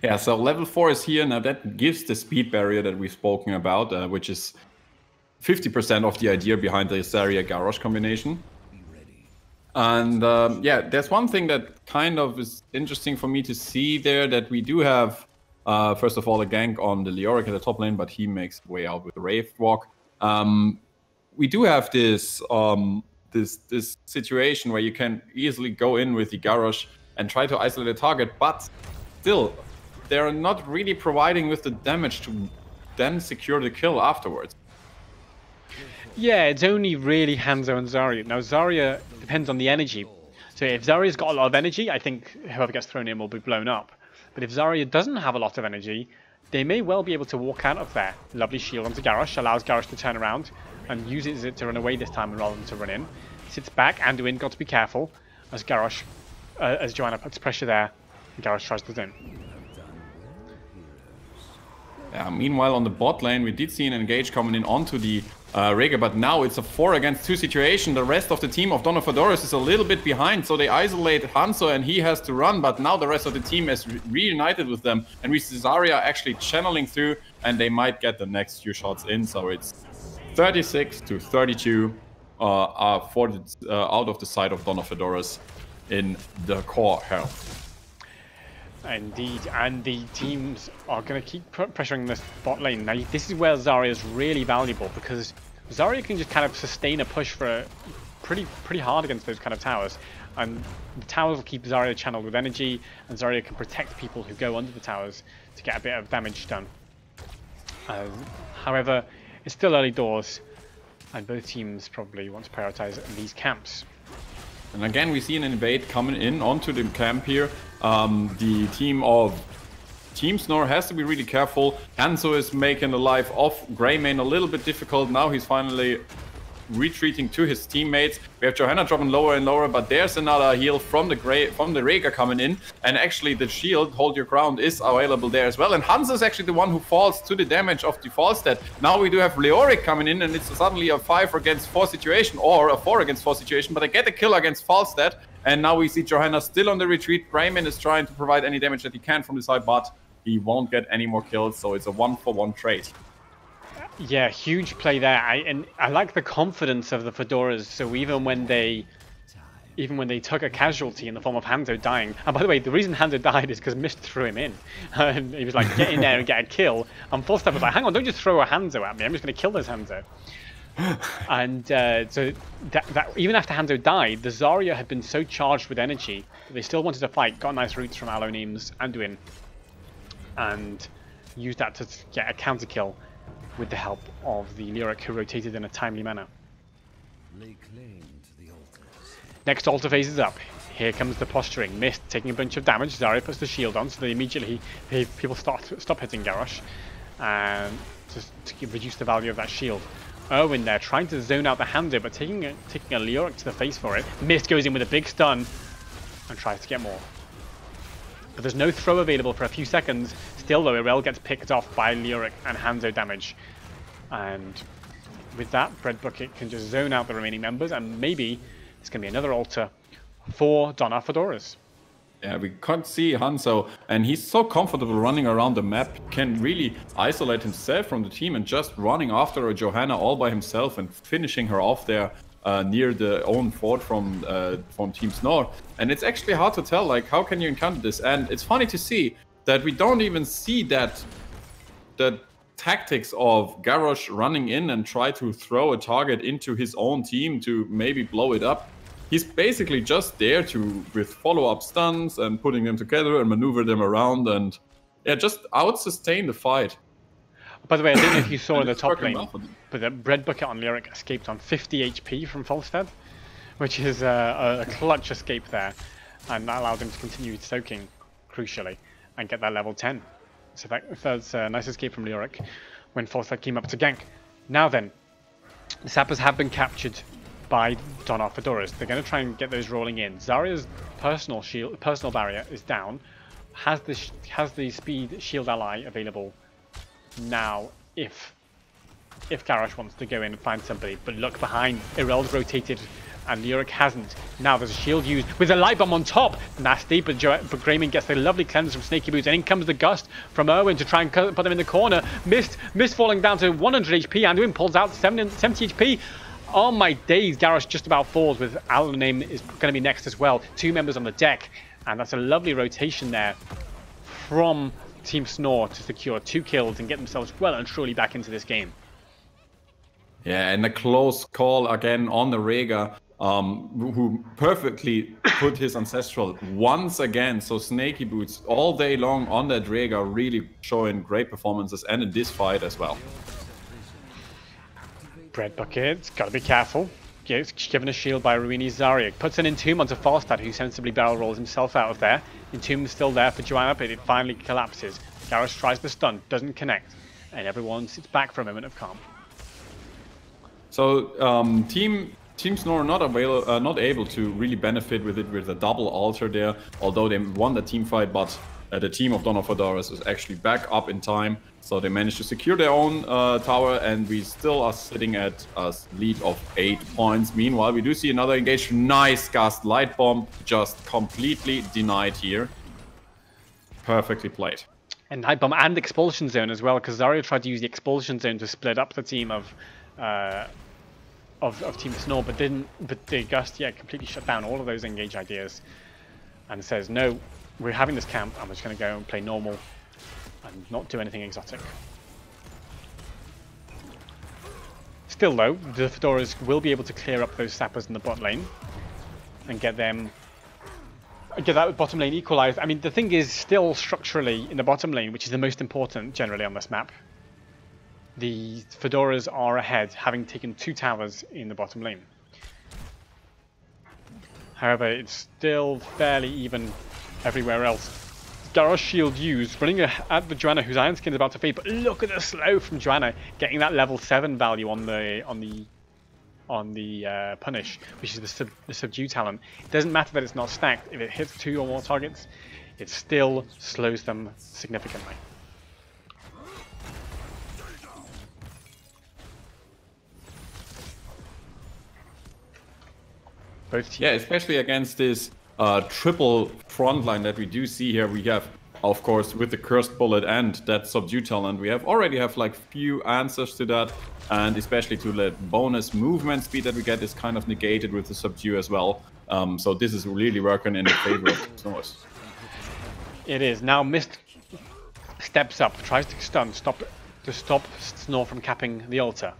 Yeah, so level 4 is here. Now that gives the speed barrier that we've spoken about, which is 50% of the idea behind the Zarya Garrosh combination. And yeah, there's one thing that kind of is interesting for me to see there, that we do have, first of all, a gank on the Leoric at the top lane, but he makes way out with the Wraith Walk. We do have this this situation where you can easily go in with the Garrosh and try to isolate a target, but still, they're not really providing with the damage to then secure the kill afterwards.
Yeah, it's only really Hanzo and Zarya. Now, Zarya depends on the energy. So if Zarya's got a lot of energy, I think whoever gets thrown in will be blown up. But if Zarya doesn't have a lot of energy, they may well be able to walk out of there. Lovely shield onto Garrosh, allows Garrosh to turn around and uses it to run away this time rather than to run in. Sits back, Anduin got to be careful as Garrosh, as Johanna puts pressure there, and Garrosh tries to zone.
Meanwhile, on the bot lane, we did see an engage coming in onto the Rhaegar, but now it's a 4 against 2 situation. The rest of the team of Dawn of Fedoras is a little bit behind, so they isolate Hanzo and he has to run, but now the rest of the team is reunited with them, and we see Zarya actually channeling through, and they might get the next few shots in, so it's 36 to 32 out of the side of Dawn of Fedoras in the core health.
Indeed, and the teams are going to keep pressuring this bot lane. Now, this is where Zarya is really valuable, because Zarya can just kind of sustain a push for pretty hard against those kind of towers, and the towers will keep Zarya channeled with energy, and Zarya can protect people who go under the towers to get a bit of damage done. However, it's still early doors, and both teams probably want to prioritize these camps.
And again, we see an invade coming in onto the camp here. The team of Team snOr has to be really careful. Hanzo is making the life of Greymane a little bit difficult. Now he's finally retreating to his teammates. We have Johanna dropping lower and lower, but there's another heal from the Rhaegar coming in, and actually the shield, hold your ground, is available there as well. And Hanzo is actually the one who falls to the damage of the Falstad. Now we do have Leoric coming in, and it's suddenly a 5 against 4 situation, or a 4 against 4 situation, but I get a kill against Falstad, and now we see Johanna still on the retreat. Greymane is trying to provide any damage that he can from the side, but he won't get any more kills, so it's a 1-for-1 trade.
Yeah, huge play there. I like the confidence of the Fedoras. So even when they took a casualty in the form of Hanzo dying, and by the way, the reason Hanzo died is because Mist threw him in. And he was like, get in there and get a kill. And Falstad was like, hang on, don't just throw a Hanzo at me. I'm just going to kill this Hanzo. And so that even after Hanzo died, the Zarya had been so charged with energy that they still wanted to fight. Got nice roots from Aloneem's Anduin, and used that to get a counter kill with the help of the Leoric, who rotated in a timely manner.
Lay claim to the altars.
Next altar phase is up. Here comes the posturing. Mist taking a bunch of damage. Zarya puts the shield on, so they immediately people stop hitting Garrosh, and to reduce the value of that shield. Erwin there trying to zone out the Hanzo, but taking a Leoric to the face for it. Mist goes in with a big stun and tries to get more. But there's no throw available for a few seconds. Still though, Irel gets picked off by Leoric and Hanzo damage. And with that, Bread Bucket can just zone out the remaining members, and maybe it's going to be another altar for Donna Fedoras.
Yeah, we can't see Hanzo, and he's so comfortable running around the map, can really isolate himself from the team and just running after a Johanna all by himself and finishing her off there. Near the own fort from Team snOr, and it's actually hard to tell, like, how can you encounter this? And it's funny to see that we don't even see that the tactics of Garrosh running in and try to throw a target into his own team to maybe blow it up. He's basically just there with follow-up stuns and putting them together and maneuver them around and just out-sustain the fight.
By the way, I don't know if you saw in the top lane, but the Bread Bucket on Leoric escaped on 50 HP from Falstad, which is a clutch escape there, and that allowed him to continue soaking, crucially, and get that level 10. So that's a nice escape from Leoric when Falstad came up to gank. Now then, the Sappers have been captured by Donna Fedoras. They're going to try and get those rolling in. Zarya's personal barrier is down, has the speed shield ally available now if Garrosh wants to go in and find somebody. But look behind, Irel's rotated and Leoric hasn't. Now there's a shield used with a light bomb on top. Nasty, but Greymane gets the lovely cleanse from Snaky Boots, and in comes the gust from Erwin to try and put them in the corner. Mist falling down to 100 HP. Anduin pulls out 70 HP. Oh my days, Garrosh just about falls, with Aloneem is going to be next as well. 2 members on the deck, and that's a lovely rotation there from Team snOr to secure 2 kills and get themselves well and truly back into this game.
Yeah, and a close call again on the Rhaegar, who perfectly put his Ancestral once again. So Snaky Boots all day long on that Rhaegar, really showing great performances, and in this fight as well.
Bread Bucket's got to be careful. Gets given a shield by Ruini Zarya. Puts an Entomb onto Falstad, who sensibly barrel rolls himself out of there. Entomb's still there for Johanna, but it finally collapses. Garrosh tries the stun, doesn't connect, and everyone sits back for a moment of calm.
So Team snOr not able to really benefit with it with a double altar there, although they won the team fight, but the team of Donna Fedoras is actually back up in time, so they managed to secure their own tower, and we still are sitting at a lead of 8 points. Meanwhile, we do see another engage. Nice Gust light bomb, just completely denied here. Perfectly played.
And light bomb and expulsion zone as well, because Zarya tried to use the expulsion zone to split up the team of Team snOr, but didn't. But the Gust completely shut down all of those engage ideas, and says no. We're having this camp, I'm just going to go and play normal and not do anything exotic. Still though, the Fedoras will be able to clear up those sappers in the bot lane and get that bottom lane equalized. I mean, the thing is still structurally in the bottom lane, which is the most important generally on this map. the Fedoras are ahead, having taken 2 towers in the bottom lane. However, it's still fairly even everywhere else. Garrosh shield used, running at the Joanna, whose Iron Skin is about to fade. But look at the slow from Joanna, getting that level 7 value on the punish, which is the subdue talent. It doesn't matter that it's not stacked. If it hits 2 or more targets, it still slows them significantly. Both teams.
Yeah, especially against this triple front line that we do see here. We have, of course, with the Cursed Bullet and that Subdue talent, we already have like few answers to that, and especially to the bonus movement speed that we get is kind of negated with the Subdue as well. So this is really working in the favor of snOrs.
It is. Now Mist steps up, tries to stop snOr from capping the altar.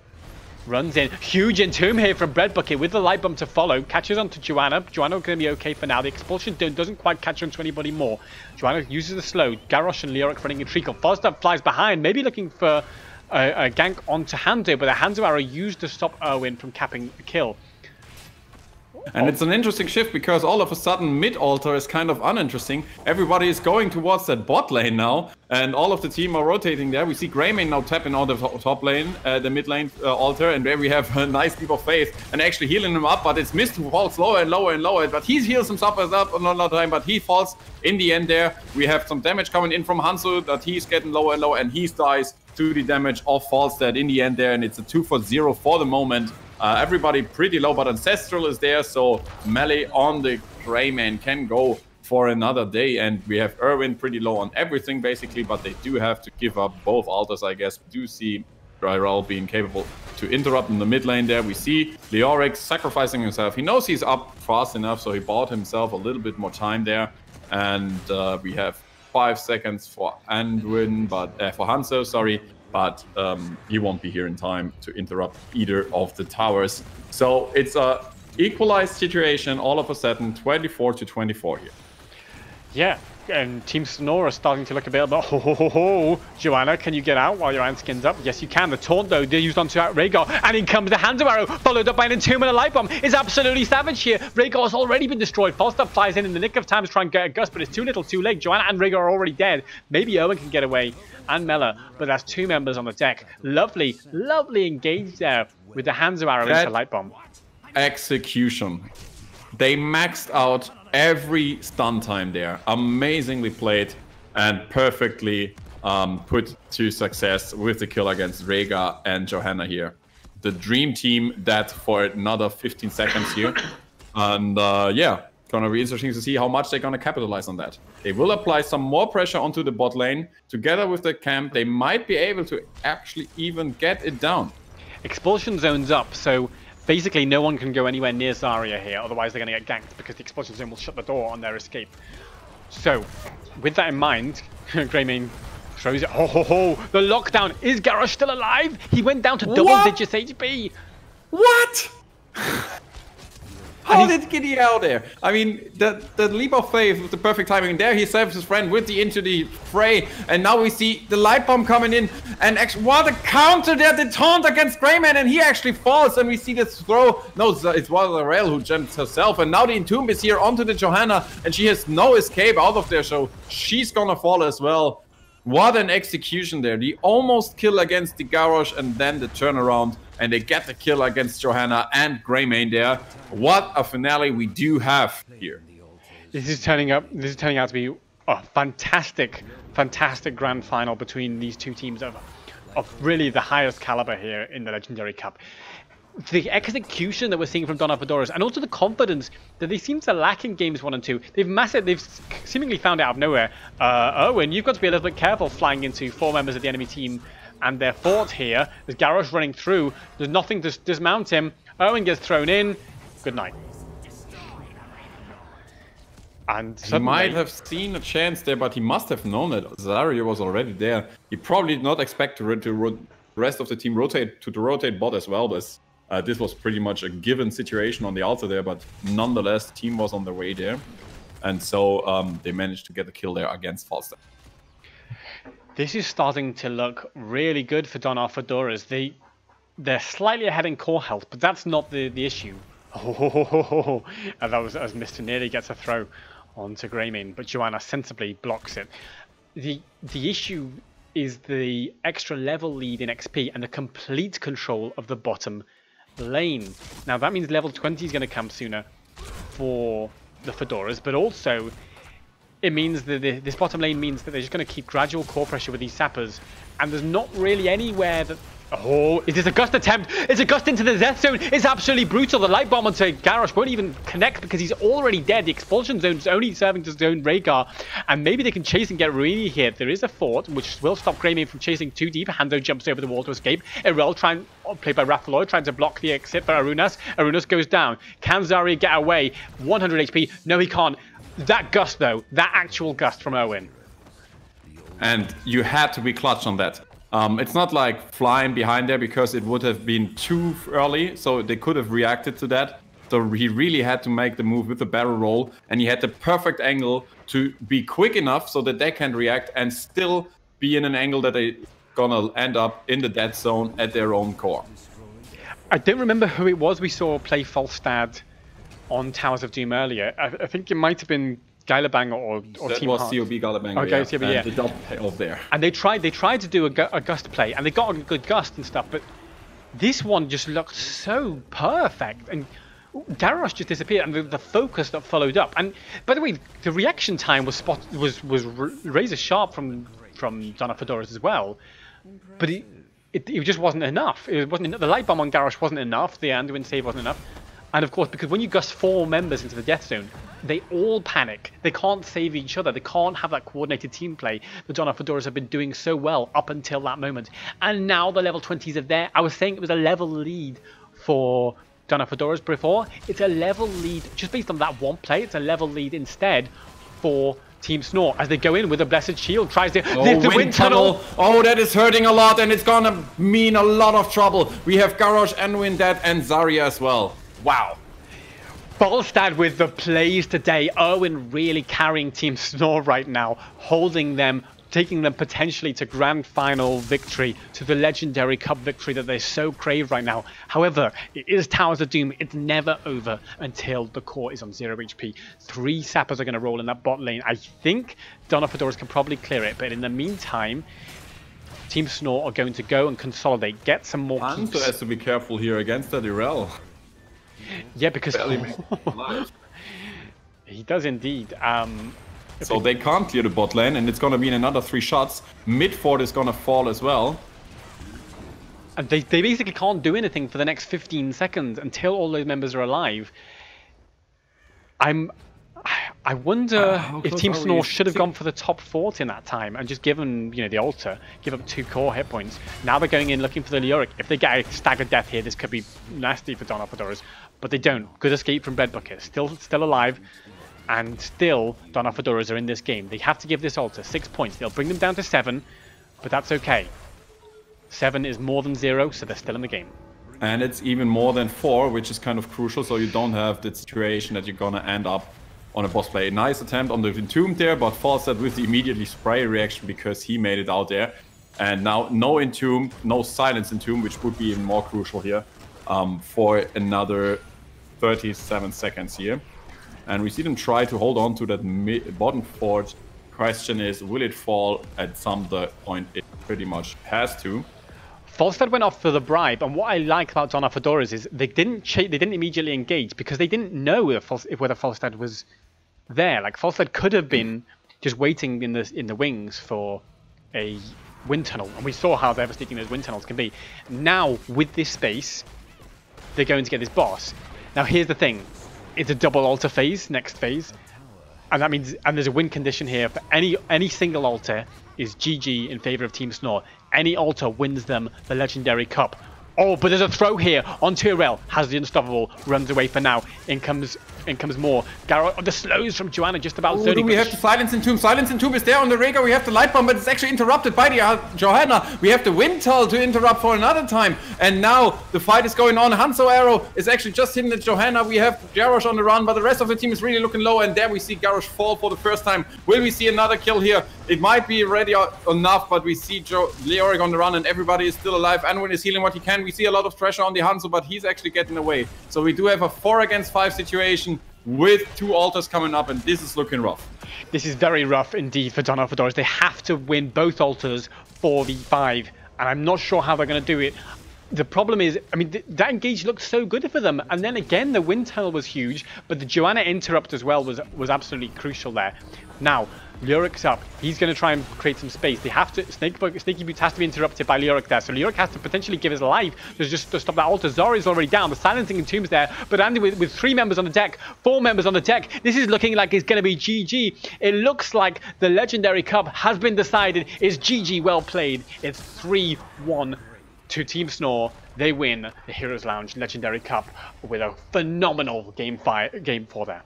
Runs in. Huge entomb here from Bread Bucket with the light bomb to follow. Catches onto Joanna. Joanna going to be okay for now. The expulsion doesn't quite catch onto anybody more. Joanna uses the slow. Garrosh and Leoric running a treacle. Falstaff flies behind, maybe looking for a gank onto Hanzo, but the Hanzo arrow used to stop Erwin from capping the kill.
And it's an interesting shift because all of a sudden mid-altar is kind of uninteresting. Everybody is going towards that bot lane now, and all of the team are rotating there. We see Greymane now tapping out the top lane, the mid lane altar, and there we have a nice Leap of Faith and actually healing him up, but it's Mist who falls lower and lower and lower, but he heals himself up another time, but he falls in the end there. We have some damage coming in from Hanzo, that he's getting lower and lower, and he dies to the damage of Falstad in the end there, and it's a 2-for-0 for the moment. Everybody pretty low, but Ancestral is there, so melee on the Greymane can go for another day, and we have Erwin pretty low on everything basically, but they do have to give up both altars, I guess. We do see Ryrel being capable to interrupt in the mid lane there. We see Leoric sacrificing himself. He knows he's up fast enough, so he bought himself a little bit more time there, and we have 5 seconds for Anduin, but for Hanzo, sorry. But he won't be here in time to interrupt either of the towers. So it's a equalized situation all of a sudden, 24-24 here.
Yeah, and Team snOr are starting to look a bit, but Joanna, can you get out while your Iron Skin's up? Yes, you can. The taunt, though, they're used onto Rhaegar, and in comes the Hanzo arrow, followed up by an Entomb and a Light Bomb. It's absolutely savage here. Rhaegar's already been destroyed. Falstaff flies in the nick of time to try and get a gust, but it's too little, too late. Joanna and Rhaegar are already dead. Maybe Owen can get away, and Mela, but that's 2 members on the deck. Lovely, lovely engage there with the Hanzo arrow into Light Bomb.
Execution. They maxed out every stun time there. Amazingly played and perfectly put to success with the kill against Rhaegar and Johanna here. The dream team that for another 15 seconds here. And yeah, gonna be interesting to see how much they're gonna capitalize on that. They will apply some more pressure onto the bot lane. Together with the camp, they might be able to actually even get it down.
Expulsion zone's up, so basically no one can go anywhere near Zarya here, otherwise they're going to get ganked because the expulsion zone will shut the door on their escape. So, with that in mind, Greymane throws it. The lockdown. Is Garrosh still alive? He went down to double digits HP.
What? How did he get out there? I mean, the Leap of Faith with the perfect timing. There he saves his friend with the into the fray. And now we see the Light Bomb coming in. And actually, what a counter there. The taunt against Greymane. And he actually falls. And we see this throw. No, it was Rhaegar who jumped herself. And now the Entomb is here onto the Johanna. And she has no escape out of there. So she's gonna fall as well. What an execution there. The almost kill against the Garrosh and then the turnaround. And they get the kill against Johanna and Greymane there. What a finale we do have here.
This is turning out to be a fantastic, fantastic grand final between these two teams of really the highest caliber here in the Legendary Cup. The execution that we're seeing from Fedoras, and also the confidence that they seem to lack in games 1 and 2. They've seemingly found it out of nowhere. Owen, you've got to be a little bit careful flying into 4 members of the enemy team and their fort here. There's Garrosh running through. There's nothing to dismount him. Owen gets thrown in. Good night. And
he might have seen a chance there, but he must have known that Zarya was already there. He probably did not expect the rest of the team to rotate bot as well. But this was pretty much a given situation on the altar there, but nonetheless, the team was on their way there. And so they managed to get the kill there against Falstaff.
This is starting to look really good for Fedoras. They're slightly ahead in core health, but that's not the issue. Oh, and that was as Mr. Nearly gets a throw onto Greymane, but Joanna sensibly blocks it. The issue is the extra level lead in XP and the complete control of the bottom lane. Now that means level 20 is going to come sooner for the Fedoras, but also it means that this bottom lane means that they're just going to keep gradual core pressure with these sappers, and there's not really anywhere that... Oh, is this a gust attempt? It's a gust into the death zone. It's absolutely brutal. The light bomb onto Garrosh won't even connect because he's already dead. The expulsion zone is only serving to zone Rhaegar, and maybe they can chase and get Ruini here. There is a fort which will stop Greymane from chasing too deep. Hando jumps over the wall to escape. Irel, played by Rathaloy, trying to block the exit for Arunas. Arunas goes down. Can Zarya get away? 100 HP. No, he can't. That gust, though, that actual gust from Owen.
And you had to be clutch on that. It's not like flying behind there because it would have been too early, so they could have reacted to that. So he really had to make the move with the barrel roll, and he had the perfect angle to be quick enough so that they can react and still be in an angle that they're gonna end up in the dead zone at their own core.
I don't remember who it was we saw play Falstad on Towers of Doom earlier. I think it might have been Gylabang or
that
Team
was
Heart.
COB Gylabang,
okay, COB, yeah.
The double payoff there.
And they tried to do a gust play, and they got a good gust and stuff, but this one just looked so perfect, and Garrosh just disappeared, and the focus that followed up. And by the way, the reaction time was razor sharp from Fedoras as well, but it just wasn't enough. It wasn't enough. The light bomb on Garrosh wasn't enough. The Anduin save wasn't enough. And of course, because when you gust 4 members into the death zone, they all panic. They can't save each other. They can't have that coordinated team play that Fedoras have been doing so well up until that moment. And now the level 20s are there. I was saying it was a level lead for Fedoras before. It's a level lead just based on that one play. It's a level lead instead for Team snOr as they go in with a Blessed Shield. Tries to lift the wind tunnel.
Oh, that is hurting a lot, and it's gonna mean a lot of trouble. We have Garrosh, Anduin dead, and Zarya as well. Wow.
Falstad with the plays today. Owen really carrying Team snOr right now, holding them, taking them potentially to grand final victory, to the legendary cup victory that they so crave right now. However, it is Towers of Doom. It's never over until the core is on 0 HP. 3 sappers are going to roll in that bot lane. I think Fedoras can probably clear it, but in the meantime, Team snOr are going to go and consolidate, get some more keeps.
Hanzo has to be careful here against that Irel.
Yeah, because he does indeed.
So they can't clear the bot lane, and it's gonna be in another 3 shots. Mid fort is gonna fall as well.
And they basically can't do anything for the next 15 seconds until all those members are alive. I wonder if Team snOr should have gone for the top fort in that time and just given, the altar, give up 2 core hit points. Now they're going in looking for the Leoric. If they get a staggered death here, this could be nasty for Fedoras, but they don't. Good escape from Bread Bucket. Still alive, and still Fedoras are in this game. They have to give this altar 6 points. They'll bring them down to 7, but that's okay. 7 is more than 0, so they're still in the game.
And it's even more than 4, which is kind of crucial, so you don't have the situation that you're gonna end up on a boss play. Nice attempt on the Entomb there, but Falstad with the immediately spray reaction because he made it out there. And now no Entomb, no silence Entomb, which would be even more crucial here for another 37 seconds here. And we see them try to hold on to that bottom fort. Question is, will it fall at some point? It pretty much has to.
Falstad went off for the bribe, and what I like about Fedoras is they didn't immediately engage because they didn't know whether Falstad was there. Like Falstad could have been just waiting in the wings for a wind tunnel, and we saw how devastating those wind tunnels can be. Now with this space, they're going to get this boss. Now here's the thing: it's a double altar phase, next phase, and that means there's a win condition here for any single altar is GG in favor of Team snOr. Any altar wins them the Legendary Cup. Oh, but there's a throw here onto Irel. Has the Unstoppable, runs away for now. In comes more. Garrosh, the slows from Joanna just about 30.
We have the Silence Entomb. Silence Entomb is there on the Rhaegar. We have the Light Bomb, but it's actually interrupted by the Johanna. We have the Wind Tunnel to interrupt for another time. And now the fight is going on. Hanzo Arrow is actually just hitting the Johanna. We have Garrosh on the run, but the rest of the team is really looking low. And there we see Garrosh fall for the first time. Will we see another kill here? It might be ready enough, but we see Leoric on the run and everybody is still alive. Anwin is healing what he can. We see a lot of pressure on the Hanzo, but he's actually getting away. So we do have a 4 against 5 situation with 2 altars coming up, and this is looking rough.
This is very rough indeed for Dawn of Fedoras. They have to win both altars 4v5, and I'm not sure how they're going to do it. The problem is, I mean, that engage looked so good for them, and then again, the wind tunnel was huge, but the Joanna interrupt as well was absolutely crucial there. Now, Leoric's up. He's going to try and create some space. They have to. Snaky Boots has to be interrupted by Leoric there, so Leoric has to potentially give his life to stop that altar. Zori's already down. The silencing entombs there, but Andy with 3 members on the deck, 4 members on the deck. This is looking like it's going to be GG. It looks like the Legendary Cup has been decided. It's GG. Well played. It's 3-1 to Team snOr. They win the Heroes Lounge Legendary Cup with a phenomenal game 4 there.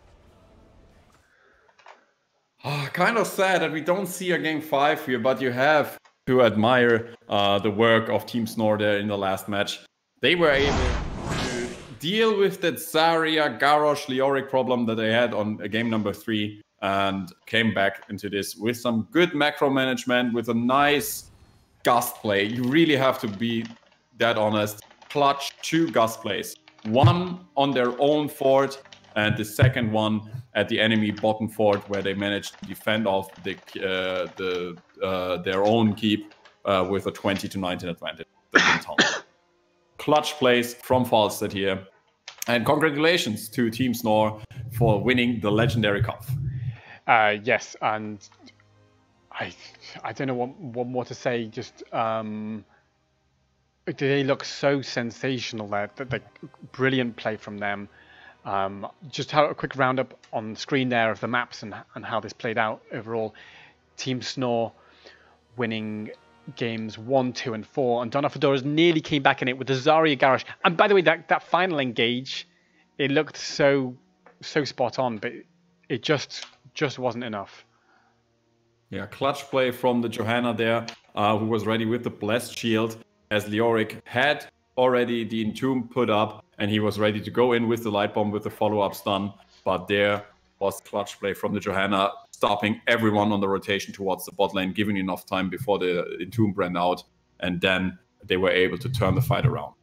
Kind of sad that we don't see a game 5 here, but you have to admire the work of Team snOr there in the last match. They were able to deal with that Zarya, Garrosh, Leoric problem that they had on game number 3 and came back into this with some good macro management, with a nice Gust play. You really have to be that honest. Clutch 2 Gust plays. 1 on their own fort, and the second one at the enemy bottom fort, where they managed to defend off their own keep with a 20-19 advantage. Clutch plays from Falstad here, and congratulations to Team snOr for winning the Legendary Cup.
Yes, and I don't know what more to say. Just they look so sensational there. That brilliant play from them. Just have a quick roundup on screen there of the maps and how this played out overall. Team snOr winning games 1, 2, and 4, and Dawn of Fedoras nearly came back in it with the Zarya Garrosh. And by the way, that final engage, it looked so spot on, but it just wasn't enough.
Yeah, clutch play from the Johanna there, who was ready with the Blessed Shield, as Leoric had already the Entomb put up, and he was ready to go in with the Light Bomb with the follow-up stun, but there was clutch play from the Johanna, stopping everyone on the rotation towards the bot lane, giving enough time before the Entomb ran out, and then they were able to turn the fight around.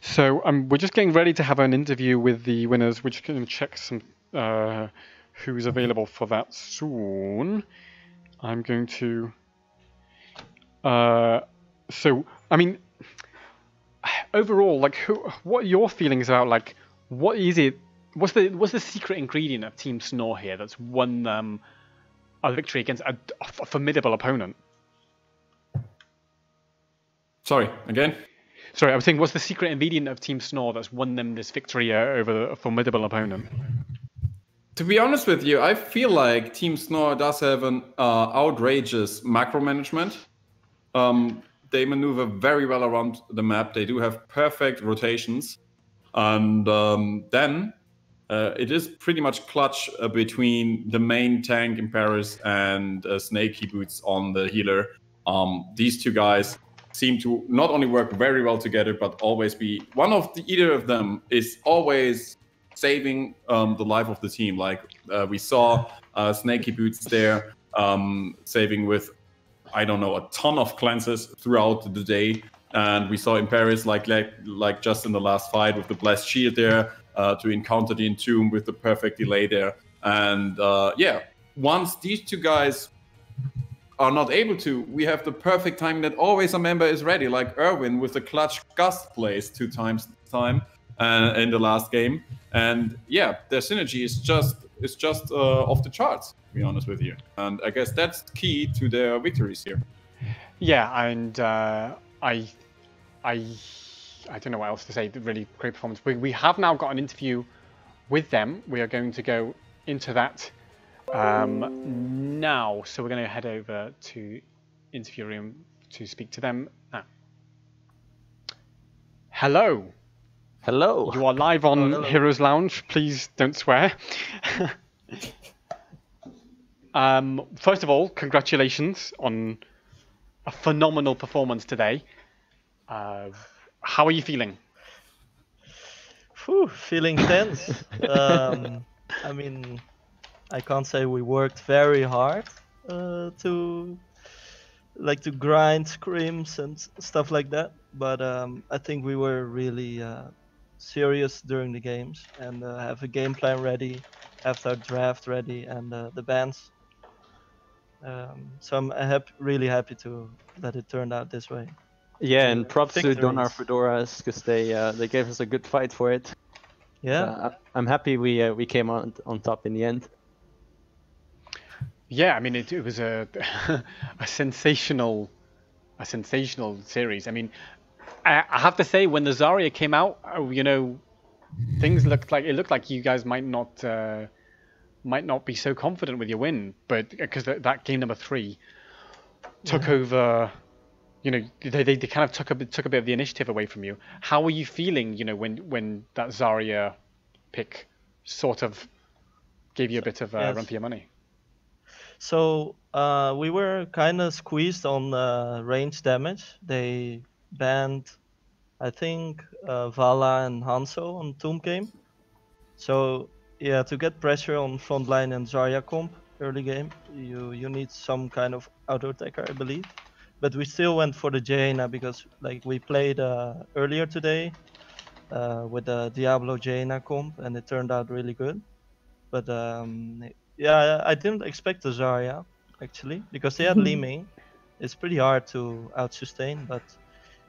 So we're just getting ready to have an interview with the winners. We're just going to check some who's available for that soon. I'm going to... so, I mean... Overall, like, what are your feelings about, like, what is it? What's the secret ingredient of Team snOr here that's won a victory against a formidable opponent?
Sorry, again?
Sorry, I was saying, what's the secret ingredient of Team snOr that's won them this victory over a formidable opponent?
To be honest with you, I feel like Team snOr does have an outrageous macro management. They maneuver very well around the map. They do have perfect rotations. And then it is pretty much clutch between the main tank in Paris and Snaky Boots on the healer. These 2 guys seem to not only work very well together, but always be... either of them is always saving the life of the team. Like we saw Snaky Boots there saving with... I don't know, a ton of cleanses throughout the day. And we saw in Paris, like just in the last fight with the Blessed Shield there, to encounter the Entomb with the perfect delay there. And yeah, once these 2 guys are not able to, we have the perfect timing that always a member is ready, like Erwin with the clutch Gust plays 2 times in the last game. And yeah, their synergy is just off the charts, to be honest with you. And I guess that's key to their victories here. Yeah,
and I don't know what else to say. Really great performance. We have now got an interview with them. We are going to go into that now. So we're going to head over to interview room to speak to them now. Hello.
Hello.
You are live on
hello.
Heroes Lounge. Please don't swear. First of all, congratulations on a phenomenal performance today. How are you feeling?
Feeling tense. I mean, I can't say we worked very hard. to to grind scrims and stuff like that. But I think we were really serious during the games and have a game plan ready, have our draft ready, and the bans. So I'm really happy that it turned out this way.
Yeah, and props to Donar
Victories.
Fedoras because they gave us a good fight for it.
Yeah.
I'm happy we came on top in the end.
Yeah, I mean it was a a sensational series. I mean, I have to say when the Zarya came out, you know, things looked like you guys might not be so confident with your win, but because that game number 3 took over, you know, they kind of took a bit of the initiative away from you. How were you feeling, you know, when that Zarya pick sort of gave you a bit of run for your money?
So we were kind of squeezed on range damage. They banned, I think, Vala and Hanzo on Tomb game. So yeah, to get pressure on frontline and Zarya comp early game, you need some kind of auto attacker, I believe. But we still went for the Jaina because like we played earlier today with the Diablo Jaina comp, and it turned out really good. But yeah, I didn't expect the Zarya actually because they had Li Ming. It's pretty hard to out-sustain, but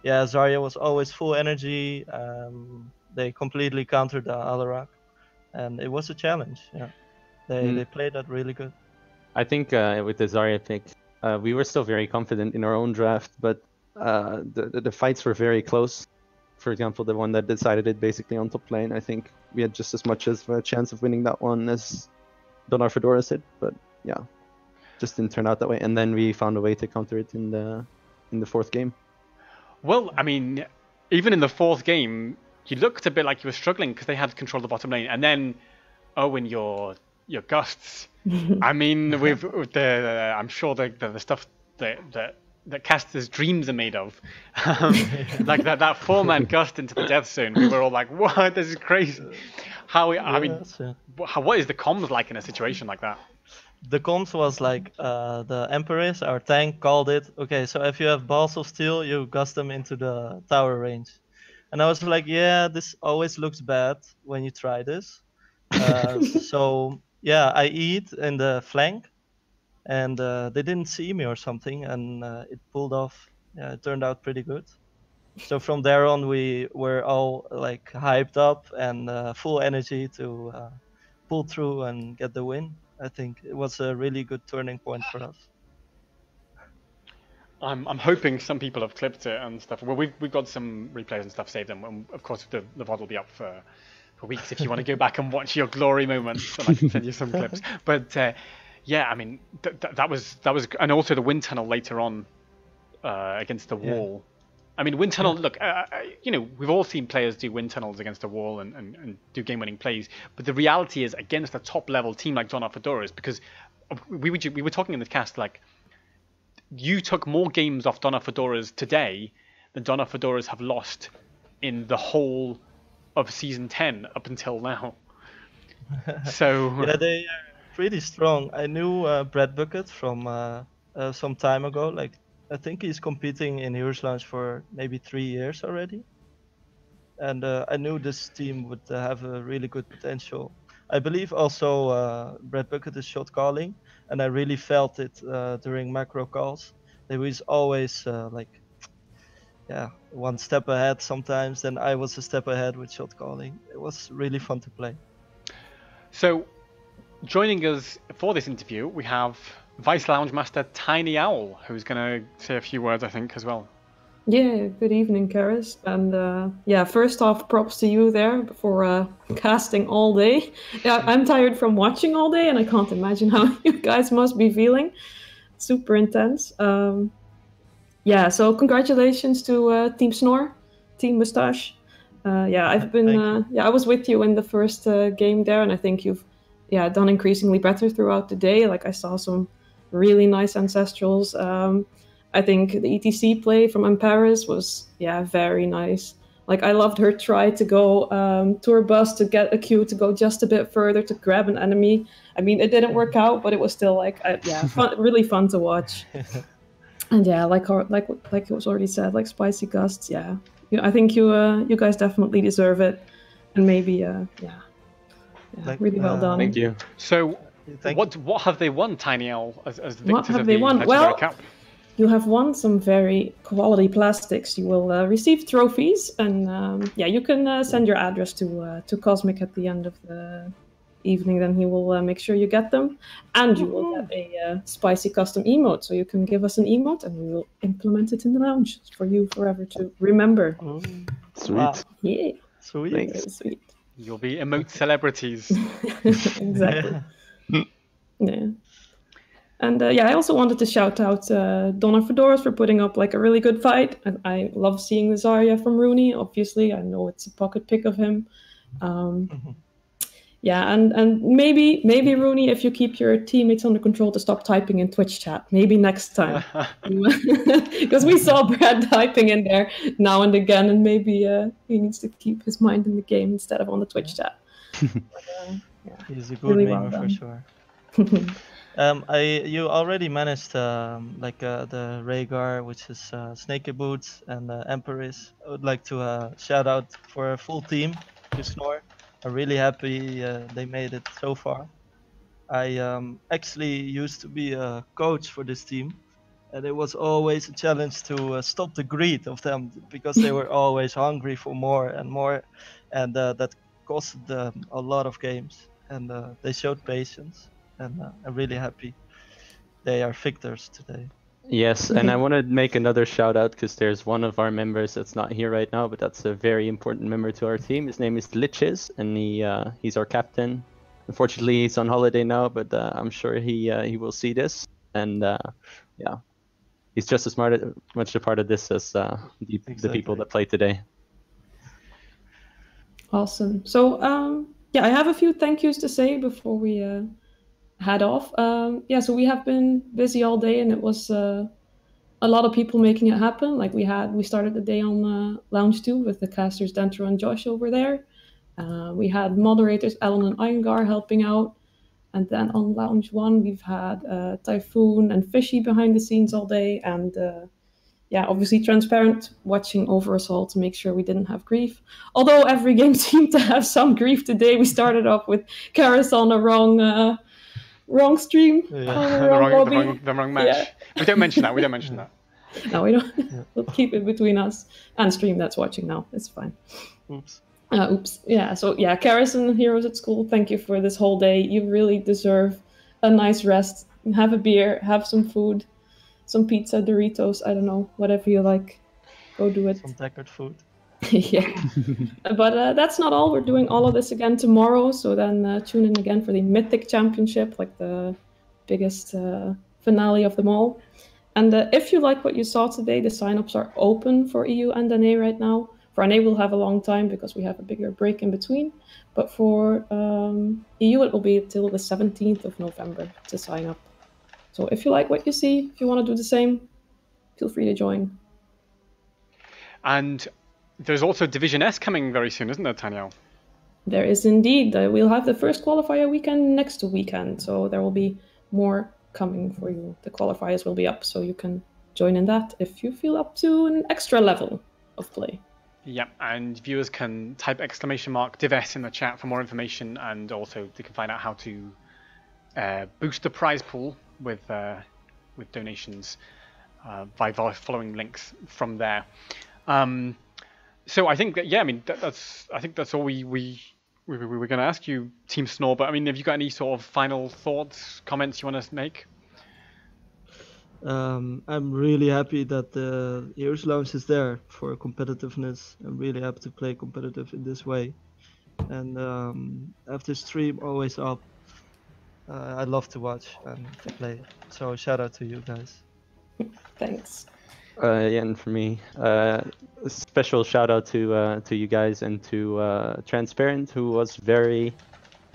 yeah, Zarya was always full energy. They completely countered the Alarak, and it was a challenge. Yeah, they played that really good.
I think with the Zarya pick, we were still very confident in our own draft, but the fights were very close. For example, the one that decided it basically on top lane, I think we had just as much of a chance of winning that one as Donar Fedoras did, but yeah, just didn't turn out that way. And then we found a way to counter it in the 4th game.
Well, I mean, even in the 4th game, you looked a bit like you were struggling because they had control of the bottom lane, and then Owen, your gusts. I mean, with the I'm sure the stuff that casters' dreams are made of, like that 4-man gust into the death zone. We were all like, "What? This is crazy." What is the comms like in a situation like that?
The comms was like the Empress, our tank, called it. Okay, so if you have balls of steel, you gust them into the tower range. And I was like, yeah, this always looks bad when you try this. So yeah, I eat in the flank, and they didn't see me or something, and it pulled off. Yeah, it turned out pretty good. So from there on, we were all like hyped up and full energy to pull through and get the win. I think it was a really good turning point for us.
I'm hoping some people have clipped it and stuff. Well, we've got some replays and stuff saved, and of course the VOD will be up for weeks if you want to go back and watch your glory moments, and I can send you some clips. But yeah, I mean that was, and also the wind tunnel later on against the wall. I mean, wind tunnel. Look, you know, we've all seen players do wind tunnels against a wall and do game-winning plays. But the reality is, against a top-level team like Donar Fedoras, because we were talking in the cast, like, you took more games off Donar Fedoras today than Donar Fedoras have lost in the whole of season 10 up until now. So
yeah, they are pretty strong. I knew Brad Bucket from some time ago. Like, I think he's competing in Heroes Launch for maybe 3 years already. And I knew this team would have a really good potential. I believe also Brad Bucket is shot calling, and I really felt it during macro calls. He was always like, yeah, one step ahead sometimes, then I was a step ahead with shot calling. It was really fun to play.
So, joining us for this interview, we have Vice Lounge Master Tiny Owl, who's going to say a few words, I think, as well.
Yeah, good evening, Karis. And yeah, first off, props to you there for casting all day. Yeah, I'm tired from watching all day, and I can't imagine how you guys must be feeling. Super intense. Yeah, so congratulations to Team snOr, Team Mustache. Yeah, I've been. Yeah, I was with you in the first game there, and I think you've done increasingly better throughout the day. Like, I saw some really nice ancestrals. I think the ETC play from Paris was very nice. Like I loved her try to go to her bus to get a Q to go just a bit further to grab an enemy. I mean, it didn't work out, but it was still like really fun to watch. And yeah, like it was already said, like Spicy Gusts. Yeah, I think you guys definitely deserve it, and maybe
Like,
really well done.
Thank you.
So,
Thank
what have they won, Tiny L, as the
What
victors
have
of
they
the
won?
Legendary
Well,
Cup?
You have won some very quality plastics. You will receive trophies, and you can send your address to Cosmic at the end of the evening. Then he will make sure you get them, and you will get a spicy custom emote. So you can give us an emote, and we will implement it in the lounge for you forever to remember.
Sweet.
Wow.
Yeah,
Sweet.
Thanks.
very sweet.
You'll be emote celebrities.
Exactly. Yeah. And I also wanted to shout out Donna Fedoras for putting up like a really good fight. I love seeing the Zarya from Rooney. Obviously, I know it's a pocket pick of him. Yeah, and maybe Rooney, if you keep your teammates under control, to stop typing in Twitch chat. Maybe next time, because we saw Brad typing in there now and again, and maybe he needs to keep his mind in the game instead of on the Twitch chat.
He's a good
Really
memer
well
for sure. You already managed the Rhaegar, which is Snakey Boots and Empress. I would like to shout out for a full team to snOr. I'm really happy they made it so far. I actually used to be a coach for this team, and it was always a challenge to stop the greed of them, because they were always hungry for more and more, and that costed them a lot of games. And they showed patience, and I'm really happy they are victors today.
Yes, and I want to make another shout out because there's one of our members that's not here right now, but that's a very important member to our team. His name is Liches, and he's our captain. Unfortunately, he's on holiday now, but I'm sure he will see this. And he's just as much a part of this as the people that play today.
Awesome. So I have a few thank yous to say before we head off. So we have been busy all day, and it was a lot of people making it happen. Like we started the day on Lounge 2 with the casters Dentro and Josh over there. We had moderators Ellen and Iyengar helping out. And then on Lounge 1, we've had Typhoon and Fishy behind the scenes all day. And obviously Transparent watching over us all to make sure we didn't have grief. Although every game seemed to have some grief today. We started off with Karis on a wrong stream.
The wrong match.
Yeah.
We don't mention that.
No, we don't. We'll keep it between us and stream that's watching now. It's fine.
Oops.
Oops. Yeah. So yeah, Karis and Heroes at School, thank you for this whole day. You really deserve a nice rest. Have a beer, have some food, some pizza, Doritos, I don't know, whatever you like. Go do it.
Some decorated food.
Yeah. But that's not all. We're doing all of this again tomorrow. So then tune in again for the Mythic Championship, like the biggest finale of them all. And if you like what you saw today, the signups are open for EU and NA right now. For NA, we'll have a long time because we have a bigger break in between. But for EU, it will be till the 17th of November to sign up. So if you like what you see, if you want to do the same, feel free to join.
And there's also Division S coming very soon, isn't there, Tanyel?
There is indeed. We'll have the first qualifier weekend next weekend. So there will be more coming for you. The qualifiers will be up, so you can join in that if you feel up to an extra level of play.
Yeah, and viewers can type !DivS in the chat for more information, and also they can find out how to boost the prize pool with donations by following links from there. So I think that that's all we were going to ask you, Team snOr. But I mean, have you got any sort of final thoughts, comments you want to make?
I'm really happy that the Heroes Lounge is there for competitiveness. I'm really happy to play competitive in this way. And after stream always up, I love to watch and to play. So shout out to you guys.
Thanks.
And for me, a special shout out to you guys and to Transparent, who was very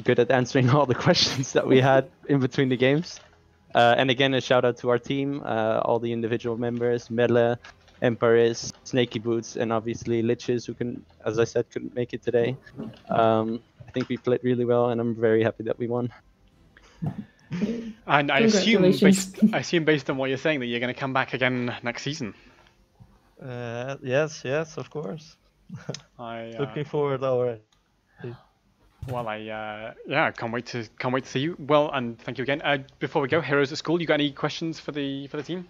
good at answering all the questions that we had in between the games. And again, a shout out to our team, all the individual members, Melle, Emparys, Snaky Boots, and obviously Liches, who can, as I said, couldn't make it today. I think we played really well, and I'm very happy that we won.
And I assume,
Congratulations.
based on what you're saying, that you're going to come back again next season.
Yes, of course.
I
Looking forward already.
well, I can't wait to see you. Well, and thank you again. Before we go, Heroes at School, you got any questions for the team?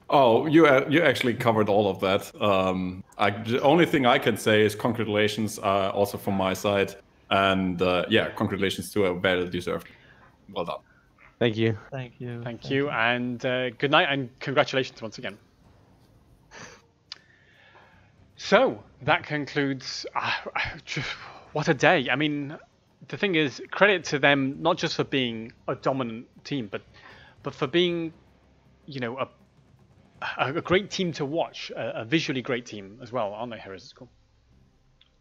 Oh, you actually covered all of that. The only thing I can say is congratulations, also from my side, and yeah, congratulations to a well deserved. Well done.
Thank you.
Thank you.
Thank you, and good night, and congratulations once again. So that concludes. What a day! I mean, the thing is, credit to them not just for being a dominant team, but for being, you know, a great team to watch, a visually great team as well, aren't they, Heroes at School?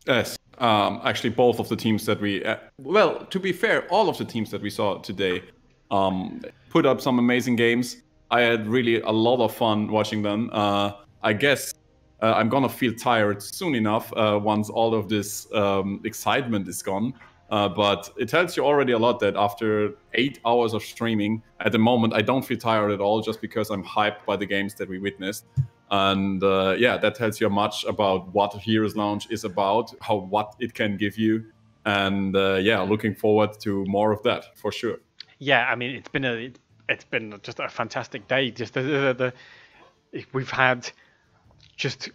Yes, actually, both of the teams that we, well, to be fair, all of the teams that we saw today put up some amazing games. I had really a lot of fun watching them. I guess I'm gonna feel tired soon enough once all of this excitement is gone. But it tells you already a lot that after 8 hours of streaming, at the moment, I don't feel tired at all just because I'm hyped by the games that we witnessed. And yeah, that tells you much about what Heroes Lounge is about, what it can give you. And yeah, looking forward to more of that for sure.
Yeah, I mean, it's been just a fantastic day. Just we've had just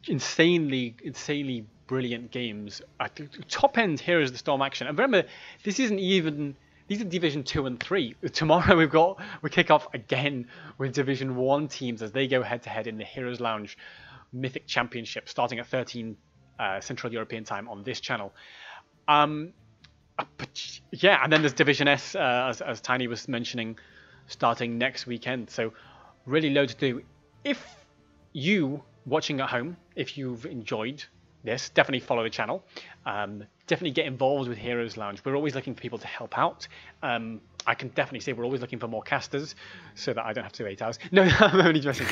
insanely brilliant games. Top end Heroes of the Storm action. And remember, these are Division 2 and 3. Tomorrow we kick off again with Division 1 teams as they go head to head in the Heroes Lounge Mythic Championship, starting at 13 Central European time on this channel. But yeah, and then there's Division S, as Tiny was mentioning, starting next weekend. So really loads to do. If you watching at home, if you've enjoyed this, definitely follow the channel. Definitely get involved with Heroes Lounge. We're always looking for people to help out. I can definitely say we're always looking for more casters so that I don't have to do 8 hours. No, I'm only joking.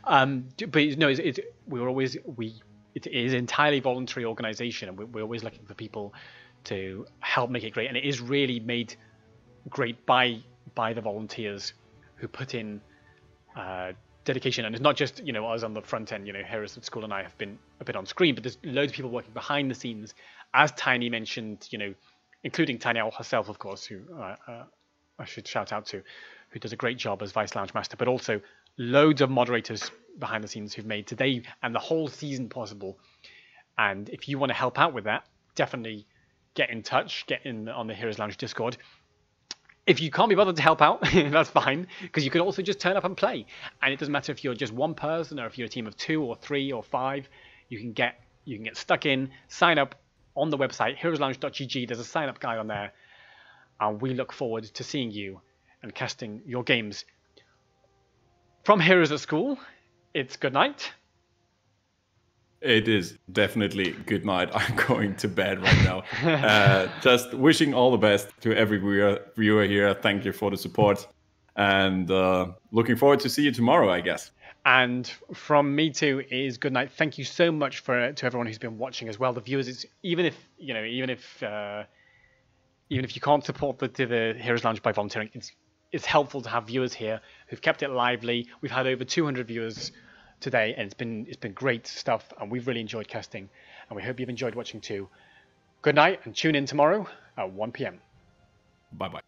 But no, it is entirely voluntary organisation, and we're always looking for people to help make it great. And it is really made great by the volunteers who put in dedication. And it's not just, you know, us on the front end, you know, Heroes at School and I have been a bit on screen, but there's loads of people working behind the scenes, as Tiny mentioned, you know, including Tiny Owl herself, of course, who I should shout out to, who does a great job as Vice Lounge Master, but also loads of moderators behind the scenes who've made today and the whole season possible. And if you want to help out with that, definitely get in touch, get in on the Heroes Lounge Discord. If you can't be bothered to help out, that's fine, because you can also just turn up and play. And it doesn't matter if you're just one person or if you're a team of 2 or 3 or 5. You can get stuck in, sign up on the website heroeslounge.gg. There's a sign up guide on there, and we look forward to seeing you and casting your games. From Heroes at School, it's good night.
It is definitely good night. I'm going to bed right now. Just wishing all the best to every viewer here. Thank you for the support, and looking forward to see you tomorrow, I guess.
And from me too is good night. Thank you so much to everyone who's been watching as well. The viewers, it's, even if you can't support the Heroes Lounge by volunteering, it's helpful to have viewers here who've kept it lively. We've had over 200 viewers today, and it's been great stuff, and we've really enjoyed casting, and we hope you've enjoyed watching too. Good night, and tune in tomorrow at 1 p.m.
Bye bye.